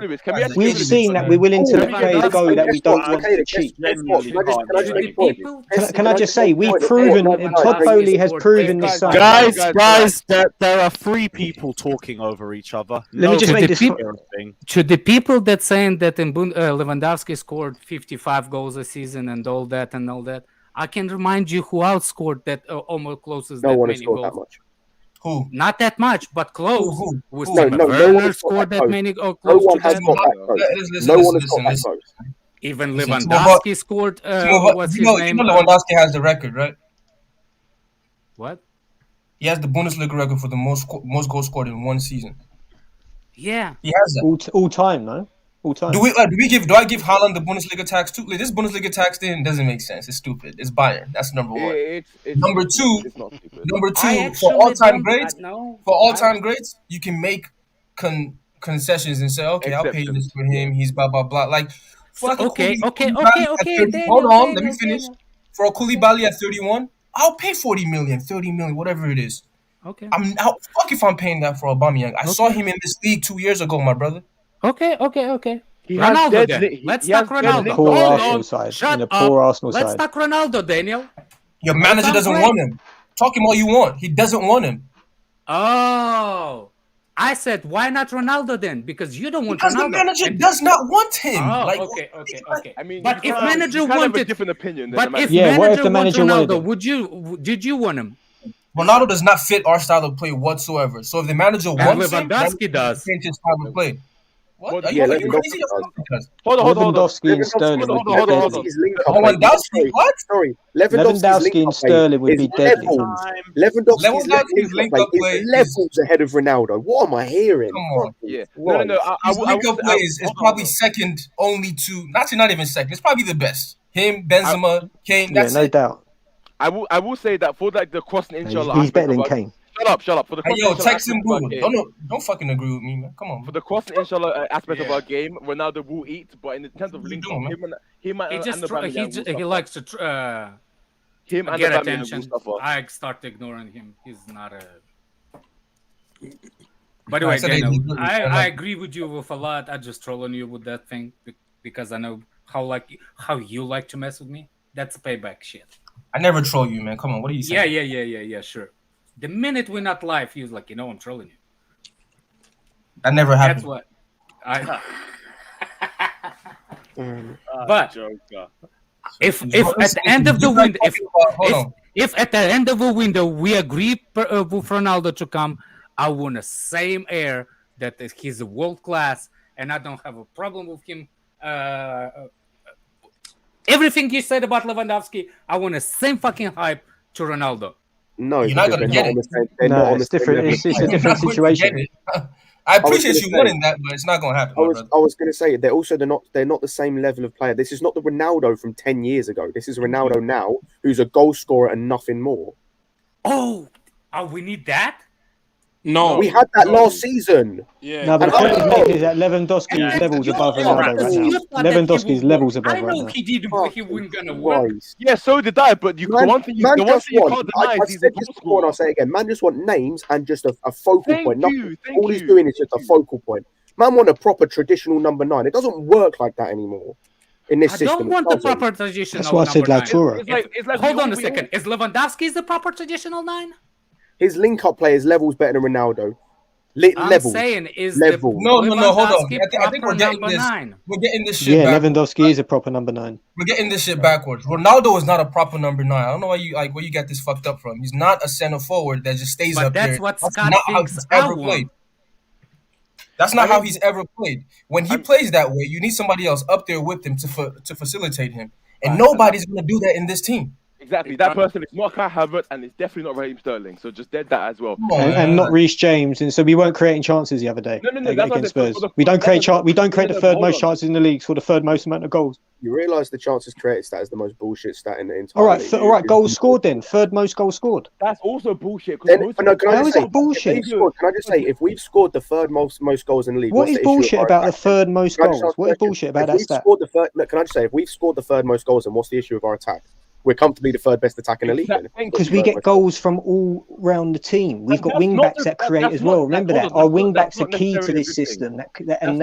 We've seen that we're willing to let players go that we don't want to cheat. Can I just say, we've proven, Todd Bowley has proven this summer. Guys, there are 3 people talking over each other. Let me just make this thing. To the people that saying that Lewandowski scored 55 goals a season and all that, I can remind you who outscored that almost closest that many goals. That much. Who? Not that much, but close. Who? Werner scored that many goals. No one has got that close. Even Lewandowski scored. What's his name? Lewandowski has the record, right? What? He has the Bundesliga record for the most goals scored in one season. Yeah, he has that all time, no? All time. Do I give Haaland the Bundesliga tax too? Like, this Bundesliga tax thing doesn't make sense. It's stupid. It's Bayern. That's number one. Number two, for all-time greats, you can make concessions and say, okay, I'll pay this for him. He's blah blah blah. Like, okay. Hold on, let me finish. For a Koulibaly at 31, I'll pay 40 million, 30 million, whatever it is. Okay. Fuck if I'm paying that for Aubameyang. I saw him in this league 2 years ago, my brother. Okay. Ronaldo then. Let's talk Ronaldo. Poor Arsenal side. Poor Arsenal side. Let's talk Ronaldo, Daniel. Your manager doesn't want him. Talk him all you want. He doesn't want him. Oh. I said, why not Ronaldo then? Because you don't want Ronaldo. Because the manager does not want him. Oh, okay. I mean, but if manager wanted a different opinion. But if manager wanted Ronaldo, did you want him? Ronaldo does not fit our style of play whatsoever. So if the manager wants him, Lewandowski does. Change his style of play. What? Are Yeah, you crazy? Hold on. Lewandowski and Sterling would be deadly. Lewandowski, what? Sorry, Lewandowski and Sterling would be deadly. Lewandowski's link-up play is levels ahead of Ronaldo. What am I hearing? Come on. Yeah. No. His link-up play is probably second only to... Not even second. It's probably the best. Him, Benzema, Kane. That's no doubt. I will say that for like the crossing inshallah. He's better than Kane. Shut up. For the text him, bro. Don't fucking agree with me, man. Come on. For the crossing inshallah aspect of our game, Ronaldo will eat, but in the terms of link, he likes to get attention. I start ignoring him. He's not a. By the way, Daniel, I agree with you with a lot. I just trolling you with that thing because I know how you like to mess with me. That's payback shit. I never troll you, man. Come on, what are you saying? Yeah, sure. The minute we're not live, he was like, I'm trolling you. That never happened. That's what But if at the end of the window, if at the end of the window we agree with Ronaldo to come, I want the same air that he's a world class, and I don't have a problem with him. Everything you said about Lewandowski, I want the same fucking hype to Ronaldo. No, you're not gonna get it. It's different. It's a different situation. I appreciate you wanting that, but it's not gonna happen. I was gonna say they're not the same level of player. This is not the Ronaldo from 10 years ago. This is Ronaldo now, who's a goal scorer and nothing more. Oh, we need that. No, we had that last season. Yeah. No, but the point is making is that Lewandowski's levels above Ronaldo right now. Lewandowski's levels above right now. I know he did, but he wasn't gonna win. Yeah, so did I. But the one thing you can't deny is he's a goal scorer. I'll say it again. Man just want names and just a focal point. All he's doing is just a focal point. Man want a proper traditional number 9. It doesn't work like that anymore. In this system, I don't want the proper traditional. That's why I said Lautaro. Hold on a second. Is Lewandowski the proper traditional 9? His link-up play is levels better than Ronaldo. Level. Saying is level. No, hold on. Lewandowski I think we're getting number this. 9. We're getting this shit. Yeah, backwards. Lewandowski is a proper number 9. We're getting this shit backwards. Ronaldo is not a proper number 9. I don't know where you get this fucked up from. He's not a center forward that just stays But up that's there. what That's Scott not how thinks he's I ever want. played. That's not how he's ever played. When he plays that way, you need somebody else up there with him to facilitate him. And nobody's going to do that in this team. Exactly. That person is not Kai Havertz, and it's definitely not Raheem Sterling. So just dead that as well. And not Reece James, and so we weren't creating chances the other day against Spurs. We don't create the third most chances in the league for the third most amount of goals. You realise the chances created stat is the most bullshit stat in the entire All right, league. all right, goals scored then. Third most goals scored. That's also bullshit. How is that bullshit? Can I just say, if we've scored the third most goals in the league, What is bullshit about the third most goals? What is bullshit about that stat? Can I just say, if we've scored the third most goals, then what's the issue with our attack? We're comfortably the third best attack in the league. Because we get goals from all round the team. We've got wing backs that create as well. Remember that. Our wing backs are key to this system and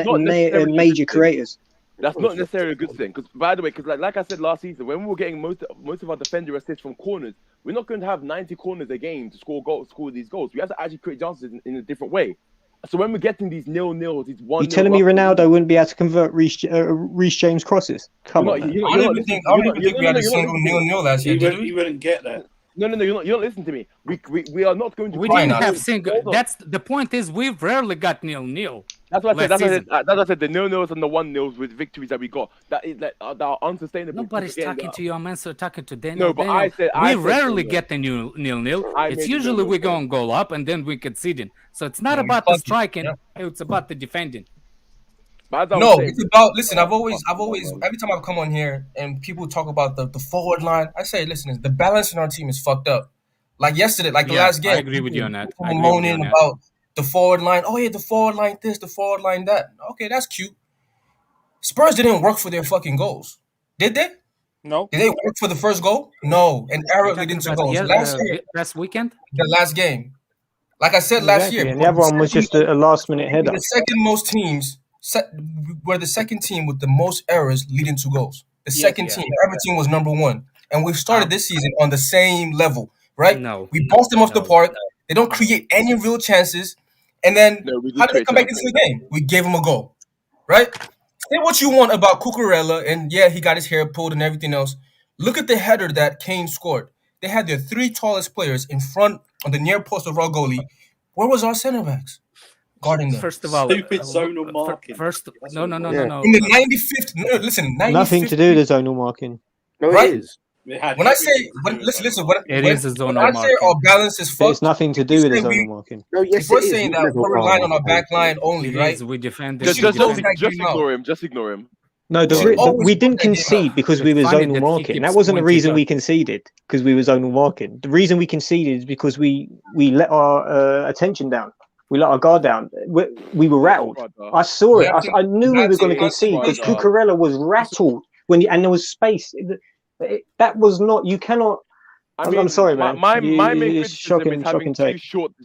major creators. That's not necessarily a good thing. Because, by the way, like I said last season, when we were getting most of our defender assists from corners, we're not going to have 90 corners a game to score these goals. We have to actually create chances in a different way. So when we're getting these 0-0s, these 1-0... You're telling me Ronaldo wouldn't be able to convert Reece James crosses? Come on. I don't even think we had a single 0-0 last year. You wouldn't get that. No, you're not listening to me. We are not going to... We didn't have single... That's the point is we've rarely got 0-0. That's what I said. That's what I said. The 0-0s and the 1-0s with victories that we got, that are unsustainable. Nobody's talking to you. I'm talking to Daniel. No, but Daniel. We rarely get the 0-0. It's usually we go and goal up and then we concede. So it's not about the striking. It's about the defending. No, it's about. Listen, I've always. Every time I come on here and people talk about the forward line, I say, listen, the balance in our team is fucked up. Like yesterday, the last game, I agree with you on that. Moaning about the forward line. Oh yeah, the forward line this, the forward line that. Okay, that's cute. Spurs didn't work for their fucking goals, did they? No. Did they work for the first goal? No. And Arab lead into goals. Last weekend? The last game. Like I said last year. And the other one was just a last-minute header. The second most teams, we're the second team with the most errors leading to goals. The second team. Every team was number 1. And we started this season on the same level, right? No. We bounced them off the park. They don't create any real chances. And then, how did they come back into the game? We gave them a goal, right? Say what you want about Cucurella, and yeah, he got his hair pulled and everything else. Look at the header that Kane scored. They had their 3 tallest players in front on the near post of our goalie. Where was our center backs? Guarding them. First of all, stupid zonal marking. No. In the 95th, no, listen, 95th. Nothing to do with the zonal marking. No, right? It is. When I say, listen, when a zonal I say our balance is fucked, it's nothing to do with the zonal marking. No, yes, if we're saying that we're relying on our back line only, right? We defend. Just ignore him. Just ignore him. No, we didn't concede because we were zonal marking. That wasn't the reason we conceded, because we were zonal marking. The reason we conceded is because we let our attention down. We let our guard down. We were rattled. I saw it. I knew we were going to concede because Cucurella was rattled and there was space. That was not. You cannot. I'm sorry, man. My main criticism is having take.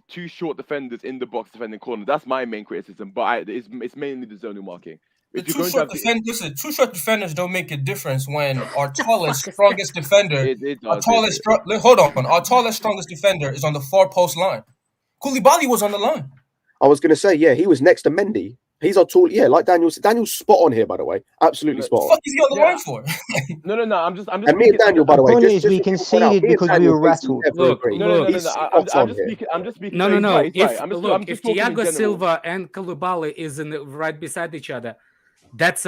two short defenders in the box defending corner. That's my main criticism. But it's mainly the zonal marking. Two short defenders don't make a difference when our tallest, strongest defender, our tallest, strongest defender is on the far post line. Koulibaly was on the line. I was going to say, he was next to Mendy. He's our tall, like Daniel's spot on here, by the way. Absolutely spot on. What the fuck is he on the line for? No. I'm just. And me and Daniel, by the way, we conceded because we were rattled. I'm just speaking. No. If Thiago Silva and Koulibaly is right beside each other, that's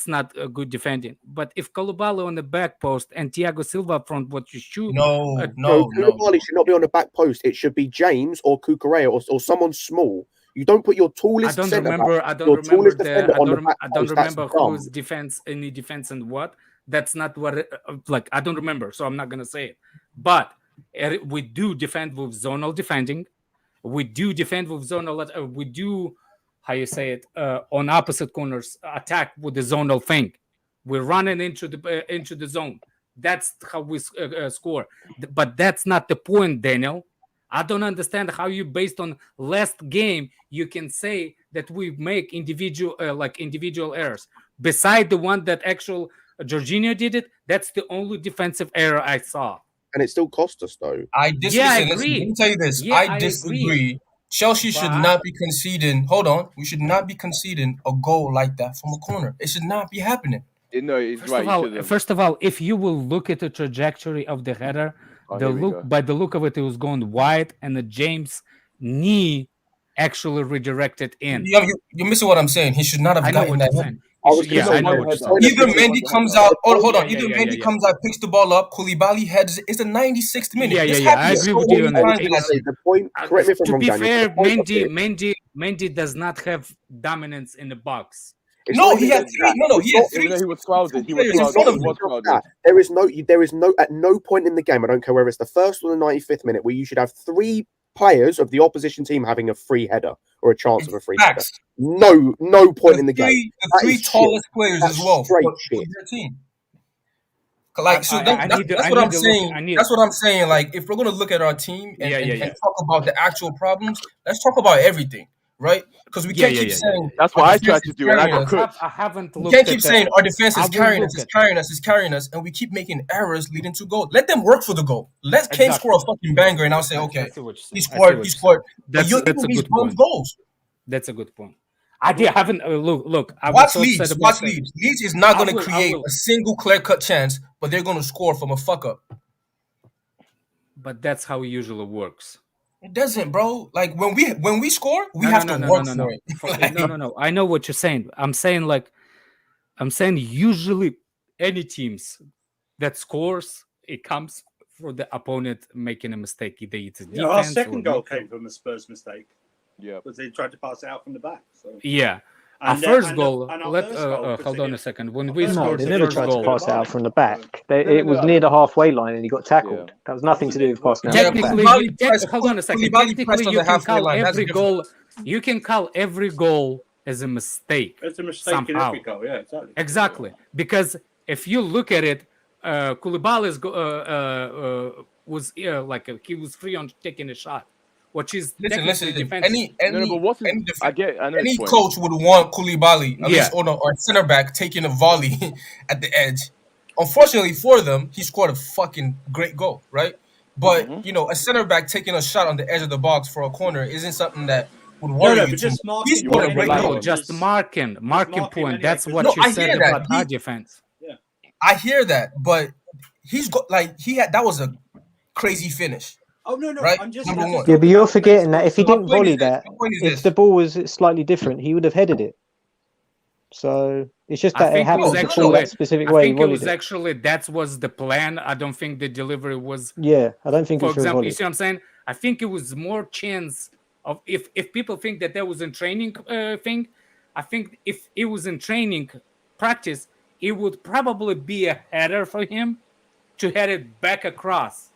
not a good defending. But if Koulibaly on the back post and Thiago Silva front, what you shoot? No. Koulibaly should not be on the back post. It should be James or Cucurella or someone small. You don't put your tallest defender. I don't remember who's defense and what. That's not what. I don't remember, so I'm not gonna say it. But we do defend with zonal defending. We do defend with zonal. We do. How you say it, on opposite corners, attack with the zonal thing. We're running into the zone. That's how we score. But that's not the point, Daniel. I don't understand how you, based on last game, you can say that we make individual errors. Beside the one that actual Jorginho did it, that's the only defensive error I saw. And it still cost us, though. I disagree. I agree. Let me tell you this. I disagree Chelsea should not be conceding. Hold on, we should not be conceding a goal like that from a corner. It should not be happening. No, he's First of all, if you will look at the trajectory of the header, by the look of it, it was going wide, and the James knee actually redirected in. You're missing what I'm saying. He should not have gotten that. I know what you're saying. Either Mendy comes out. Hold on. Either Mendy comes out, picks the ball up. Koulibaly heads. It's the 96th minute. I agree with you on that. The point. Correct me if I'm To wrong, be Daniel. fair, Mendy does not have dominance in the box. No, he had three. No, he had three. He was crowded. There is no at no point in the game. I don't care whether it's the first or the 95th minute where you should have three players of the opposition team having a free header or a chance of a free header. No point in the game. The three tallest players as well for their team. Like, so that's what I'm saying. That's what I'm saying. Like, if we're gonna look at our team and talk about the actual problems, let's talk about everything. Right? Because we can't keep saying that's what I tried to do. And I haven't looked. We can't keep saying our defense is carrying us, and we keep making errors leading to goal. Let them work for the goal. Let Kane score a fucking banger, and I'll say, okay, he scored. That's a good point. Goals. That's a good point. I haven't look. Watch Leeds. Watch Leeds. Leeds is not going to create a single clear-cut chance, but they're going to score from a fuck up. But that's how it usually works. It doesn't, bro. Like when we score, we have to work for it. No. I know what you're saying. I'm saying usually any teams that scores, it comes for the opponent making a mistake. Either it's a defense. Our second goal came from a Spurs mistake. Yeah, because they tried to pass it out from the back. So. Yeah. Our first goal. Hold on a second. When we scored, they never tried to pass it out from the back. It was near the halfway line, and he got tackled. That was nothing to do with passing out. Hold on a second. Technically, you can call every goal. You can call every goal as a mistake. It's a mistake somehow. In every goal. Yeah, exactly. Because if you look at it, Koulibaly was he was free on taking a shot. Which is listen. Any coach would want Koulibaly, at least or center back, taking a volley at the edge. Unfortunately for them, he scored a fucking great goal, right? But a center back taking a shot on the edge of the box for a corner isn't something that would worry you. He scored a great goal. Just marking point. That's what you said about our defense. Yeah, I hear that, but that was a crazy finish. Oh no! Right? I'm just but you're forgetting that if he didn't volley that, if the ball was slightly different, he would have headed it. So it's just that it happened to fall that specific way. I think it was actually that was the plan. I don't think the delivery was. Yeah, I don't think. For example, you see what I'm saying? I think it was more chance of if people think that was in training thing. I think if it was in training practice, it would probably be a header for him to head it back across.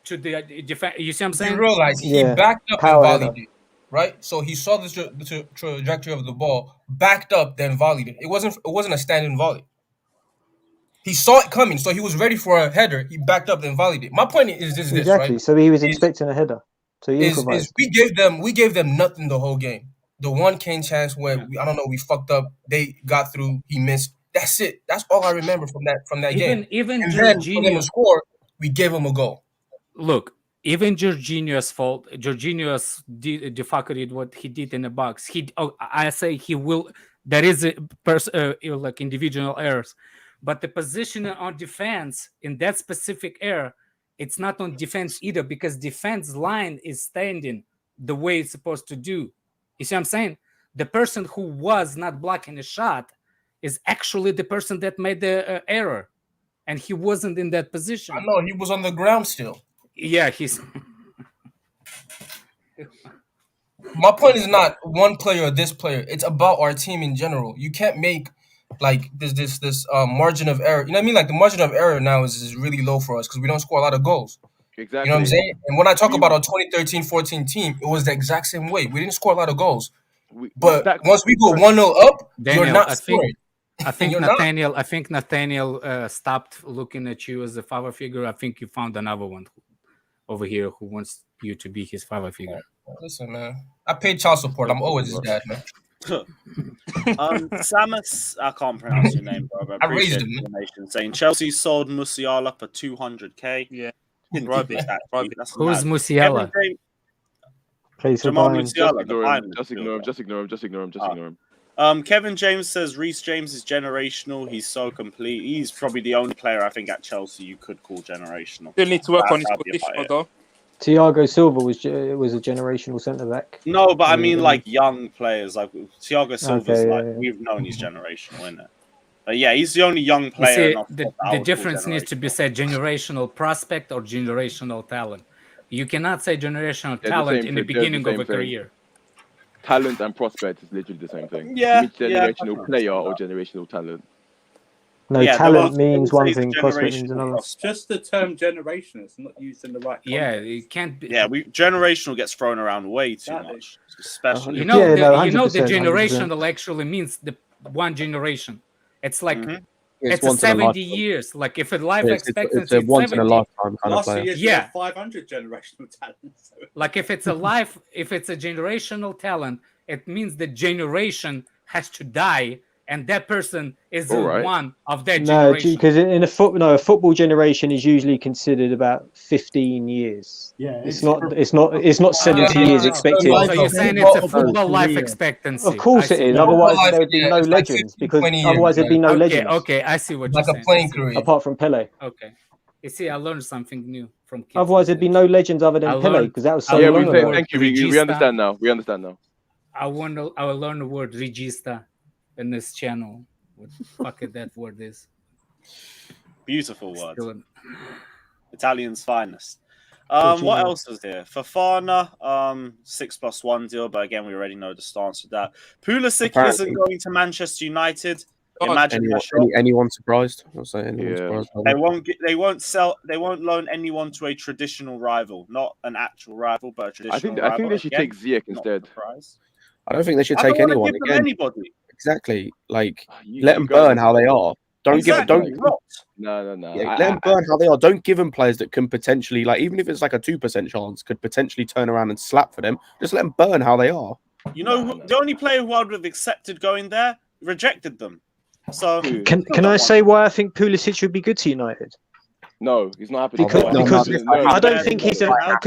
To the defense, you see what I'm saying? You realize he backed up and volleyed it, right? So he saw the trajectory of the ball, backed up, then volleyed it. It wasn't a standing volley. He saw it coming, so he was ready for a header. He backed up, then volleyed it. My point is this, exactly. Right? So he was expecting a header. So he we gave them nothing the whole game. The one Kane chance where we fucked up. They got through. He missed. That's it. That's all I remember from that game. Even and then for them to score, we gave him a goal. Look, even Jorginho's fault. Jorginho's defactored what he did in the box. I say he will. There is like individual errors, but the position on defense in that specific error, it's not on defense either because defense line is standing the way it's supposed to do. You see what I'm saying? The person who was not blocking a shot is actually the person that made the error, and he wasn't in that position. I know he was on the ground still. Yeah, he's. My point is not one player or this player. It's about our team in general. You can't make like this margin of error. You know what I mean? Like the margin of error now is really low for us because we don't score a lot of goals. Exactly. You know what I'm saying? And when I talk about our 2013-14 team, it was the exact same way. We didn't score a lot of goals. But once we go 1-0 up, Daniel, you're not scoring. I think Nathaniel stopped looking at you as a father figure. I think you found another one over here who wants you to be his father figure. Listen, man. I paid child support. I'm always his dad, man. Samus, I can't pronounce your name, bro. I raised him. Saying Chelsea sold Musiala for 200k. Yeah. Rugby. Who's Musiala? Plays for Jamal Bayern. Musiala. Just ignore him. Kevin James says Reece James is generational. He's so complete. He's probably the only player I think at Chelsea you could call generational. Still need to work on his position, though. Thiago Silva was a generational centre back. No, but I mean like young players. Like Thiago Silva's we've known he's generational, isn't it? But yeah, he's the only young player. The difference needs to be said: generational prospect or generational talent. You cannot say generational talent in the beginning of a career. Talent and prospect is literally the same thing. Yeah, generational player or generational talent. No, talent means one thing, prospect means another. It's just the term generation. It's not used in the right context. Yeah, it can't be. Yeah, generational gets thrown around way too much, especially. You know, the generational actually means the one generation. It's like it's 70 years. Like if a life expectancy it's a once in a lifetime kind of player. Yeah, 500 generational talents. Like if it's a generational talent, it means the generation has to die, and that person is one of that generation. No, because in a football generation is usually considered about 15 years. Yeah, it's not 70 years expected. So you're saying it's a football life expectancy? Of course it is. Otherwise there would be no legends. Because otherwise there'd be no legends. Okay, I see what you're saying. Like a playing career. Apart from Pele. Okay. You see, I learned something new from kids. Otherwise there'd be no legends other than Pele, because that was so long ago. Thank you. We understand now. I will learn the word regista in this channel. What the fuck that word is? Beautiful word. Italian's finest. What else is here? Fofana, 6+1 deal, but again, we already know the stance with that. Pulisic isn't going to Manchester United. Imagine anyone surprised? I'll say anyone surprised. They won't loan anyone to a traditional rival, not an actual rival, but a traditional rival. I think they should take Ziyech instead. I don't think they should take anyone. Anybody. Exactly. Like let them burn how they are. No. Yeah, let them burn how they are. Don't give them players that can potentially, like, even if it's like a 2% chance, could potentially turn around and slap for them. Just let them burn how they are. You know, the only player who I would have accepted going there rejected them. So can I say why I think Pulisic would be good to United? No, he's not happening. Because I don't think he's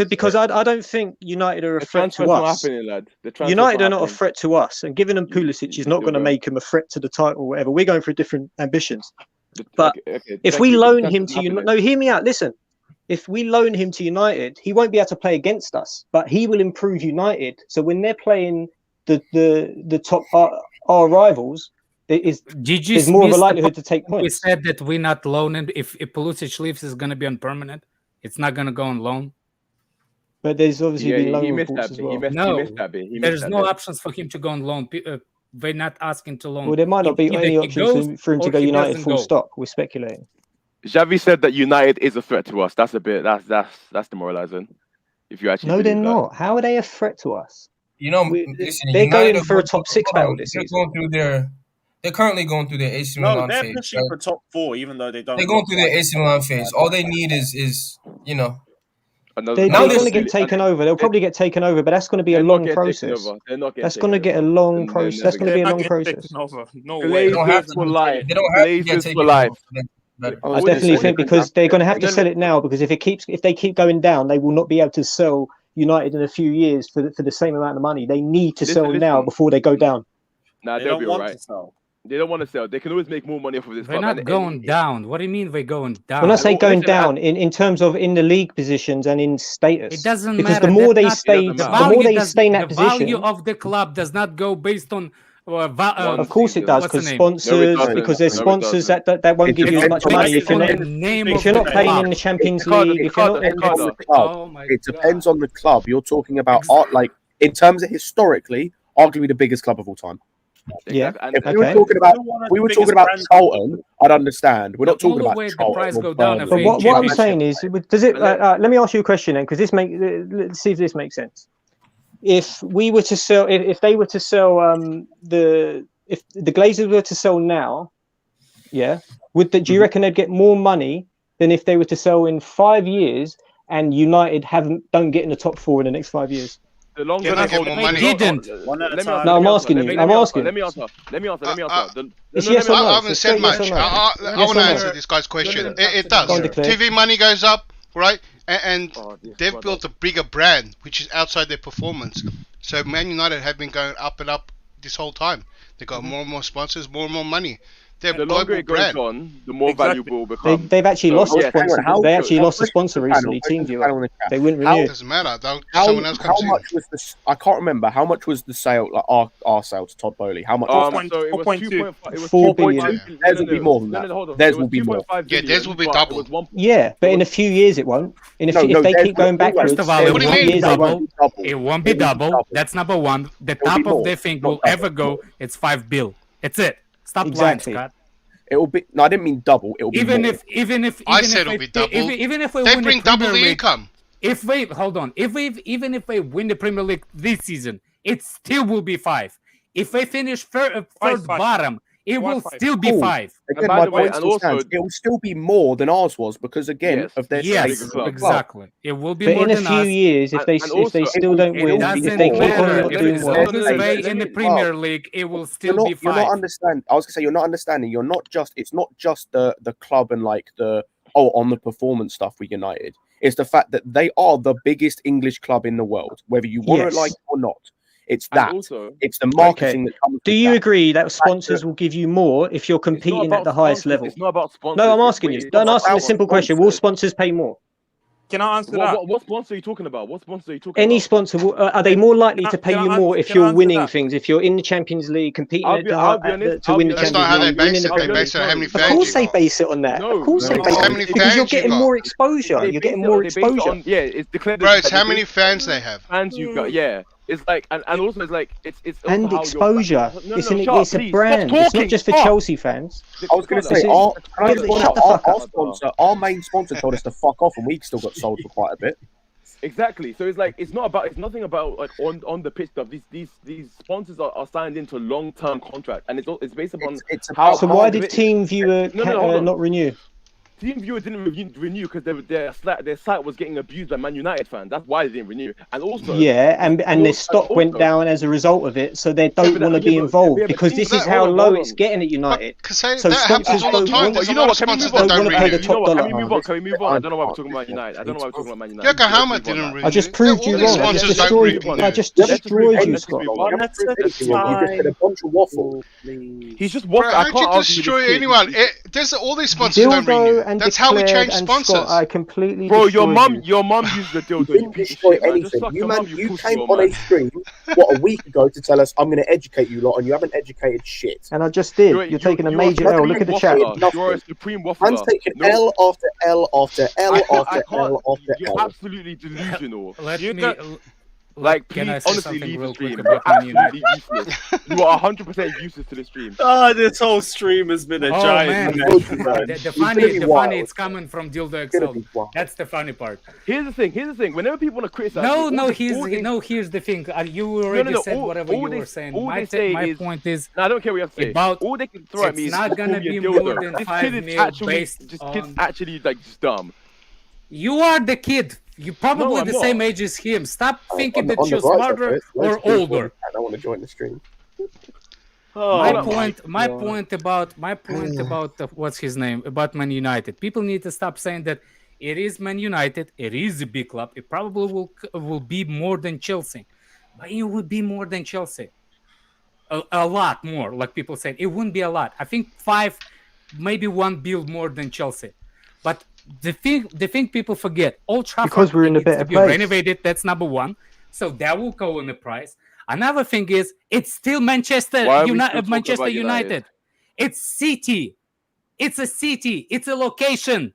because I don't think United are a threat to us. United are not a threat to us, and giving them Pulisic is not going to make him a threat to the title or whatever. We're going for different ambitions. But if we loan him to United, no, hear me out. Listen, if we loan him to United, he won't be able to play against us, but he will improve United. So when they're playing the top our rivals, there's more of a likelihood to take points. We said that we're not loaning. If Pulisic leaves, it's going to be on permanent. It's not going to go on loan. But there's obviously been loan reports as well. There's no options for him to go on loan. They're not asking to loan. Well, there might not be any options for him to go United full stop. We're speculating. Xavi said that United is a threat to us. That's demoralizing. If you actually they're not. How are they a threat to us? You know, they're going for a top 6 battle this season. They're currently going through their AC Milan phase. No, they're pushing for top 4, even though they don't. They're going through their AC Milan phase. All they need is you know. They're going to get taken over. They'll probably get taken over, but that's going to be a long process. That's going to get a long process. That's going to be a long process. No way. They don't have to get taken over. I definitely think because they're going to have to sell it now, because if they keep going down, they will not be able to sell United in a few years for the same amount of money. They need to sell now before they go down. Nah, they'll be all right. They don't want to sell. They can always make more money off of this. They're not going down. What do you mean they're going down? When I say going down, in terms of in the league positions and in status, it doesn't because matter. The more they stay in that position, the value of the club does not go based on. Of course it does, because sponsors, because there's sponsors that won't give you as much money if you're not playing in the Champions League. If you're not, it depends on the club. You're talking about like in terms of historically, arguably the biggest club of all time. Yeah. If we were talking about Charlton, I'd understand. We're not talking about Charlton. But what I'm saying is, does it? Let me ask you a question then, because let's see if this makes sense. If we were to sell, if they were to sell, if the Glazers were to sell now, yeah, do you reckon they'd get more money than if they were to sell in 5 years and United don't get in the top 4 in the next 5 years? The longer they hold money. Didn't. No, I'm asking you. I'm asking. Let me answer. Yes or no? I haven't said much. I want to answer this guy's question. It does. TV money goes up, right? And they've built a bigger brand, which is outside their performance. So Man United have been going up and up this whole time. They got more and more sponsors, more and more money. They're The longer it goes on, the more valuable it becomes. They've actually lost a sponsor. They actually lost a sponsor recently, TeamViewer. They wouldn't renew. It doesn't matter. Someone else comes in. How much was this? I can't remember. How much was the sale? Like our sale to Todd Bowley? How much? So it was 4.2. 4 billion. Theirs will be more than that. Theirs will be more. Yeah, theirs will be double. Yeah, but in a few years it won't. If they keep going backwards, First of all, it What do you won't mean be double? double. It won't be double. That's number one. The top of their thing will ever go. It's 5 bill. It's it. Stop lying, Scott. It will be. No, I didn't mean double. It will be Even more. if I said it'll be double. Even if we They win bring the double Premier the League, income. Even if they win the Premier League this season, it still will be 5. If they finish third bottom, it will still be 5. Again, my point still stands. It will still be more than ours was because again of their exactly. It will be but more in a than few us. years, if they still don't win, if they keep on not doing well, in the Premier League, it will still be 5. You're not understanding. I was gonna say you're not understanding. You're not just. It's not just the club and like on the performance stuff with United. It's the fact that they are the biggest English club in the world, whether you want it like it or not. It's that. It's the marketing that comes. Do you agree that sponsors will give you more if you're competing at the highest level? It's not about sponsors. No, I'm asking you. Don't ask me a simple question. Will sponsors pay more? Can I answer that? What sponsor are you talking about? What sponsor are you talking Any about? sponsor, are they more likely to pay you more if you're winning things? If you're in the Champions League, competing to win the Champions League? That's not how they base it. They base it on how many fans Of course they base it on that. Of course they base it on that. Because you're getting more exposure. You're getting more exposure. Yeah, it's declared. Bro, it's how many fans they have. Fans you've got, yeah. It's like, and also it's like, it's and exposure. It's a brand. It's not just for Chelsea fans. I was going to say, our main sponsor told us to fuck off, and we still got sold for quite a bit. Exactly. So it's like it's nothing about like on the pitch stuff. These sponsors are signed into long-term contract, and it's based upon how. So why did TeamViewer not renew? TeamViewer didn't renew because their site was getting abused by Man United fans. That's why they didn't renew. And also, and their stock went down as a result of it, so they don't want to be involved because this is how low it's getting at United. So sponsors don't want to pay the top dollar. Can we move on? I don't know why we're talking about United. I don't know why we're talking about Man United. Yokohama didn't renew. I just proved you wrong. I just destroyed you, Scott. You just said a bunch of waffle. He's just waffle. How did you destroy anyone? There's all these sponsors don't renew. That's how we change sponsors. Scott, I completely. Bro, your mum used the dildo. You didn't destroy anything. You came on a stream a week ago to tell us I'm going to educate you lot, and you haven't educated shit. And I just did. You're taking a major L. Look at the chat. You're a supreme waffler. I'm taking L after L after L after L after L. You're absolutely delusional. Like, please, can I say honestly, something leave real the stream. quick You're about Man absolutely United? useless. You are 100% useless to the stream. This whole stream has been a giant mess. The funny, it's coming from Dildo XL. That's the funny part. Here's the thing. Whenever people want to criticize, here's the thing. You already said whatever you were saying. My point is, I don't care what you have to say. About all they can throw at me is it's not gonna be more than 5 mil based on. Kid's actually like just dumb. You are the kid. You're probably the same age as him. Stop thinking that you're smarter or older. I don't want to join the stream. My point about what's his name about Man United. People need to stop saying that it is Man United. It is a big club. It probably will be more than Chelsea, but it would be more than Chelsea. A lot more, like people said. It wouldn't be a lot. I think 5, maybe 1 bill more than Chelsea, but. The thing people forget, Old Trafford because we're in a better place. Renovated. That's number one, so that will go in the price. Another thing is, it's still Manchester United. It's city. It's a city. It's a location.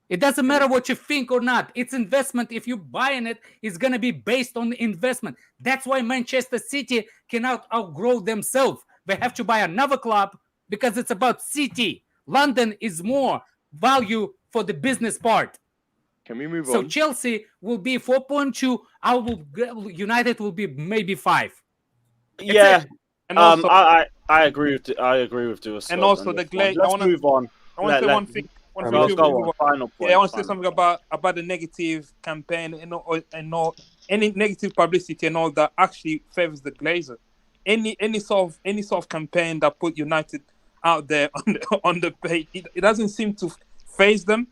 It doesn't matter what you think or not. It's investment. If you're buying it, it's gonna be based on the investment. That's why Manchester City cannot outgrow themselves. They have to buy another club because it's about city. London is more value for the business part. Can we move on? So Chelsea will be 4.2. United will be maybe 5. Yeah, and also, I agree with Duas. And also the Glade. Let's move on. I want to say one thing. Final point. I want to say something about the negative campaign and all any negative publicity and all that actually favors the Glazer. Any sort of campaign that put United out there on the page, it doesn't seem to phase them.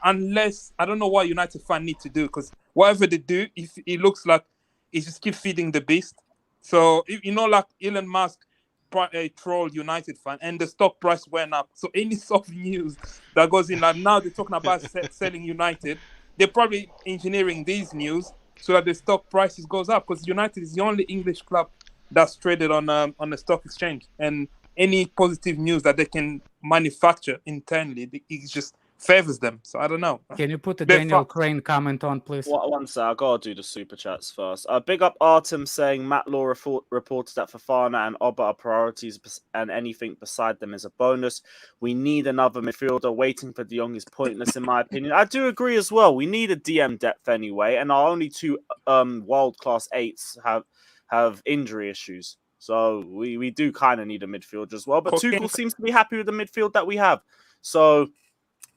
unless I don't know what United fan need to do, because whatever they do, if it looks like it just keep feeding the beast. So like Elon Musk troll United fan, and the stock price went up. So any soft news that goes in, like now they're talking about selling United, they're probably engineering these news so that the stock prices goes up, because United is the only English club that's traded on the stock exchange, and any positive news that they can manufacture internally, it just favors them. So I don't know. Can you put the Daniel Crane comment on, please? One sec, I gotta do the super chats first. Big up Artem saying Matt Law reported that Fofana and Oba are priorities, and anything beside them is a bonus. We need another midfielder. Waiting for De Jong is pointless, in my opinion. I do agree as well. We need a DM depth anyway, and our only two world class eights have injury issues. So we do kind of need a midfielder as well. But Tuchel seems to be happy with the midfield that we have. So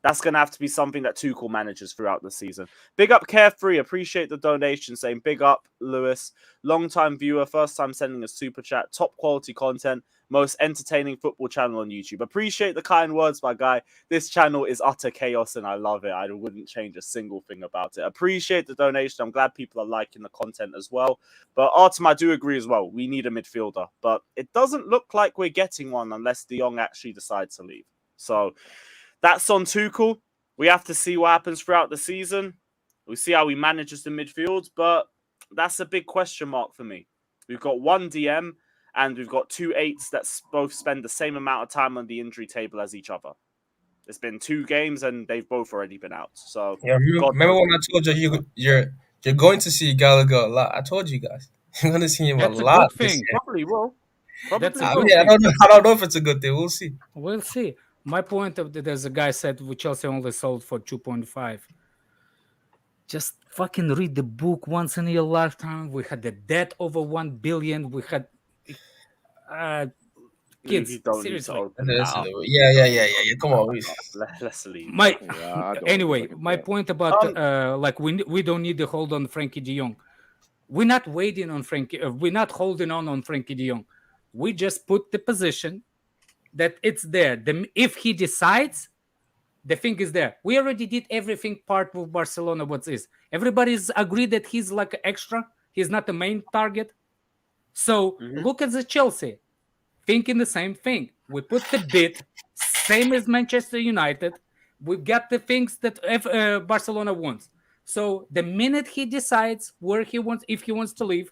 that's going to have to be something that Tuchel manages throughout the season. Big up Carefree. Appreciate the donation. Saying big up Lewis. Long-time viewer. First time sending a super chat. Top quality content. Most entertaining football channel on YouTube. Appreciate the kind words, my guy. This channel is utter chaos and I love it. I wouldn't change a single thing about it. Appreciate the donation. I'm glad people are liking the content as well. But Artem, I do agree as well. We need a midfielder. But it doesn't look like we're getting one unless De Jong actually decides to leave. So that's on Tuchel. We have to see what happens throughout the season. We see how he manages the midfield, but that's a big question mark for me. We've got one DM and we've got two eights that both spend the same amount of time on the injury table as each other. It's been 2 games and they've both already been out. So yeah, remember when I told you you're going to see Gallagher a lot? I told you guys you're going to see him a lot. That's a good thing. Probably will. That's I don't know if it's a good thing. We'll see. We'll see. My point of there's a guy said Chelsea only sold for 2.5. Just fucking read the book once in your lifetime. We had the debt over 1 billion. We had kids. Seriously. Yeah. Come on. Let's leave. Anyway, my point about we don't need to hold on Frankie De Jong. We're not waiting on Frankie. We're not holding on Frankie De Jong. We just put the position that it's there. If he decides, the thing is there. We already did everything part with Barcelona. What is? Everybody's agreed that he's like an extra. He's not the main target. So look at the Chelsea. Thinking the same thing. We put the bid, same as Manchester United. We've got the things that Barcelona wants. So the minute he decides where he wants, if he wants to leave,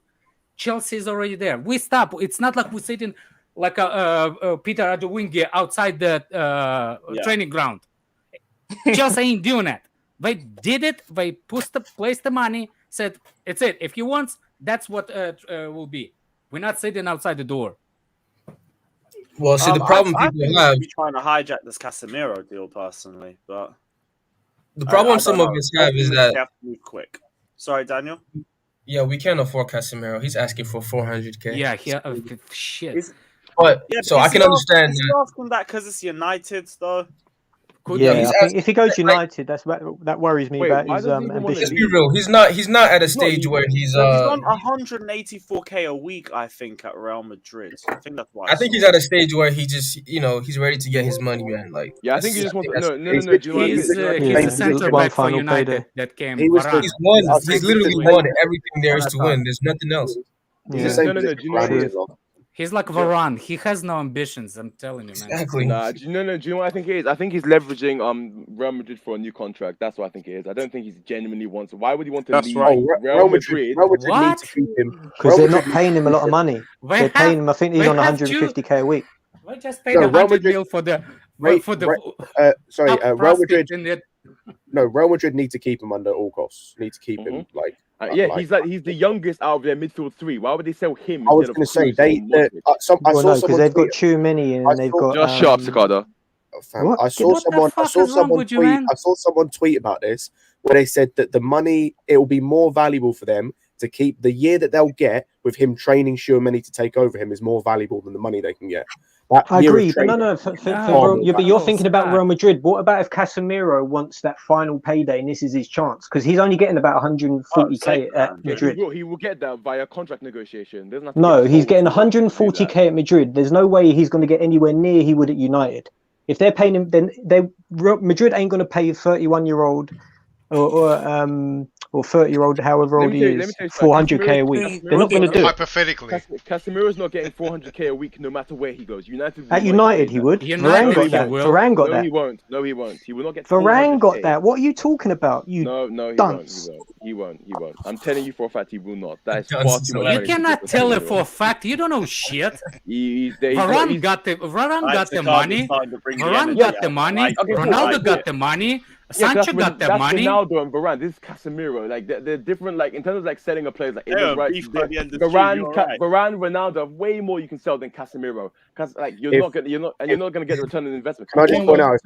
Chelsea is already there. We stop. It's not like we're sitting like Peter Adewingie outside the training ground. Chelsea ain't doing that. They did it. They placed the money, said, it's it. If he wants, that's what will be. We're not sitting outside the door. Well, see, the problem people have... Be trying to hijack this Casemiro deal, personally, but... The problem some of us have is that... We have to move quick. Sorry, Daniel? Yeah, we can't afford Casemiro. He's asking for 400K. Yeah, shit. So I can understand. Is he asking that because it's United, though? Yeah, I think if he goes United, that worries me about his ambition. Let's be real. He's not at a stage where he's on 184K a week, I think, at Real Madrid. I think that's why. I think he's at a stage where he just, he's ready to get his money, man. Like, I think he just wants. No. He's a center back for United that came. He's won. He's literally won everything there is to win. There's nothing else. He's like Varane. He has no ambitions. I'm telling you, man. Exactly. Do you know what I think it is? I think he's leveraging Real Madrid for a new contract. That's what I think it is. I don't think he's genuinely wants. Why would he want to leave Real Madrid? What? Because they're not paying him a lot of money. They're paying him. I think he's on 150K a week. Why just pay the 100 mil for the Real Madrid. No, Real Madrid need to keep him under all costs. Need to keep him he's the youngest out of their midfield 3. Why would they sell him? I was going to say because they've got too many and they've got. Just shut up, Cicada. I saw someone tweet about this where they said that the money, it will be more valuable for them to keep the year that they'll get with him training Tchouaméni to take over him is more valuable than the money they can get. I agree, but but you're thinking about Real Madrid. What about if Casemiro wants that final payday and this is his chance? Because he's only getting about 140K at Madrid. He will get that via contract negotiation. No, he's getting 140K at Madrid. There's no way he's going to get anywhere near he would at United. If they're paying him, then Madrid ain't going to pay 31-year-old or 30-year-old, however old he is, 400k a week. They're not going to do it. Hypothetically, Casemiro's not getting 400k a week no matter where he goes. At United, he would. Varane got that. Varane got that. He won't. No, he won't. He will not get. Varane got that. What are you talking about? No, he won't. I'm telling you for a fact, he will not. That is far too much. You cannot tell it for a fact. You don't know shit. Varane got the money. Varane got the money. Ronaldo got the money. Sancho got that money. Ronaldo and Varane. This is Casemiro. Like they're different. Like in terms of like selling a player, like Varane, Ronaldo have way more you can sell than Casemiro. Because like you're not gonna get a return on investment. Can I just point out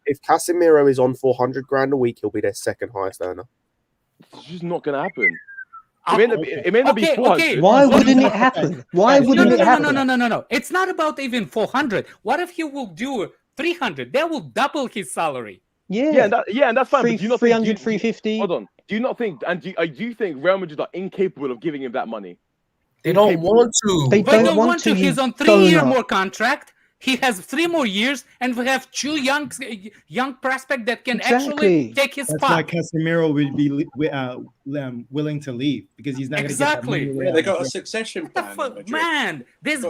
if Casemiro is on 400 grand a week, he'll be their second highest earner. It's just not gonna happen. It may not be 400. Why wouldn't it happen? Why wouldn't it happen? No. It's not about even 400. What if he will do 300? That will double his salary. Yeah, and that's fine. 300, 350. Hold on. Do you not think? And do you think Real Madrid are incapable of giving him that money? They don't want to. They don't want to. He's on 3-year more contract. He has 3 more years, and we have 2 young prospects that can actually take his spot. That's why Casemiro would be willing to leave, because he's not going to get that money. Yeah, they got a succession plan. Man, this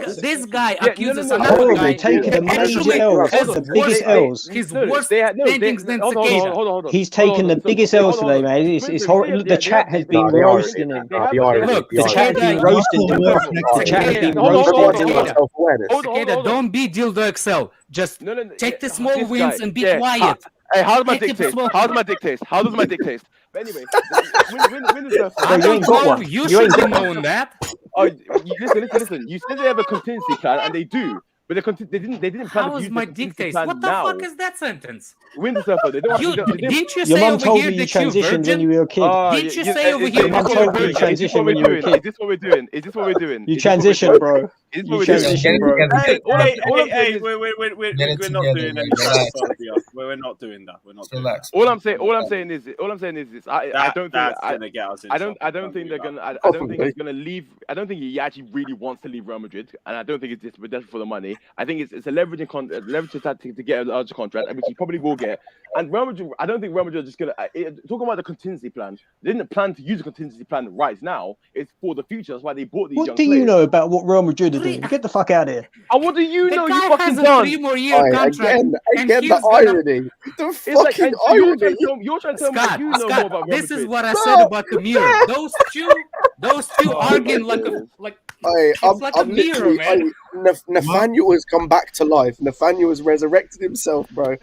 guy accuses another guy. Taking the major L's, the biggest L's. His worst standings than Cicada. He's taken the biggest L's today, man. It's horrible. The chat has been roasting him. Look, the chat has been roasting him. The chat has been roasting him. Cicada, don't be Dildo Excel. Just take the small wins and be quiet. Hey, how does my dick taste? How does my dick taste? But anyway, when is the I don't know. You should have known that. Oh, listen. You said they have a contingency plan, and they do. But they didn't plan How to is use my the dick taste? plan What the now. fuck is that sentence? Windsurfer. Didn't you Your say mum over told here you that you transitioned when you virgin? were a kid. Didn't you say over here Your mum that told you you're you transitioned when you were a kid. Is this what we're doing? You transition, bro. You transition, bro. Hey, we're not doing any We're not doing that. We're not doing that. All I'm saying is this. I don't think they're gonna. I don't think he's gonna leave. I don't think he actually really wants to leave Real Madrid, and I don't think it's just desperate for the money. I think it's a leveraging tactic to get a larger contract, which he probably will get. And Real Madrid, I don't think Real Madrid are just gonna talking about the contingency plan. They didn't plan to use a contingency plan right now. It's for the future. That's why they bought these young players. What do you know about what Real Madrid are doing? Get the fuck out of here. And what do you know? The You guy fucking has a done. 3 more year contract. Again, the irony. The fucking irony. You're trying to tell me you know more about Real This is Madrid. what I said about the mirror. Those two arguing like it's like a mirror, man. Nathaniel has come back to life. Nathaniel has resurrected himself, bro.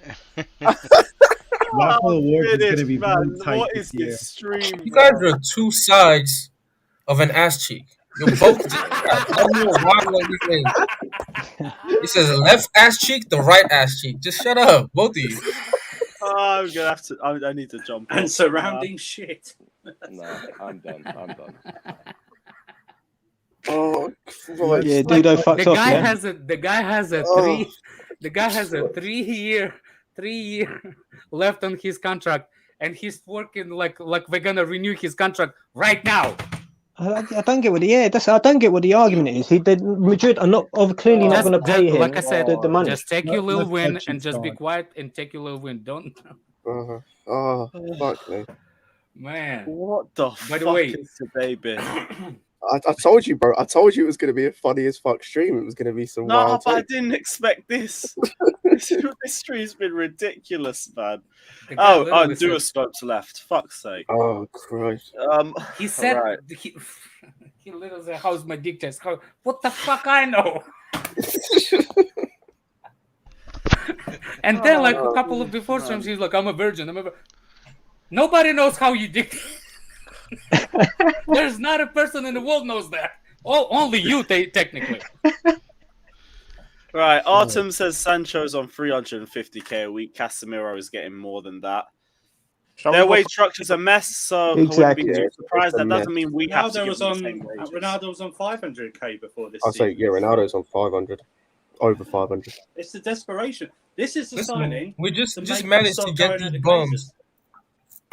What is this stream? You guys are 2 sides of an ass cheek. You're both. He says left ass cheek, the right ass cheek. Just shut up, both of you. I'm gonna have to. I need to jump. And surrounding shit. No, I'm done. Oh, Christ. Yeah, Dudo fucks off. The guy has a 3 year left on his contract, and he's working like we're gonna renew his contract right now. I don't get what I don't get what the argument is. Madrid are clearly not going to pay him. Like I said, the money. Just take your little win and just be quiet and take your little win. Don't. Oh, fuck me. Man. What the By the fuck way, is today been? I told you, bro. I told you it was going to be a funny as fuck stream. It was going to be some wild. But I didn't expect this. This stream's been ridiculous, man. And Duoscope's left. Fuck's sake. Oh, Christ. He said, right. he literally said, how's my dick test? What the fuck I know? And then, like, a couple of before streams, he's like, I'm a virgin. Nobody knows how you dick. There's not a person in the world knows that. Only you, technically. Right, Artem says Sancho's on 350k a week. Casemiro is getting more than that. Their wage structure's a mess, so exactly. I wouldn't be too surprised. That doesn't mean we have to give them the same wages. Ronaldo was on 500k before this. I'll say, yeah, Ronaldo's on 500, over 500. It's the desperation. This is the signing. We just managed to get these bums.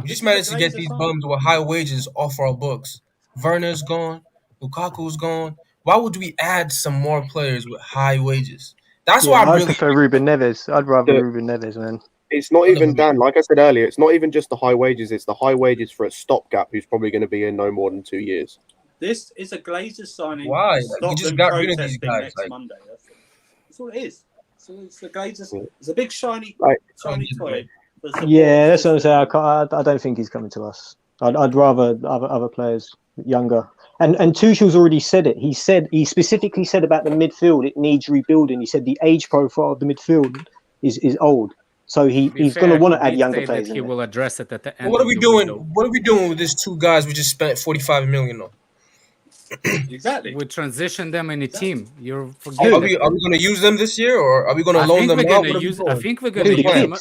We just managed to get these bums with high wages off our books. Werner's gone. Lukaku's gone. Why would we add some more players with high wages? That's why I prefer Ruben Neves. I'd rather Ruben Neves, man. It's not even Dan. Like I said earlier, it's not even just the high wages. It's the high wages for a stopgap who's probably going to be in no more than 2 years. This is a Glazers signing. Why? Stop You just them got rid of these protesting guys. next Like, Monday. That's all it is. So it's the Glazers. It's a big shiny toy. Yeah, that's what I'm saying. I don't think he's coming to us. I'd rather other players younger. And Tuchel's already said it. He specifically said about the midfield it needs rebuilding. He said the age profile of the midfield is old. So he's going to want to add younger players. He will address it at the end. what are we doing? What are we doing with these 2 guys we just spent 45 million on? Exactly. We transition them in a team. You're Are we going to use them this year, or are we going to loan them out? I think we're going to use them.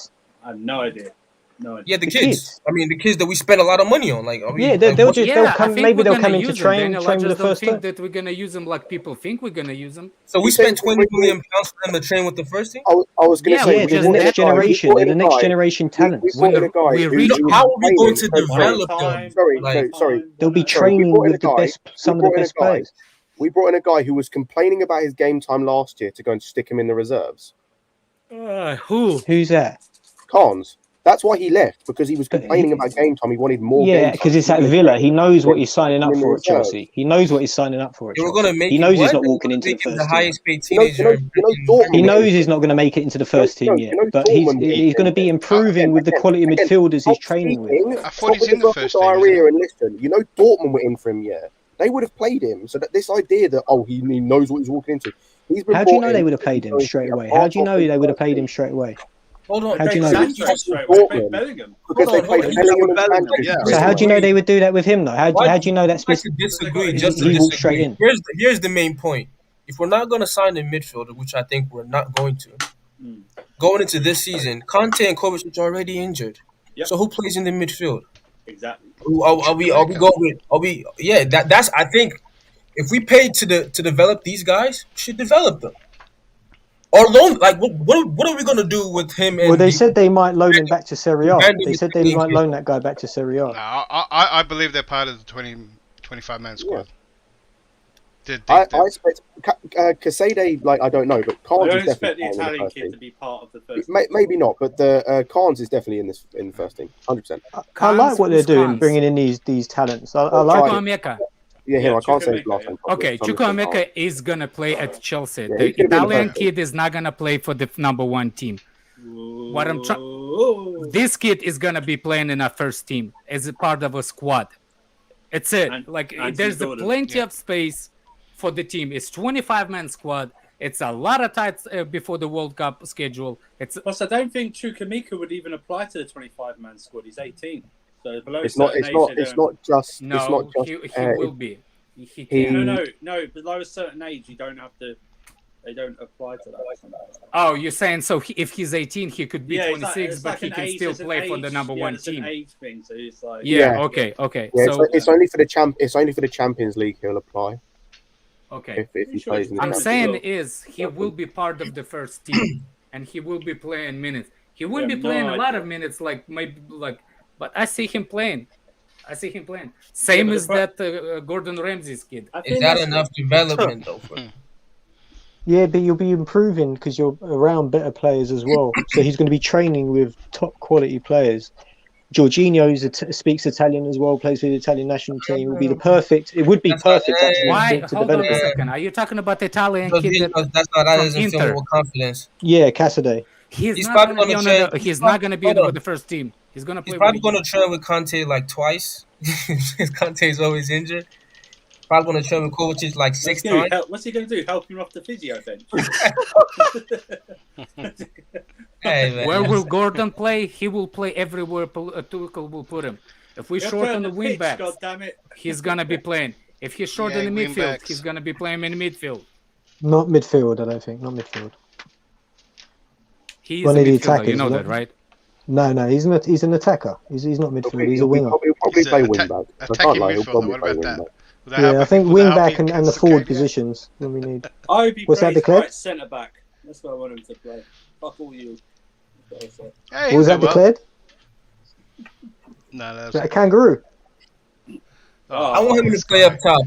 I have no idea. No idea. Yeah, the kids. I mean, the kids that we spent a lot of money on. Like, they'll come in to train with the first team. That we're gonna use them like people think we're gonna use them. So we spent 20 million pounds for them to train with the first team. I was going to say, the next generation. They're the next generation talent. How are we going to develop them? Sorry. They'll be training with some of the best players. We brought in a guy who was complaining about his game time last year to go and stick him in the reserves. Who's that? Carnes. That's why he left, because he was complaining about game time. He wanted more game time. Yeah, because it's at Villa. He knows what he's signing up for at Chelsea. He knows what he's signing up for at Chelsea. He knows he's not walking into the first team. He knows he's not going to make it into the first team yet, but he's going to be improving with the quality of midfielders he's training with. I thought he's in the first team. And listen, Dortmund were in for him, they would have played him. So that this idea that he knows what he's walking into. How do you know they would have played him straight away? How do you know they would have played him straight away? Hold on. How do you know? Because they played Bellingham. So how do you know they would do that with him, though? How do you know that specifically? He walked straight in. Here's the main point. If we're not going to sign a midfielder, which I think we're not going to, going into this season, Conte and Kovacic are already injured. Yep. So who plays in the midfield? Exactly. Are we going with? That's I think if we pay to develop these guys, we should develop them. Or loan, like what are we gonna do with him? Well, they said they might loan him back to Serie A. They said they might loan that guy back to Serie A. No, I believe they're part of the 25-man squad. I expect Casede, I don't know, but Carnes I is don't expect definitely the Italian kid to be part of the first team. Maybe not, but the Carnes is definitely in the first team, 100%. I like what they're doing, bringing in these talents. I like it. I can't say his last name. Okay, Chukwuemeka is gonna play at Chelsea. The Italian kid is not gonna play for the number 1 team. This kid is gonna be playing in our first team as a part of a squad. It's it. There's plenty of space for the team. It's 25-man squad. It's a lot of time before the World Cup schedule. Plus, I don't think Chukwuemeka would even apply to the 25-man squad. He's 18. So below it's not just. He will be. He can. No. Below a certain age, you don't have to. They don't apply to that. Oh, you're saying so? If he's 18, he could be 26, but he can still play for the number 1 team. An age thing, so it's like. Okay. Yeah, so it's only for the Champions League he'll apply. Okay. If he plays in the I'm saying he will be part of the first team, and he will be playing minutes. He won't be playing a lot of minutes, but I see him playing. Same as that Gordon Ramsay's kid. Is that enough development, though? Yeah, but you'll be improving because you're around better players as well. So he's going to be training with top quality players. Jorginho speaks Italian as well, plays for the Italian national team. It would be perfect actually. Why? Hold on a second. Are you talking about the Italian kid that from Inter? Confidence. Yeah, Casade. He's not going to be with the first team. He's probably going to train with Conte twice. Conte is always injured. Probably going to train with Kovacic 6 times. What's he going to do? Help him off the physio bench? Hey, where will Gordon play? He will play everywhere Tuchel will put him. If we shorten the wing backs, he's going to be playing. If he's short in the midfield, he's going to be playing in midfield. Not midfield, I don't think. Not midfield. He's a midfielder, you know that, right? No, he's an attacker. He's not midfield. He's a winger. He'll probably play wing back. I can't lie. He'll probably play wing back. Yeah, I think wing back and the forward positions when we need. What's that declared? Centre back. That's what I want him to play. Fuck all you. Was that declared? No, that's a kangaroo. I want him to play up top.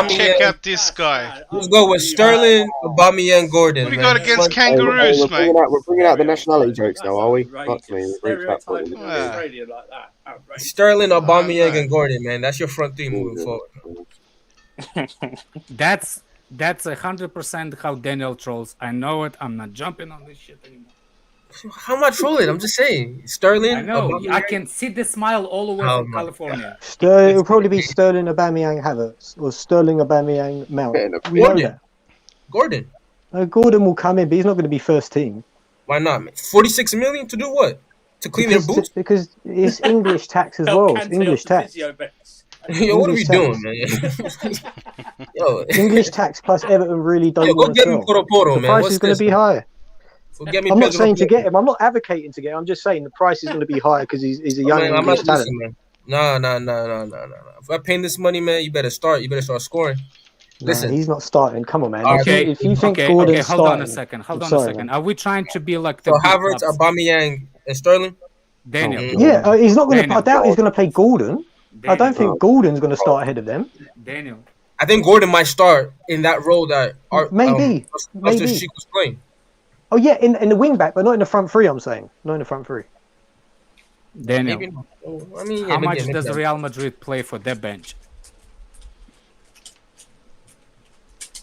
Check Aubameyang. out this guy. Let's go with Sterling, Aubameyang, Gordon. What do you man. got against Hey, kangaroos, mate? we're bringing out the nationality jokes now, are we? Fuck me. Stereotyping Australia like that. Outrageous. Sterling, Aubameyang, and Gordon, man. That's your front three moving forward. That's 100% how Daniel trolls. I know it. I'm not jumping on this shit anymore. How am I trolling? I'm just saying. Sterling. I know. Aubameyang. I can see the smile all the way from California. It'll probably be Sterling, Aubameyang, Havertz, or Sterling, Aubameyang, Mount. We know that. Gordon. Gordon will come in, but he's not going to be first team. Why not, man? 46 million to do what? To clean their boots? Because it's English tax as well. It's English tax. Yo, what are we doing, man? Yo, English tax plus Everton really don't go want to get him sell. Poro, The man. price What's is going this, to be man? higher. So get me I'm not Pedro saying to Porro. get him. I'm not advocating to get him. I'm just saying the price is going to be higher because he's a young Man, I'm English not talent. listening, man. No. If I pay this money, man, you better start scoring. Listen, he's not starting. Come on, man. Okay, If you think okay, Gordon's hold on starting, a second. I'm sorry, Are we trying to be like the so big Havertz, clubs? Aubameyang, and Sterling. Daniel? Yeah, he's not going to. Daniel. I doubt he's going to play Gordon. I don't think Gordon's going to start ahead of them. Daniel. I think Gordon might start in that role that Maybe. Sheik was playing. Oh yeah, in the wing back, but not in the front three. I'm saying, not in the front three. Daniel. Maybe not. I mean, How maybe much maybe does not. Real Madrid play for their bench?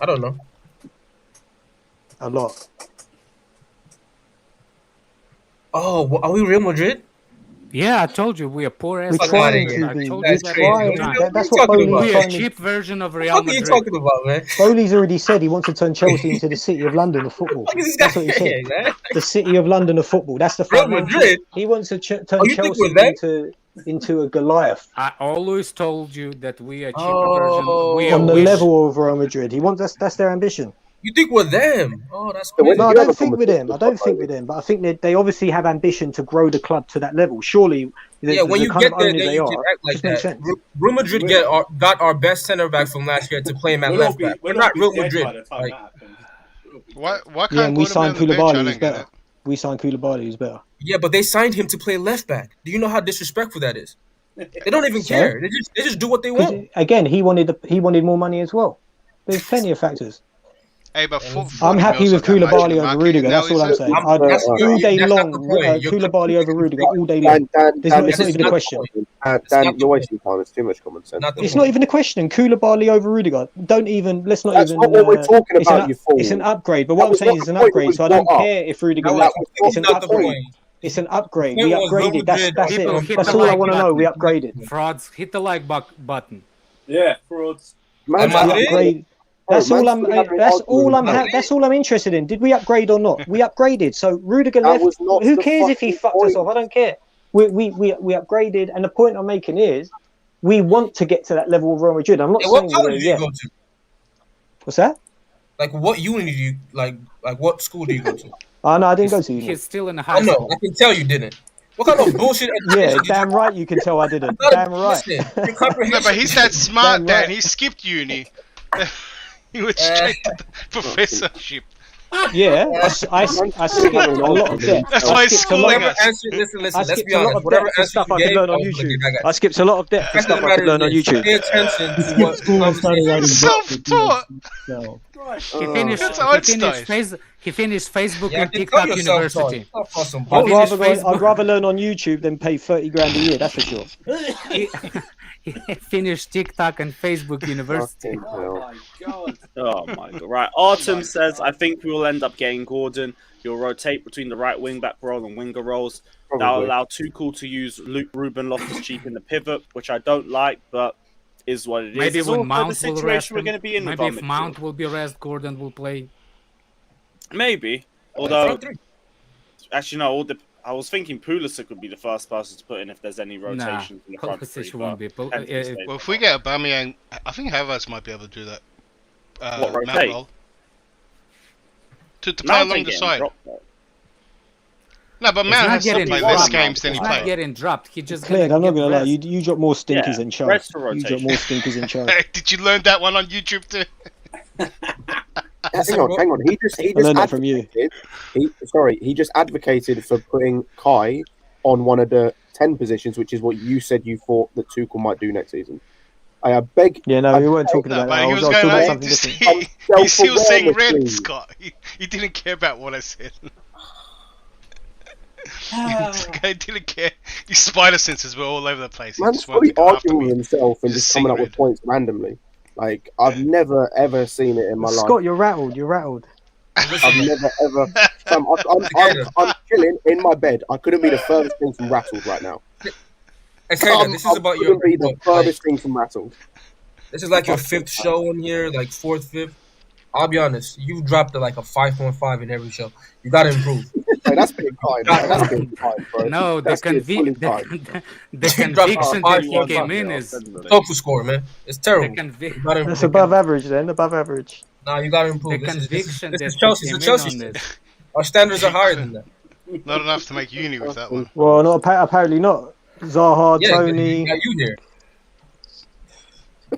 I don't know. A lot. Oh, are we Real Madrid? Yeah, I told you we are poor ass. We're Fuck trying outta to here. be. told We're you that trying. every time. That's What what are you talking Bowley's We are a trying to. cheap version of What Real are you Madrid. talking about, man? Bowley's already said he wants to turn Chelsea into the city of London of football. What is this guy That's what he said. saying, man? The city of London of football. That's the Real fact. Madrid? He wants to turn Oh, you think Chelsea we're them? into a Goliath I always told you that we are a cheaper Oh. version. We on are the wish. level of Real Madrid. He wants that's their ambition. You think we're them? Oh, that's So when crazy. No, I you have don't a think with them. I don't think with them. But I think they obviously have ambition to grow the club to that level. Surely, Yeah, when the you kind get of there, owners then they you are, can act like just makes that. sense. Real Madrid got our best center back from last year to play him at left back. We're not Real Madrid. Like, Why Yeah, can't and we Gordon be signed on the bench? I Koulibaly. don't Who's get better. it. We signed Koulibaly. Who's better. yeah, but they signed him to play left back. Do you know how disrespectful that is? They don't even So? care. They just do what they 'Cause, want. again, he wanted more money as well. There's plenty of factors. Hey, but I'm happy with Koulibaly over Rudiger. That's all I'm saying. All day that's not long, the point. You're Koulibaly over Rudiger all day long. It's not this is even a question. Dan, you're wasting time. It's too much common sense. It's not even a question. Koulibaly over Rudiger. Let's not That's even. not what we're talking it's about, an, you fool. It's an upgrade. But what That I'm was saying not is the an point, it upgrade. was So I don't brought up. care if Rudiger That left. was It's an not the upgrade. point. It's an upgrade. The We point was Real upgraded. That's Madrid- People it. hit That's the all I like want to know. We button. upgraded. Frauds, hit the like button. Yeah, frauds. Man, Madrid? Upgrade. That's Bro, all man's I'm. still having That's all I'm. arguments. That's all I'm interested in. Did we upgrade or not? We upgraded. So Rudiger That left. was not Who the cares if he fucking fucked us point. off? I don't care. We upgraded, and the point I'm making is we want to get to that level of Real Madrid. I'm not Hey, what saying college we're do you yet. go to? What's that? Like, what uni do you like? What school do you go to? Oh no, I didn't go to uni. He's still in the I high know. school. I can tell you didn't. What kind of bullshit education Yeah, did you damn right. You can tell I didn't. No, Damn right. Listen, your No, comprehension. but he's that smart, Damn Dan. right. He skipped uni. He went straight to the professorship. Yeah, I skipped a lot of depth. That's why I he's skipped a lot schooling of. us. Answer, listen, I let's skipped be a lot honest. of Whatever depth and answer stuff you I could gave, learn on I was like, YouTube. I got I skipped a lot of depth and Fact of stuff the I could matter learn on is YouTube. Pay attention to Skip what school and started writing He's books with self-taught. himself. He finished Facebook Yeah, and you call TikTok yourself University. taught. Stop some I'd bullshit. I'd rather learn on YouTube than pay 30 grand a year. That's for sure. He finished TikTok and Facebook University. Oh my god. Oh my god. Right. Artem says, I think we will end up getting Gordon. He'll rotate between the right wing back role and winger roles. That'll allow Tuchel to use Ruben Loftus-Cheek in the pivot, which I don't like, but is what it is. Maybe It's when also Mount the will situation rest we're him. going to be in. Maybe with if our Mount midfield. will be rest, Gordon will play. Maybe. Although, actually, no. I was thinking Pulisic would be the first person to put in if there's any rotations in the front three. Pulisic won't be. Well, if we get Aubameyang, I think Havertz might be able to do that. What, Mount rotate? role. To play Mount along ain't the getting side. dropped, though. No, but Mount has to play less games than he He's not played. getting dropped. He just Cleared, I'm not gonna going to lie. rest. You drop more stinkers than Charles. rest for You drop rotation. more stinkers than Charles. Did you learn that one on YouTube too? Hang on. He just I learned that from you. He just advocated for putting Kai on one of the 10 positions, which is what you said you thought that Tuchel might do next season. I beg. Yeah, no, we weren't talking about that. But I he was was talking going about like, something different. he's still saying red, Self-awareness, Scott. He didn't care about what I said. He didn't care. His spider senses were all over the place. He Man's just wanted probably to go after arguing me. with himself and Just just coming up sing with points randomly. Like, I've never ever seen it in my life. Scott, you're rattled. You're rattled. I've never ever. I'm chilling in my bed. I couldn't be the furthest thing from rattled right now. Hey, this is about your. Couldn't be the furthest thing from rattled. This is like your 5th show in here, like 4th, 5th. I'll be honest, you dropped like a 5.5 in every show. You gotta improve. Hey, that's being kind. That's being kind, bro. No, the conviction that he came in is tofu score, man. It's terrible. That's above average, then. Above average. Nah, you gotta improve. The conviction this is Chelsea. It's a Chelsea shit. Our standards are higher than that. Not enough to make uni with that one. Well, not apparently not. Zaha, Tony. Got you here.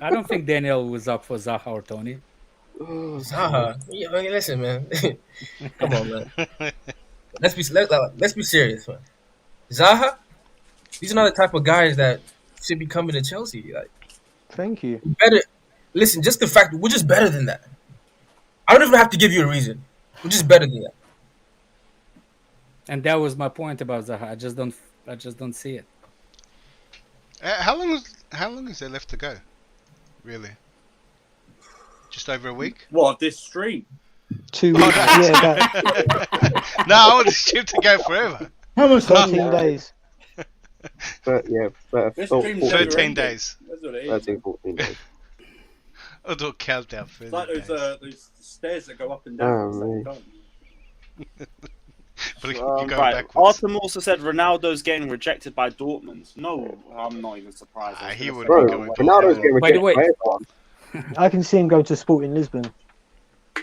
I don't think Daniel was up for Zaha or Tony. Zaha, listen, man. Come on, man. Let's be serious, man. Zaha, these are not the type of guys that should be coming to Chelsea. Like, thank you. Better. Listen, just the fact we're just better than that. I don't even have to give you a reason. We're just better than that. And that was my point about Zaha. I just don't see it. How long is there left to go? Really? Just over a week? What, this stream? 2 weeks. Yeah, no, I want the stream to go forever. How much 13 days. But yeah, 13 days. That's what it is. 13, 14 days. I'll do a countdown for It's like those stairs that go up and down at the same time. But Right. backwards. Artem also said Ronaldo's getting rejected by Dortmund. No, I'm not even surprised. He would Bro, be going Ronaldo's getting By the rejected. way, I can see him go to Sporting Lisbon.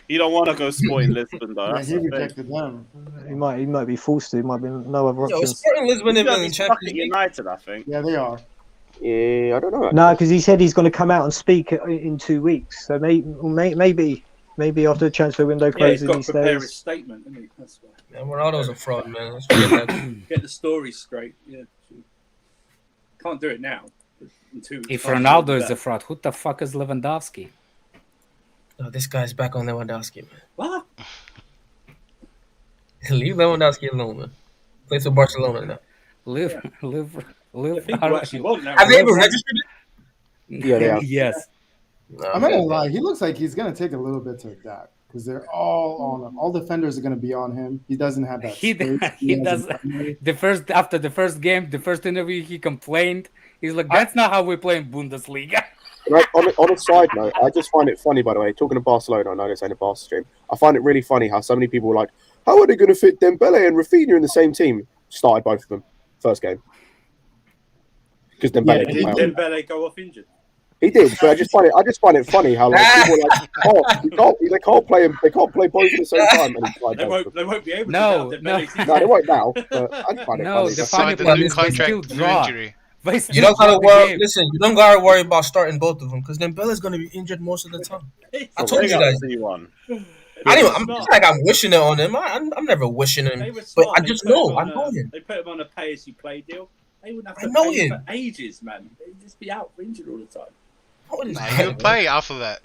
You don't want to go Sporting Lisbon though. Yeah, That's he the thing. rejected them. He might be forced to. He might be no other Yo, options. Sporting Lisbon He's in gonna the be stuck Champions at League. United, I think. Yeah, they are. Yeah, I don't know. No, because he said he's going to come out and speak in 2 weeks. So maybe after the transfer window Yeah, closes, he's got he to prepare his stays. statement, isn't he? That's why. Man, Ronaldo's a fraud, man. Let's forget that. Get the story straight. Yeah. Can't do it now. In 2 weeks. if Can't Ronaldo do is that. a fraud, who the fuck is Lewandowski? Oh, this guy's back on Lewandowski, man. What? Leave Lewandowski alone, man. Plays for Barcelona now. Live. The people actually want now. Have they ever registered it? Yeah, they are. Yes. I'm not gonna lie. He looks like he's gonna take a little bit to adapt because they're all on him. All defenders are gonna be on him. He doesn't have that. He space. does. After the first game, the first interview, he complained. He's like, "That's not how we play in Bundesliga." Like, on a side note, I just find it funny, by the way, talking of Barcelona, I know this ain't a Barca stream, I find it really funny how so many people were like, how are they going to fit Dembele and Rafinha in the same team? Started both of them, first game. Because Dembele Did Dembele go off injured? He did, but I just find it funny how like people are like, oh, they can't play both at the same time. And he tried both of them. They won't be able to. No, now. no. No, they won't now. But I find it No, funny. the Signed funny the part new is they still contract, new draw. injury. You don't gotta worry. Listen, you don't gotta worry about starting both of them because Dembele's gonna be injured most of the time. I told you guys. I'm not like I'm wishing it on him. I'm never wishing him, but I just know. I know him. They put him on a pay-as-you-play deal. They wouldn't have to know pay him. for ages, man. They'd just be out injured all the time. Nah, he'll play after that.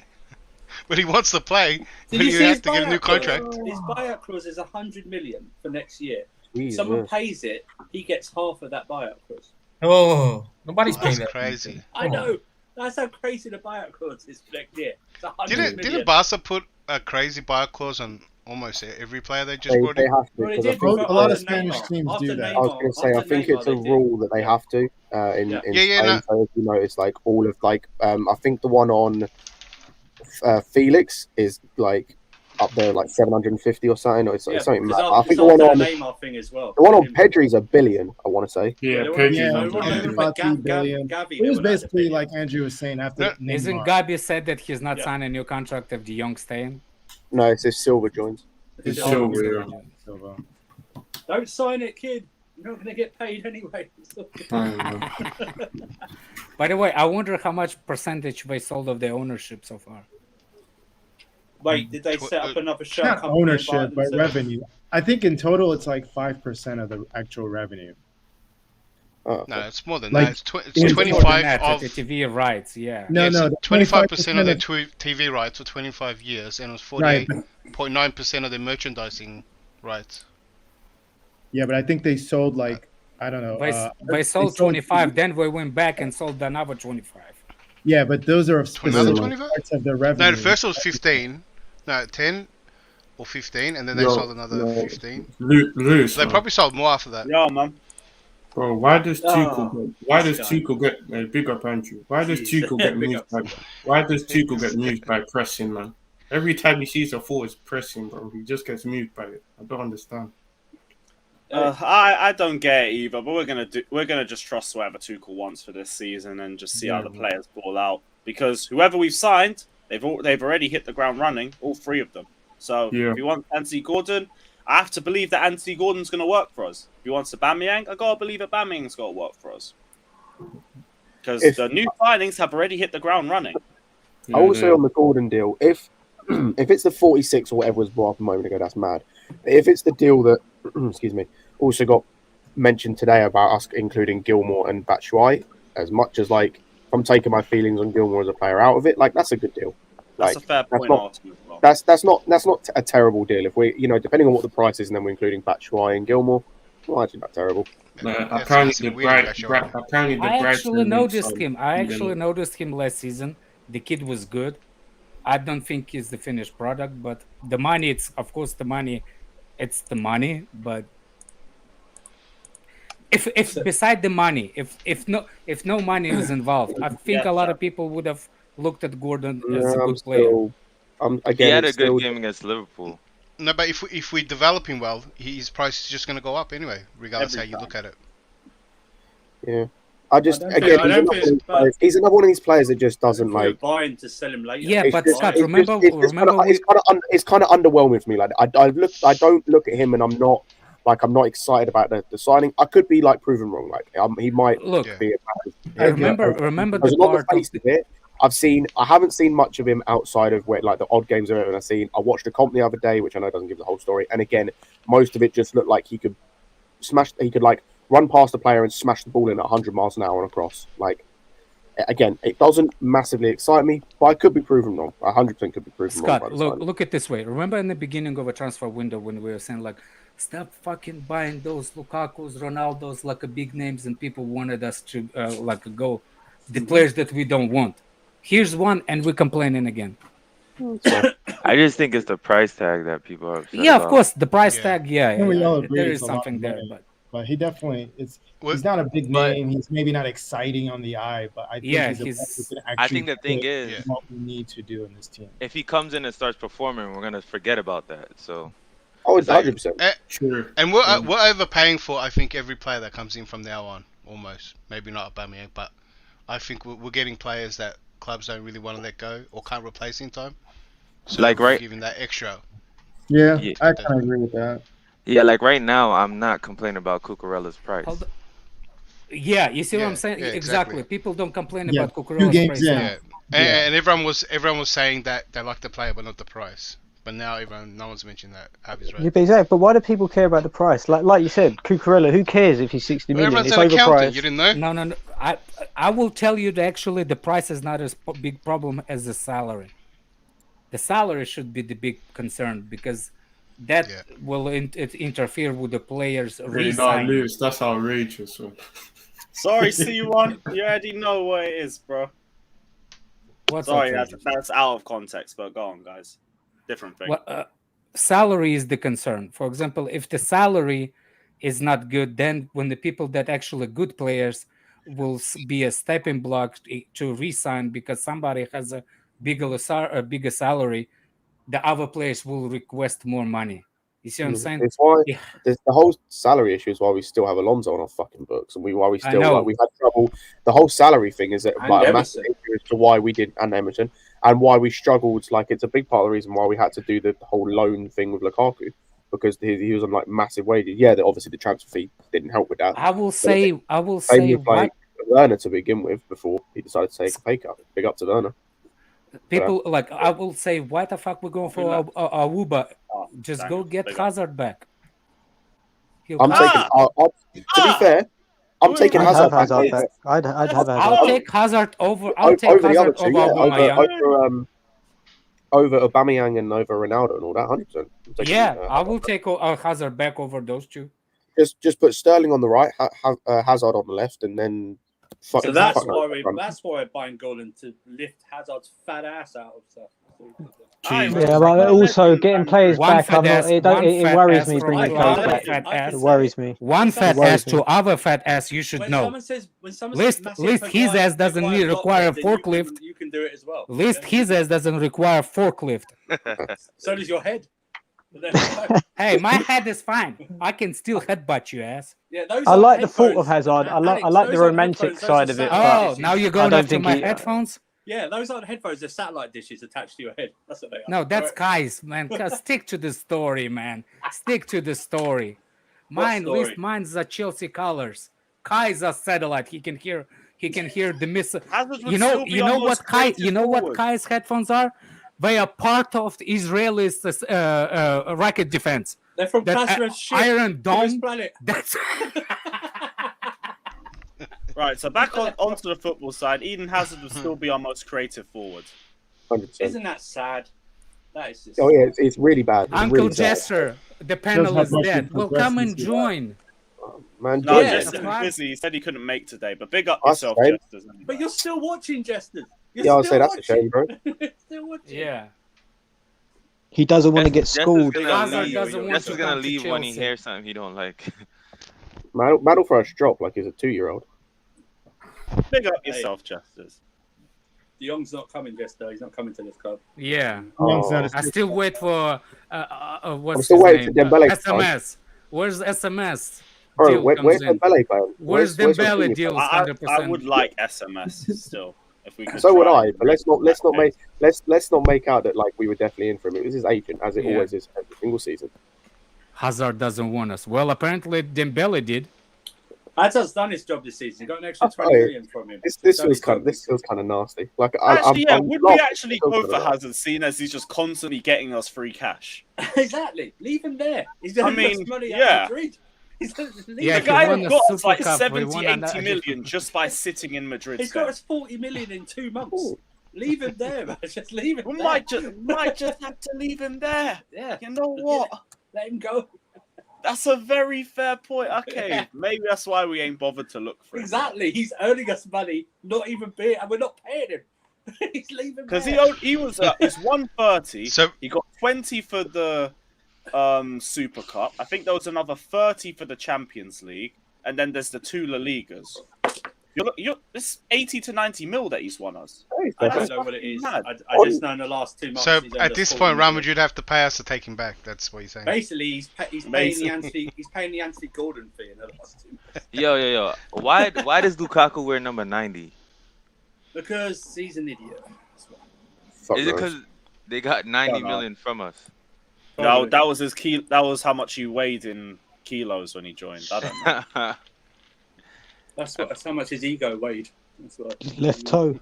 But he wants to play. But Did you see have his to get a new buyout clause? contract. His buyout clause is 100 million for next year. Jesus. Someone pays it, he gets half of that buyout clause. Oh, nobody's paying That's that. crazy. I know. That's how crazy the buyout clause is for next year. It's 100 million. Didn't Barca put a crazy buyout clause on almost every player they just brought They in? have to. Well, they because I did think- with A lot of after Spanish Neymar. teams After do that. I was going to say, I After think it's a Neymar, they did. rule that they have to in Yeah, Spain. yeah, So if you notice, like all of like, I think the one on Felix is like up there, like 750 or something. Or it's something. because I think it's the one after on the Neymar thing as well. the one on Pedri's $1 billion. I want to say. Yeah, They were- Pedri. Yeah, they were yeah, looking about for 2 billion. Gavi, It they was were like basically the like Andrew was saying after Isn't Neymar. Gabi said that he's not Yeah. signing a new contract if De Jong staying? No, it's if Silver joins. It's big- Silver, yeah. Silva. Don't sign it, kid. You're not going to get paid anyway. By the way, I wonder how much percentage they sold of their ownership so far. Wait, did they set up another show? Not company and buy ownership, but themselves? revenue. I think in total it's like 5% of the actual revenue. Oh, No, it's more than Like, that. It's, it's more 25 of the TV rights. Yeah. No, no, 25% of the 25% TV rights for 25 years, and it was Right, 48.9% of the merchandising rights. yeah, but I think they sold like I don't know. They sold 25, then we went back and sold another 25. Yeah, but those are Another specific 25? parts of their revenue. No, the first was 15. No, 10 or 15, and then they sold another 15. Lewis, They probably sold more after that. Yeah, man. Bro, why does Tuchel get big up Andrew? Why does Tuchel get moved by? Why does Tuchel get moved by pressing, man? Every time he sees a forward pressing, bro, he just gets moved by it. I don't understand. I don't get it either, but we're gonna just trust whatever Tuchel wants for this season and just see how the players ball out. Because whoever we've signed, they've already hit the ground running, all three of them. So if you want Anthony Gordon, I have to believe that Anthony Gordon's gonna work for us. If you want Aubameyang, I gotta believe Aubameyang's gotta work for us. Because the new signings have already hit the ground running. I will say on the Gordon deal, if it's the 46 or whatever was brought up a moment ago, that's mad. If it's the deal that, excuse me, also got mentioned today about us including Gilmore and Batshuayi, as much as like I'm taking my feelings on Gilmore as a player out of it, like that's a good deal. That's like, a fair point. That's not a terrible deal. If we, depending on what the price is, and then we're including Batshuayi and Gilmore, well, actually not terrible. Apparently I actually noticed him. I actually noticed him last season. The kid was good. I don't think he's the finished product, but the money, it's of course the money. It's the money, but if beside the money, if no money is involved, I think a lot of people would have looked at Gordon as a good player. He had a good game against Liverpool. No, but if we develop him well, his price is just going to go up anyway, regardless how you look at it. Yeah. He's another one of these players that just doesn't like buying to sell him later. Yeah, but Scott, remember, it's kind of underwhelming for me. Like I don't look at him, and I'm not excited about the signing. I could be like proven wrong. Like he might be. Remember the part of it. I haven't seen much of him outside of where like the odd games I've seen. I watched a comp the other day, which I know doesn't give the whole story. And again, most of it just looked like he could run past the player and smash the ball in at 100 miles an hour on a cross. Like, again, it doesn't massively excite me, but I could be proven wrong. 100% could be proven wrong. Scott, look at this way. Remember in the beginning of a transfer window when we were saying like, stop fucking buying those Lukaku's, Ronaldo's, like big names, and people wanted us to go the players that we don't want. Here's one, and we're complaining again. I just think it's the price tag that people are upset Yeah, of about. course, the price tag. Yeah, we all agree there it's is a lot something of there, money. But he definitely he's not a big name. He's maybe not exciting on the eye, but I think I think the thing is what we need to do in this team. if he comes in and starts performing, we're gonna forget about that. So oh, it's 100%. Sure. And we're overpaying for I think every player that comes in from now on, almost. Maybe not Aubameyang, but I think we're getting players that clubs don't really want to let go or can't replace in time. So like we're giving that extra. Yeah, I kind of agree with that. Yeah, like right now, I'm not complaining about Cucurella's price. Yeah, you see what I'm saying? Exactly. People don't complain about Two Cucurella's games price. in. And everyone was saying that they like the player but not the price. But now no one's mentioned that. Javi's right. Yeah, but exactly. But why do people care about the price? Like you said, Cucurella. Who cares if he's 60 million? Everyone's It's an accountant. overpriced. You didn't know? No. I will tell you that actually the price is not as big problem as the salary. The salary should be the big concern because that will interfere with the players' re-signing. Lewis, that's outrageous. Man. Sorry, C1. You already know what it is, bro. Sorry, that's out of context, but go on, guys. Different thing. Well, salary is the concern. For example, if the salary is not good, then when the people that actually good players will be a stepping block to re-sign because somebody has a bigger salary, the other players will request more money. You see what I'm saying? It's why the whole salary issue is why we still have Alonso on our fucking books, and why we still we've had trouble. The whole salary thing is a massive issue as to why we did, and Emerson, and why we struggled. Like it's a big part of the reason why we had to do the whole loan thing with Lukaku because he was on like massive wages. Yeah, obviously the transfer fee didn't help with that. I will say like Werner to begin with before he decided to take a pay cut. Big up to Werner. People I will say, why the fuck we're going for Awuba? Just go get Hazard back. I'm taking. To be fair, I'm taking Hazard. I'd have Hazard. I'll take Hazard over. I'll take over the Hazard other two, over Aubameyang. Over Aubameyang and over Ronaldo and all that. 100%. Yeah, I will take Hazard back over those two. Just put Sterling on the right, Hazard on the left, and then. So that's why we're buying Golden to lift Hazard's fat ass out of stuff. Yeah, but also getting players back, it worries me bringing players back. It worries me. One fat ass to other fat ass, you should know. List his ass doesn't require a forklift. You can do it as well. List his ass doesn't require a forklift. So does your head. Hey, my head is fine. I can still headbutt you, ass. Yeah, I like the thought of Hazard. I like the romantic side of it. Oh, now you're going after my headphones? Yeah, those aren't headphones. They're satellite dishes attached to your head. That's what they are. No, that's Kai's, man. Stick to the story, man. Stick to the story. Mine's the Chelsea colors. Kai's a satellite. He can hear the missile. You know what Kai's headphones are? They are part of the Israelis' rocket defense. They're from Iron Dome. That's Right, so back onto the football side, Eden Hazard will still be our most creative forward. 100%. Isn't that sad? That is just... Oh yeah, it's really bad. Uncle Jester, the panel is dead. Well, come and join. Man, no, Jester's busy. He said he couldn't make today, but big up yourself, Jester. But you're still watching, Jester. Yeah, I'll say that's a shame, bro. Still watching. Yeah. He doesn't want to get schooled. Jester's gonna leave when he hears something he don't like. Man will throw a strop like he's a 2-year-old. Big up yourself, Jesters. De Jong's not coming, Jester. He's not coming to this club. Yeah. Oh. I still wait for what's I'm still waiting his name? for Dembele. SMS. Where's SMS? Bro, where's Dembele going? Where's Dembele deals? 100%. I would like SMS still. If we could so would I, but let's not make out that like we were definitely in for him. It was his agent, as it always is every single season. Hazard doesn't want us. Well, apparently Dembele did. Hazard's done his job this season. He got an extra 20 million from him. This feels kind of nasty. Like, would we actually go for Hazard, seeing as he's just constantly getting us free cash? Exactly. Leave him there. He's going to make money out of Madrid. The guy got us like 70, 80 million just by sitting in Madrid. He's got us 40 million in 2 months. Ooh. Leave him there, man. Just leave him there. Might just have to leave him there. Yeah. You know what? Let him go. That's a very fair point. Okay, maybe that's why we ain't bothered to look for him. Exactly. He's earning us money, not even paying, and we're not paying him. He's leaving because he was it's 130. So he got 20 for the Super Cup. I think there was another 30 for the Champions League, and then there's the 2 La Ligas. It's 80 to 90 mil that he's won us. I don't know what it is. I just know in the last 2 months. So at this point, Real Madrid have to pay us to take him back. That's what you're saying. Basically, he's paying the Anthony Gordon fee in the last 2 months. Yo. Why does Lukaku wear number 90? Because he's an idiot. Is it because they got 90 million from us? No, that was his key. That was how much he weighed in kilos when he joined. I don't know. That's how much his ego weighed. His left toe.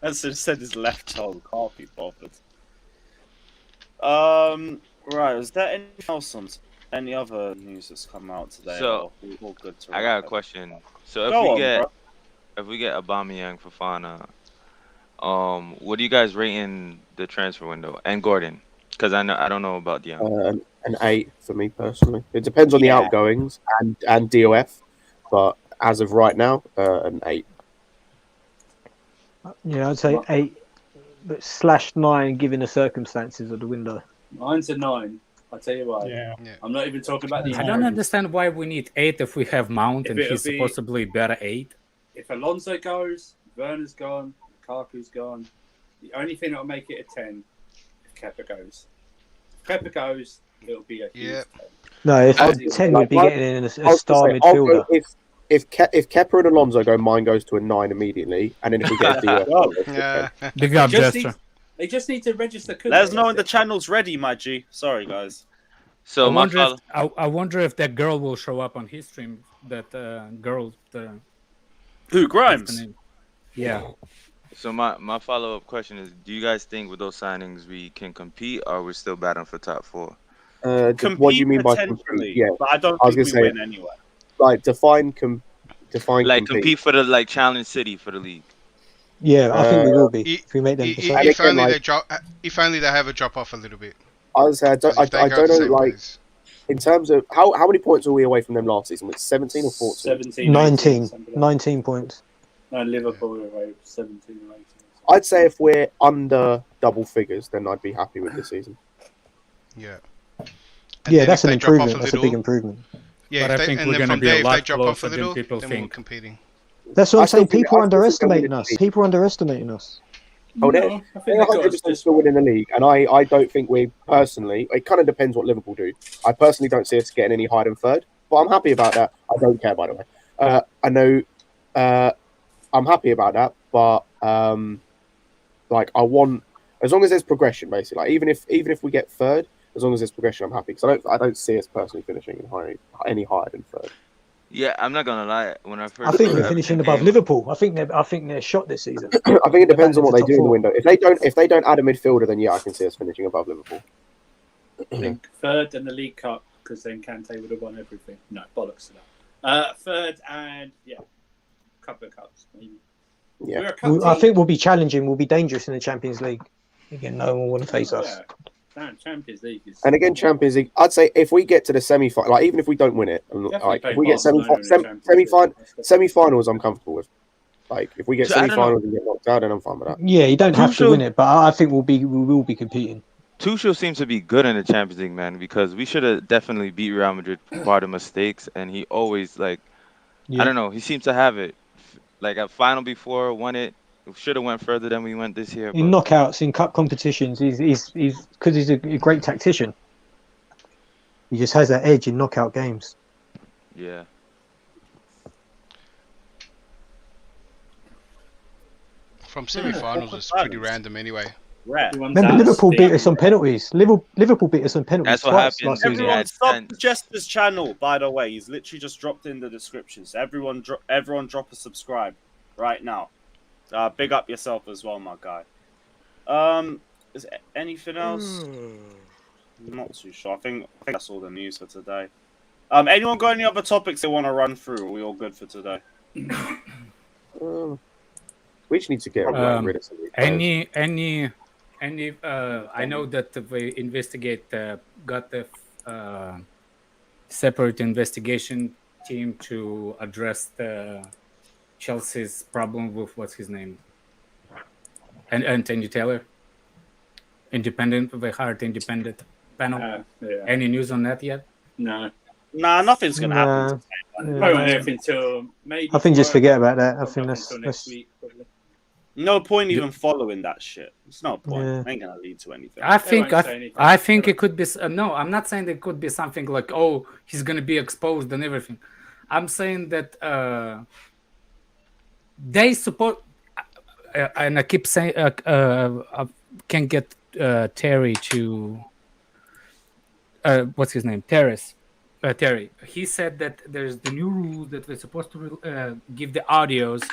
As I said, his left toe. Can't be bothered. Right. Is there anything else on any other news that's come out today? So all good to I got a question. So if we get Aubameyang, Fofana, what do you guys rate in the transfer window? And Gordon, because I don't know about the an 8 for me personally. It depends on the outgoings and DOF, but as of right now, an 8. Yeah, I'd say 8, but /9 given the circumstances of the window. Mine's a 9. I'll tell you why. Yeah. I'm not even talking about the. I don't understand why we need 8 if we have Mount and he's supposedly better 8. If Alonso goes, Werner's gone, Lukaku's gone. The only thing that'll make it a 10 if Kepa goes. If Kepa goes, it'll be a huge 10. No, if 10 would be getting in a star midfielder. If Kepa and Alonso go, mine goes to a 9 immediately, and then if we get a They just need to register. Let us know when the channel's ready, my G. Sorry, guys. So I wonder if that girl will show up on his stream. That girl. Who, Grimes? Yeah. So my follow-up question is: do you guys think with those signings we can compete, or we're still battling for top 4? What do you mean by compete? Yeah, but I don't think we win anyway. Like define like compete for the like challenge city for the league. Yeah, I think we will be if we make them. If only they have a drop off a little bit. I was I don't know like in terms of how many points were we away from them last season? Was it 17 or 14? 19 points. No, Liverpool were away 17 or 18. I'd say if we're under double figures, then I'd be happy with this season. Yeah. Yeah, that's an improvement. That's a big improvement. Yeah, but I think we're going to be a lot closer than people think. We're competing. That's what I'm saying. People are underestimating us. People are underestimating us. Oh, they're 100% still winning the league, and I don't think we personally. It kind of depends what Liverpool do. I personally don't see us getting any higher than third, but I'm happy about that. I don't care, by the way. I know I'm happy about that, but like I want, as long as there's progression, basically. Like even if we get third, as long as there's progression, I'm happy because I don't see us personally finishing any higher than third. Yeah, I'm not gonna lie. When I first, I think they're finishing above Liverpool. I think they're shot this season. I think it depends on what they do in the window. If they don't add a midfielder, then yeah, I can see us finishing above Liverpool. I think third in the League Cup because then Kante would have won everything. No, bollocks to that. Third and a couple of cups maybe. Yeah, I think we'll be challenging. We'll be dangerous in the Champions League. Again, no one will want to face us. Champions League is... And again, Champions League. I'd say if we get to the semi-final, like even if we don't win it, like if we get semi-finals, I'm comfortable with. Like if we get semi-finals and get knocked out, then I'm fine with that. Yeah, you don't have to win it, but I think we will be competing. Tuchel seems to be good in the Champions League, man, because we should have definitely beat Real Madrid by the mistakes, and he always I don't know, he seems to have it. Like a final before, won it. Should have went further than we went this year. In knockouts, in cup competitions, he's because he's a great tactician. He just has that edge in knockout games. Yeah. From semi-finals, it's pretty random anyway. Remember, Liverpool beat us on penalties. Liverpool beat us on penalties. That's what happened. Everyone stop Jester's channel, by the way. He's literally just dropped in the descriptions. Everyone drop a subscribe right now. Big up yourself as well, my guy. Is there anything else? I'm not too sure. I think that's all the news for today. Anyone got any other topics they want to run through? Are we all good for today? We just need to get rid of some of these any I know that they got the separate investigation team to address the Chelsea's problem with what's his name, and Anthony Taylor. They hired independent panel. Any news on that yet? No. Nah, nothing's gonna happen. Until maybe. I think just forget about that. I think that's next week. Probably. No point even following that shit. It's no point. It ain't gonna lead to anything. I think it could be. No, I'm not saying it could be something like, oh, he's gonna be exposed and everything. I'm saying that they support, and I keep saying I can get Terry to what's his name, Terry. He said that there's the new rule that we're supposed to give the audios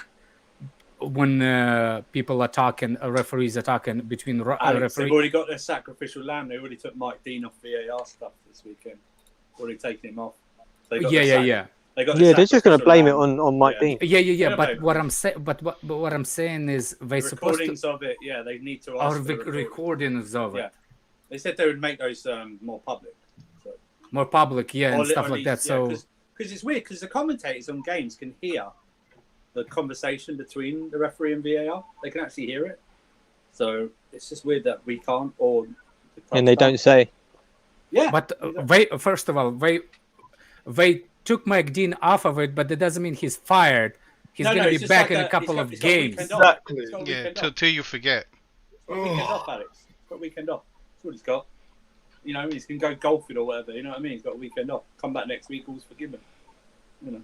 when people are talking, referees are talking between referees. They've already got their sacrificial lamb. They already took Mike Dean off VAR stuff this weekend. Already taken him off. Yeah. They're just going to blame it on Mike Dean. Yeah. But what I'm saying is they supposed to recordings of it. Yeah, they need to ask for recordings of it. They said they would make those more public. So. More public, and stuff like that. So because it's weird because the commentators on games can hear the conversation between the referee and VAR. They can actually hear it. So it's just weird that we can't, or and they don't say. Yeah, but first of all, they took Mike Dean off of it, but that doesn't mean he's fired. He's going to be back in a couple of games. Exactly. Yeah, till you forget. Weekend off, Alex. He's got a weekend off. That's what he's got. You know, he's going to go golfing or whatever. You know what I mean? He's got a weekend off. Come back next week, all's forgiven. You know.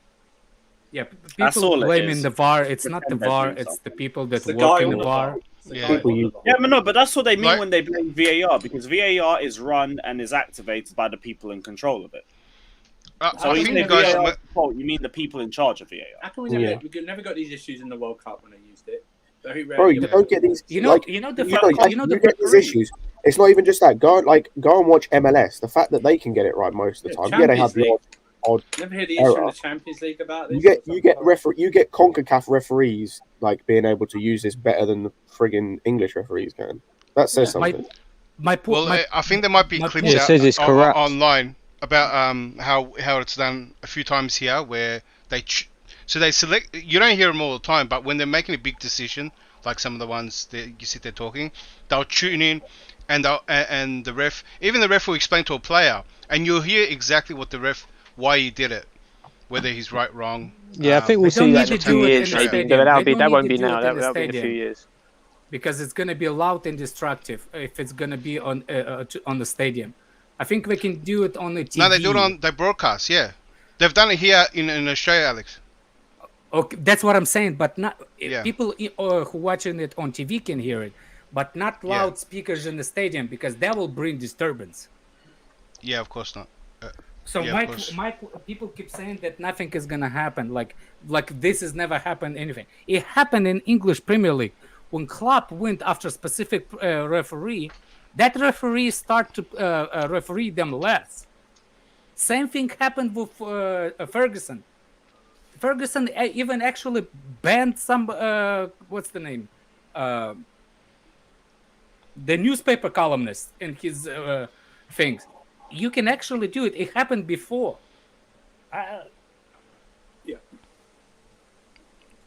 Yeah, people blaming the VAR. It's not the VAR. It's the people that work in the VAR. But that's what they mean when they blame VAR, because VAR is run and is activated by the people in control of it. So I think you guys you mean the people in charge of VAR? How come we never got these issues in the World Cup when they used it? Bro, you don't get these. You get these issues. It's not even just that. Go and watch MLS. The fact that they can get it right most of the time. Yeah, they have the odd Never heard the issue in the Champions League about this. You get CONCACAF referees like being able to use this better than the friggin' English referees can. That says something. I think there might be clips out online about how it's done a few times here where they select. You don't hear them all the time, but when they're making a big decision, like some of the ones that you sit there talking, they'll tune in, and the ref will explain to a player, and you'll hear exactly why he did it, whether he's right, wrong. Yeah, I think we'll see that in 2 years. That won't be now. That'll be in a few years. Because it's going to be loud and destructive if it's going to be on the stadium. I think we can do it on the TV. No, they do it on the broadcast. Yeah, they've done it here in Australia, Alex. Okay, that's what I'm saying. But not people who watching it on TV can hear it, but not loud speakers in the stadium because that will bring disturbance. Yeah, of course not. My people keep saying that nothing is gonna happen. Like this has never happened. Anything. It happened in English Premier League when Klopp went after a specific referee. That referee start to referee them less. Same thing happened with Ferguson. Ferguson even actually banned some what's the name? The newspaper columnist in his things. You can actually do it. It happened before. I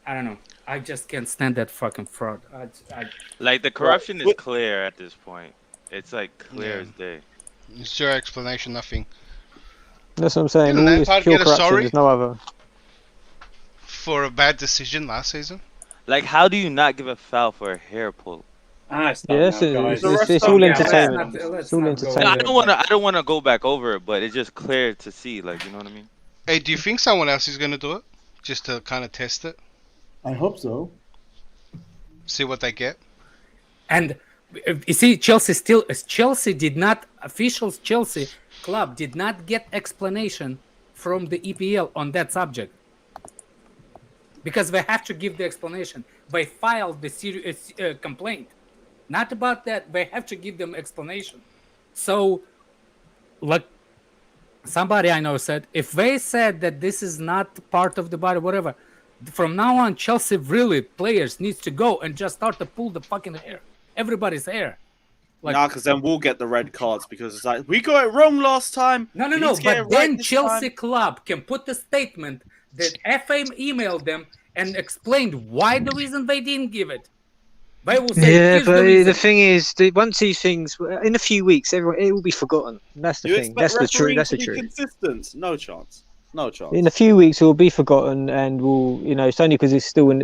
don't know. I just can't stand that fucking fraud. Like the corruption is clear at this point. It's like clear as day. It's your explanation, nothing. That's what I'm saying. All this pure corruption, there's no other. For a bad decision last season? Like, how do you not give a foul for a hair pull? It's all entertainment. It's all entertainment. I don't want to go back over it, but it's just clear to see. Like, you know what I mean? Hey, do you think someone else is going to do it? Just to kind of test it? I hope so. See what they get? And you see, Chelsea did not, Chelsea club did not get explanation from the EPL on that subject. Because they have to give the explanation. They filed the serious complaint. Not about that. They have to give them explanation. So, like somebody I know said, if they said that this is not part of the body, whatever, from now on, Chelsea really players needs to go and just start to pull the fucking hair. Everybody's hair. Because then we'll get the red cards because it's like, we got it wrong last time. No. But then Chelsea club can put the statement that FA emailed them and explained why the reason they didn't give it. They will say, but the thing is, once these things, in a few weeks, it will be forgotten. That's the thing. That's the truth. That's the truth. Consistent? No chance. No chance. In a few weeks, it will be forgotten, and it's only because we're still in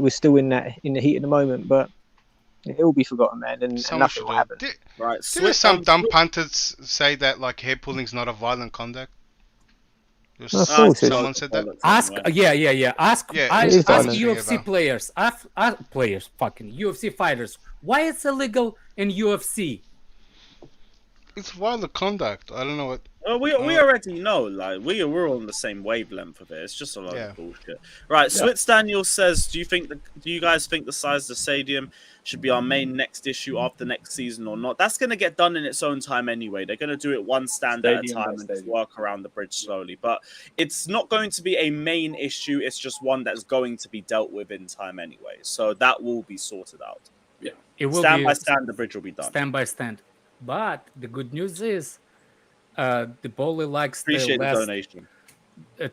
the heat of the moment, but it will be forgotten, man, and nothing will happen. Didn't some dumb punters say that like hair pulling is not a violent conduct? Someone said that. Ask UFC players. Ask players, fucking UFC fighters. Why it's illegal in UFC? It's violent conduct. I don't know what. Well, we already know. Like we're on the same wavelength of it. It's just a lot of bullshit. Right. Switz Daniel says, do you guys think the size of the stadium should be our main next issue after next season or not? That's going to get done in its own time anyway. They're going to do it one stand at a time and just work around the bridge slowly. But it's not going to be a main issue. It's just one that's going to be dealt with in time anyway. So that will be sorted out. Yeah. It will stand by stand, the bridge will be done. Stand by stand. But the good news is, the Bowley likes the donation.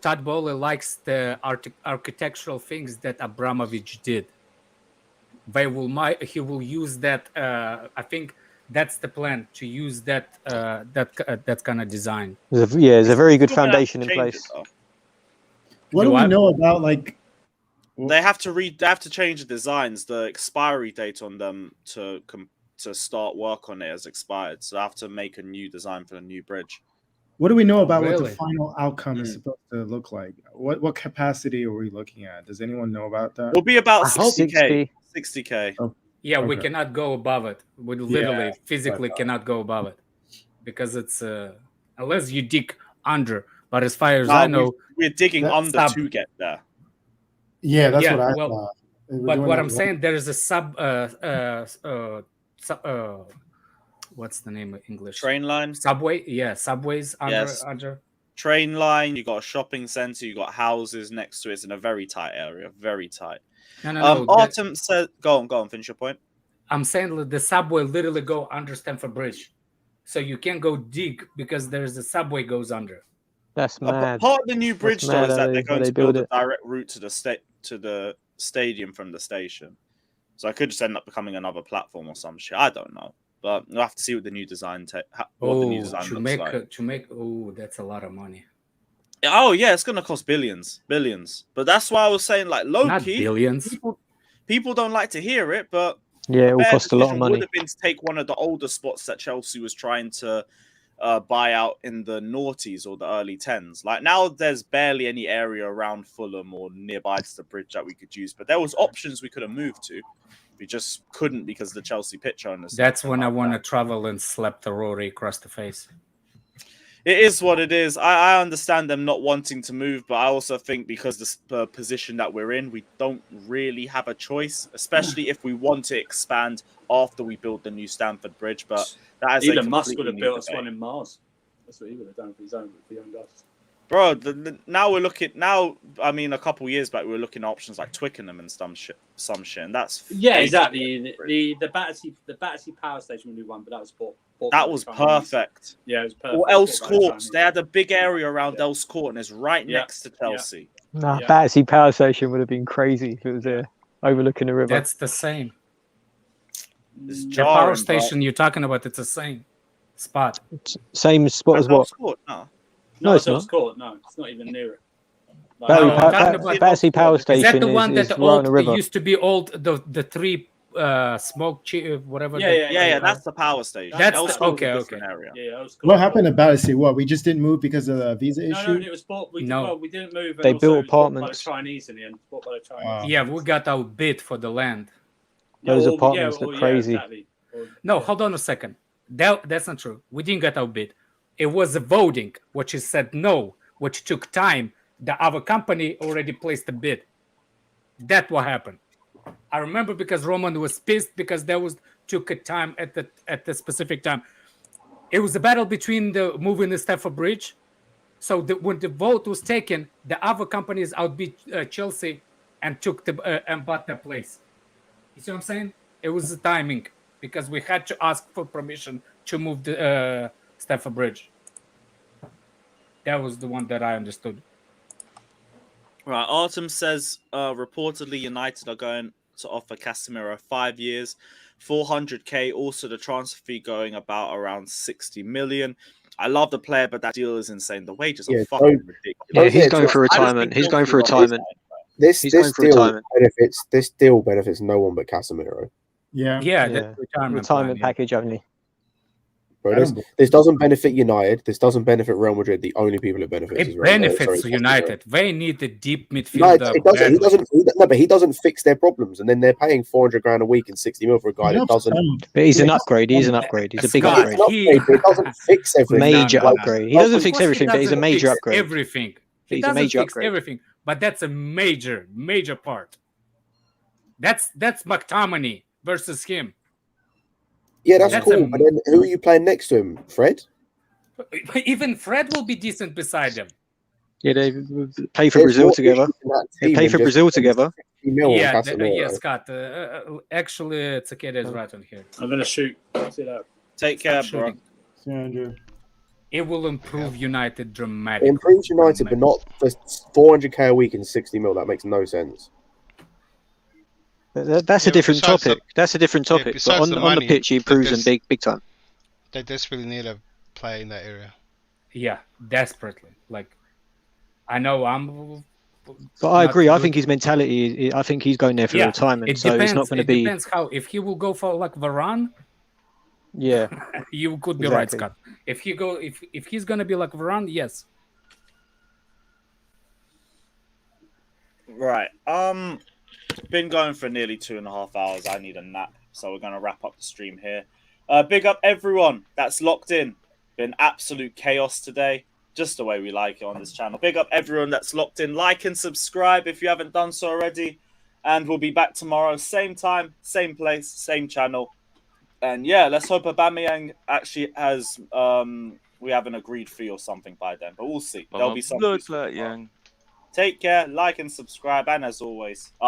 Todd Bowley likes the architectural things that Abramovich did. He will use that. I think that's the plan, to use that kind of design. There's a very good foundation in place. What do we know about They have to change the designs. The expiry date on them to start work on it has expired, so I have to make a new design for the new bridge. What do we know about what the final outcome is supposed to look like? What capacity are we looking at? Does anyone know about that? It'll be about 60K. 60K. Oh, yeah, okay. We cannot go above it. We literally physically cannot go above it because it's unless you dig under. But as far as I know, we're digging under to get there. Yeah, that's what I thought. But what I'm saying, there is a what's the name of English? Train line? Subway? Yeah, subways under. Train line, you got a shopping center, you got houses next to it. It's in a very tight area, very tight. No. Artem said, go on, finish your point. I'm saying the subway literally go under Stamford Bridge. So you can't go dig because there's a subway goes under. That's mad. Part of the new bridge though is that they're going to build a direct route to the stadium from the station. So I could just end up becoming another platform or some shit. I don't know. But we'll have to see what the new design looks like. That's a lot of money. Oh yeah, it's gonna cost billions. But that's why I was saying, like, low Not key, billions. People don't like to hear it, but yeah, it will cost a lot of money. Would have been to take one of the older spots that Chelsea was trying to buy out in the noughties or the early 10s. Like now, there's barely any area around Fulham or nearby to the bridge that we could use. But there was options we could have moved to. We just couldn't because of the Chelsea pitch owners. That's when I want to travel and slap the Rory across the face. It is what it is. I understand them not wanting to move, but I also think because the position that we're in, we don't really have a choice, especially if we want to expand after we build the new Stamford Bridge. But that is Elon Musk would have built us one in Mars. That's what he would have done if he owned us. Bro, now we're looking. Now, I mean, a couple years back, we were looking at options like Twickenham and some shit, and that's exactly. The Battersea Power Station we knew one, but that was bought. That was perfect. Yeah, it was perfect. Or Else Court. They had a big area around Else Court, and it's right next to Chelsea. Nah, Battersea Power Station would have been crazy if it was there, overlooking the river. That's the same. It's the power station you're talking about, it's the same spot. Same spot as what? No, it's not. No, it's not even near it. Battersea Power Station. Is that the one that it used to be old? The three smoke whatever. Yeah. That's the power station. That's okay. Area. Yeah. What happened to Battersea? What, we just didn't move because of the visa issue? No, it was bought. We didn't move. They built apartments. By the Chinese in the end. Bought by the Chinese. Yeah, we got outbid for the land. Those apartments look crazy. Exactly. No, hold on a second. That's not true. We didn't get outbid. It was a voting, which is said no, which took time. The other company already placed a bid. That's what happened. I remember because Roman was pissed because took a time at the specific time. It was a battle between the moving the Stamford Bridge. So when the vote was taken, the other companies outbid Chelsea and took and bought the place. You see what I'm saying? It was the timing because we had to ask for permission to move the Stamford Bridge. That was the one that I understood. Right, Artem says reportedly United are going to offer Casemiro 5 years, 400k. Also, the transfer fee going about around 60 million. I love the player, but that deal is insane. The wages are fucking ridiculous. Yeah, he's going for retirement. He's going for retirement. This deal benefits no one but Casemiro. Yeah. Retirement package only. Bro, this doesn't benefit United. This doesn't benefit Real Madrid. The only people it benefits is benefits United. They need a deep midfielder. It doesn't. But he doesn't fix their problems, and then they're paying 400 grand a week and 60 mil for a guy that doesn't. But he's an upgrade. He's an upgrade. He's a big upgrade. It doesn't fix everything. Major upgrade. He doesn't fix everything, but he's a major upgrade. Everything. He's a major upgrade. Everything, but that's a major part. That's McTominay versus him. Yeah, that's cool. But then who are you playing next to him? Fred? Even Fred will be decent beside him. Yeah, they pay for Brazil together. They pay for Brazil together. Yeah, Scott. Actually, it's okay. There's right on here. I'm gonna shoot. See that. Take care, bro. It will improve United dramatically. It improves United, but not for 400k a week and 60 mil. That makes no sense. That's a different topic. That's a different topic. But on the pitch, he improves them big time. They desperately need a player in that area. Yeah, desperately. Like, I know But I agree. I think his mentality. I think he's going there for retirement. So it's not going to be. It depends how. If he will go for like Varane. Yeah. You could be right, Scott. If he's going to be like Varane, yes. Right. Been going for nearly 2.5 hours. I need a nap, so we're going to wrap up the stream here. Big up everyone that's locked in. Been absolute chaos today, just the way we like it on this channel. Big up everyone that's locked in. Like and subscribe if you haven't done so already. And we'll be back tomorrow, same time, same place, same channel. And yeah, let's hope Aubameyang actually has we have an agreed fee or something by then. But we'll see. There'll be something. Young. Take care, like and subscribe, and as always.